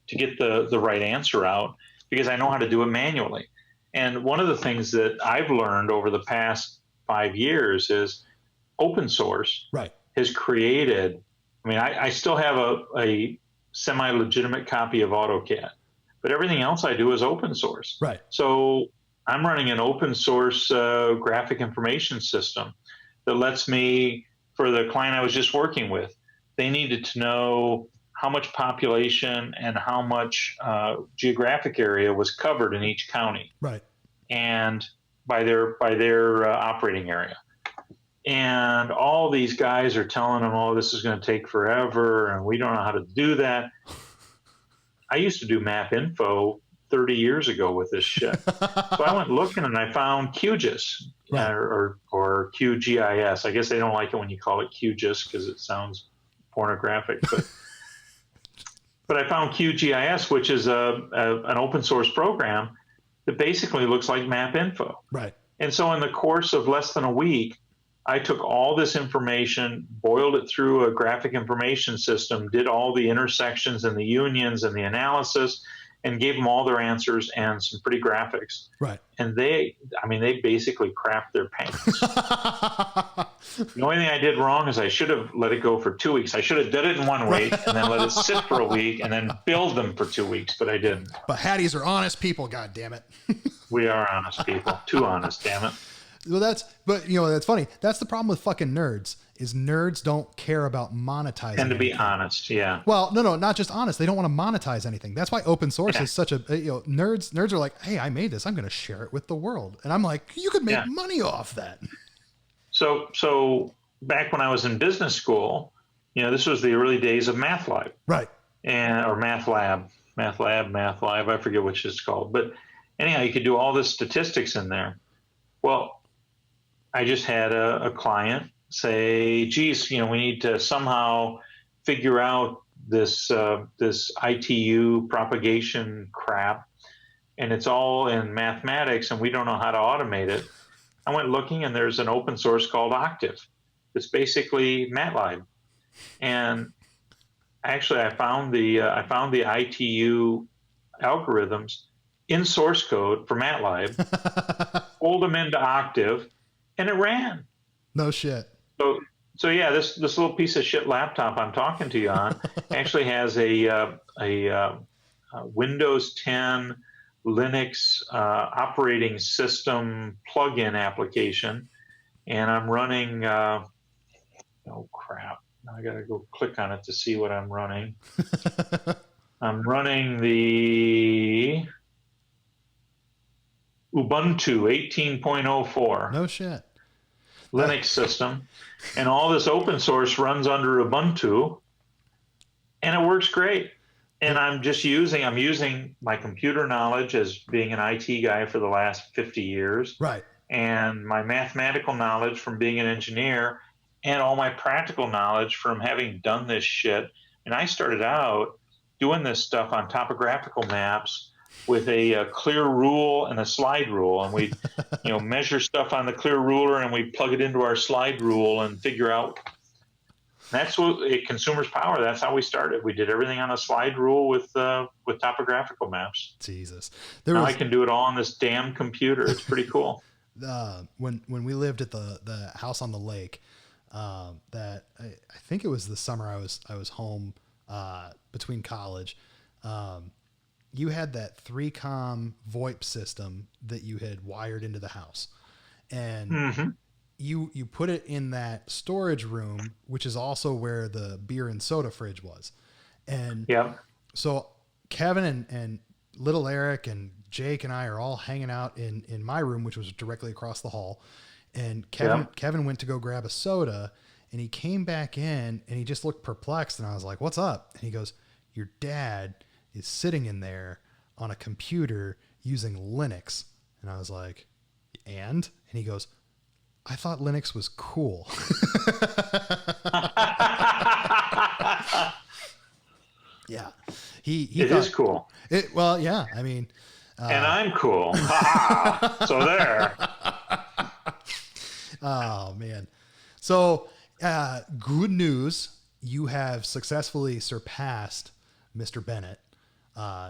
to get the right answer out, because I know how to do it manually. And one of the things that I've learned over the past 5 years is open source right. has created, I still have a semi-legitimate copy of AutoCAD, but everything else I do is open source. Right. So I'm running an open source graphic information system that lets me, for the client I was just working with, they needed to know how much population and how much geographic area was covered in each county. Right. And by their operating area. And all these guys are telling them, oh, this is going to take forever, and we don't know how to do that. I used to do map info 30 years ago with this shit. So I went looking and I found QGIS, right. or QGIS. I guess they don't like it when you call it QGIS because it sounds pornographic. But I found QGIS, which is an open source program that basically looks like map info. Right. And so in the course of less than a week, I took all this information, boiled it through a graphic information system, did all the intersections and the unions and the analysis, and gave them all their answers and some pretty graphics. Right. And they basically crapped their pants. The only thing I did wrong is I should have let it go for 2 weeks. I should have done it in 1 week and then let it sit for a week and then build them for 2 weeks, but I didn't. But Hatties are honest people, God damn it. We are honest people. Too honest, damn it. Well, that's funny. That's the problem with fucking nerds, is nerds don't care about monetizing. And to be anything. honest, yeah. Well, no, not just honest. They don't want to monetize anything. That's why open source is such a, nerds are like, hey, I made this. I'm going to share it with the world. And I'm like, you could make money off that. So back when I was in business school, this was the early days of Math Lab. Right. Or Math Lab, I forget which it's called. But anyhow, you could do all this statistics in there. Well, I just had a client say, geez, we need to somehow figure out this ITU propagation crap, and it's all in mathematics, and we don't know how to automate it. I went looking, and there's an open source called Octave. It's basically MATLAB, and actually, I found the ITU algorithms in source code for MATLAB, pulled them into Octave, and it ran. No shit. So yeah, this little piece of shit laptop I'm talking to you on actually has a Windows 10 Linux operating system plugin application, and I'm running. Oh crap! Now I gotta go click on it to see what I'm running. I'm running the Ubuntu 18.04. No shit. Linux system, and all this open source runs under Ubuntu, and it works great. And I'm using my computer knowledge as being an IT guy for the last 50 years, right? And my mathematical knowledge from being an engineer, and all my practical knowledge from having done this shit. And I started out doing this stuff on topographical maps with a clear rule and a slide rule, and we measure stuff on the clear ruler and we plug it into our slide rule and figure out. That's what Consumer's Power. That's how we started. We did everything on a slide rule with topographical maps. Jesus, now I can do it all on this damn computer. It's pretty cool. When we lived at the house on the lake, that I think it was the summer I was home between college. You had that 3-com VoIP system that you had wired into the house, and you put it in that storage room, which is also where the beer and soda fridge was. And so Kevin and little Eric and Jake and I are all hanging out in my room, which was directly across the hall. And Kevin went to go grab a soda, and he came back in and he just looked perplexed. And I was like, "What's up?" And he goes, "Your dad is sitting in there on a computer using Linux." And I was like, and he goes, "I thought Linux was cool." Yeah. It is cool. Well, yeah, I mean, and I'm cool. So there. Oh man. So, good news. You have successfully surpassed Mr. Bennett.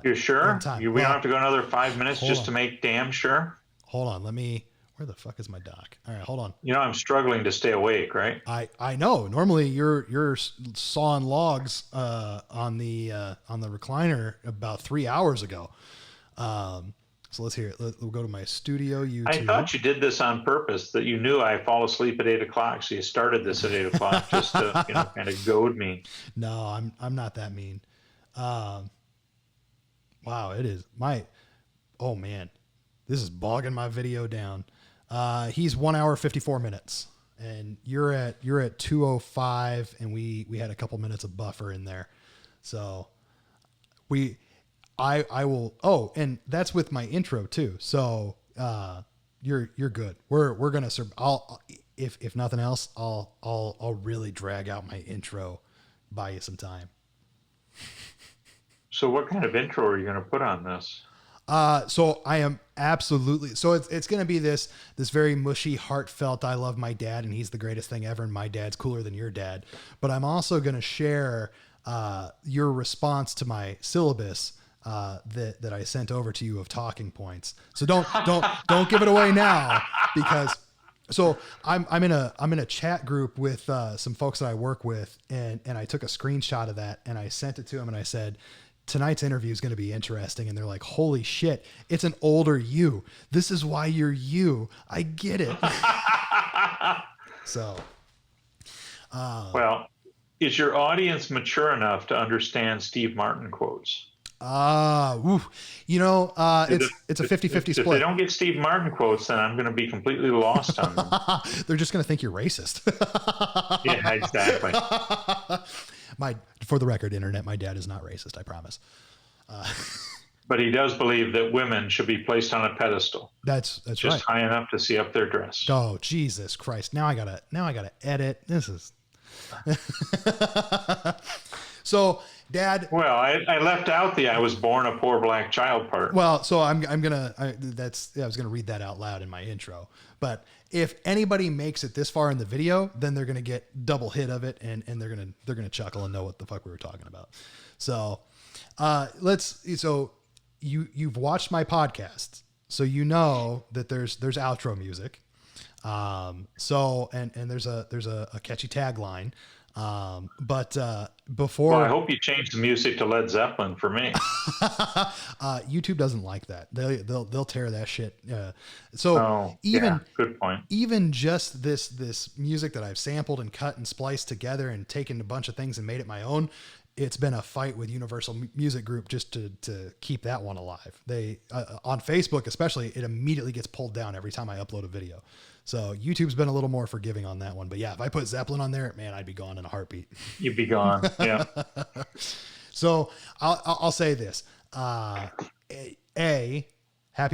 You sure? We don't have to go another 5 minutes just to make damn sure? Hold on. Where the fuck is my doc? All right, hold on. I'm struggling to stay awake, right? I know. Normally you're sawing logs on the recliner about 3 hours ago. So let's hear it. We'll go to my studio YouTube. I thought you did this on purpose, that you knew I fall asleep at 8 o'clock, so you started this at 8 o'clock just to kind of goad me. No, I'm not that mean. Wow, it is oh man, this is bogging my video down. He's 1 hour, 54 minutes, and you're at 2:05, and we had a couple minutes of buffer in there. So I will, and that's with my intro too. So, you're good. We're going to, if nothing else, I'll really drag out my intro, buy you some time. So what kind of intro are you going to put on this? So I am absolutely, so it's going to be this very mushy, heartfelt, I love my dad and he's the greatest thing ever. And my dad's cooler than your dad. But I'm also going to share, your response to my syllabus, that I sent over to you of talking points. So don't give it away now, because so I'm in a chat group with, some folks that I work with, and I took a screenshot of that and I sent it to them and I said, tonight's interview is going to be interesting. And they're like, holy shit, it's an older you. This is why you're you. I get it. So, well, is your audience mature enough to understand Steve Martin quotes? It's a 50-50 split. If they don't get Steve Martin quotes, then I'm going to be completely lost on them. They're just going to think you're racist. Yeah, exactly. For the record, internet, my dad is not racist, I promise. But he does believe that women should be placed on a pedestal. That's just right. High enough to see up their dress. Oh, Jesus Christ. Now I gotta edit. This is so, Dad. Well, I left out the "I was born a poor black child" part. Well, so I was gonna read that out loud in my intro. But if anybody makes it this far in the video, then they're gonna get double hit of it, and they're gonna chuckle and know what the fuck we were talking about. So, you've watched my podcast, so you know that there's outro music. So there's a catchy tagline. But before, well, I hope you change the music to Led Zeppelin for me. YouTube doesn't like that. They'll tear that shit. Good point. Even just this music that I've sampled and cut and spliced together and taken a bunch of things and made it my own. It's been a fight with Universal Music Group just to keep that one alive. They, on Facebook, especially, it immediately gets pulled down every time I upload a video. So YouTube's been a little more forgiving on that one, but yeah, if I put Zeppelin on there, man, I'd be gone in a heartbeat. You'd be gone. Yeah. So I'll say this, happy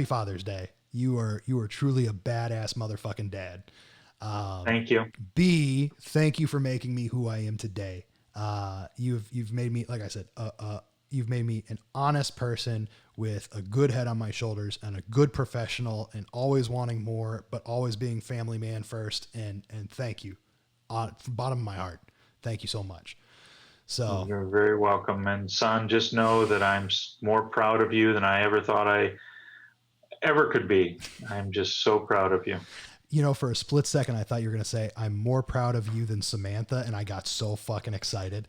Father's Day. You are truly a badass motherfucking dad. Thank you. B, thank you for making me who I am today. You've made me, like I said, you've made me an honest person with a good head on my shoulders and a good professional and always wanting more, but always being family man first. And thank you from the bottom of my heart. Thank you so much. So you're very welcome. And son, just know that I'm more proud of you than I ever thought I ever could be. I'm just so proud of you. You know, for a split second, I thought you were going to say, I'm more proud of you than Samantha. And I got so fucking excited.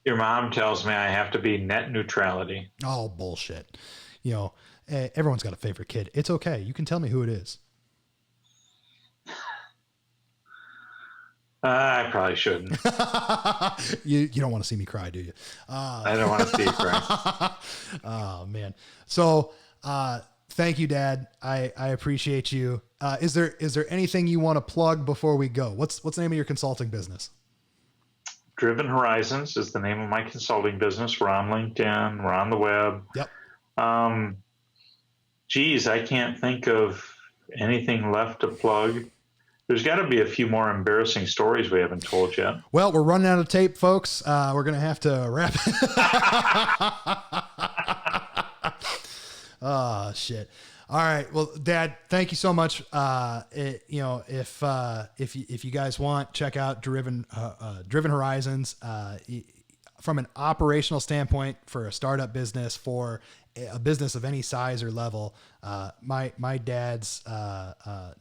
Your mom tells me I have to be net neutrality. Oh, bullshit. You know, everyone's got a favorite kid. It's okay. You can tell me who it is. I probably shouldn't. You don't want to see me cry, do you? I don't want to see you cry. Oh, man. So, thank you, Dad. I appreciate you. Is there anything you want to plug before we go? What's the name of your consulting business? Driven Horizons is the name of my consulting business. We're on LinkedIn. We're on the web. Yep. Geez, I can't think of anything left to plug. There's got to be a few more embarrassing stories we haven't told yet. Well, we're running out of tape, folks. We're going to have to wrap it. Oh, shit. All right. Well, Dad, thank you so much. If you guys want, check out Driven Horizons. From an operational standpoint, for a startup business, for a business of any size or level, my dad's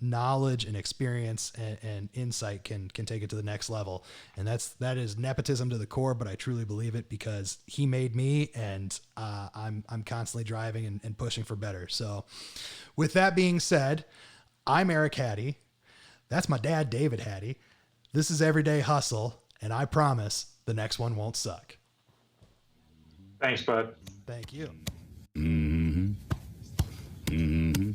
knowledge and experience and insight can take it to the next level. And that is nepotism to the core, but I truly believe it because he made me, and I'm constantly driving and pushing for better. So with that being said, I'm Eric Hattie. That's my dad, David Hattie. This is Everyday Hustle, and I promise the next one won't suck. Thanks, bud. Thank you. Mm-hmm. Mm-hmm.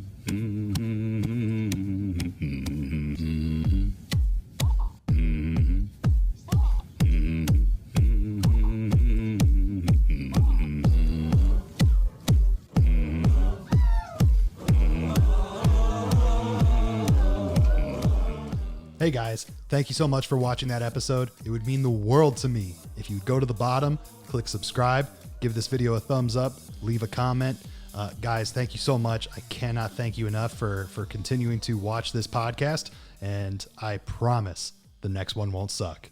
Hey guys, thank you so much for watching that episode. It would mean the world to me if you'd go to the bottom, click subscribe, give this video a thumbs up, leave a comment. Guys, thank you so much. I cannot thank you enough for continuing to watch this podcast, and I promise the next one won't suck.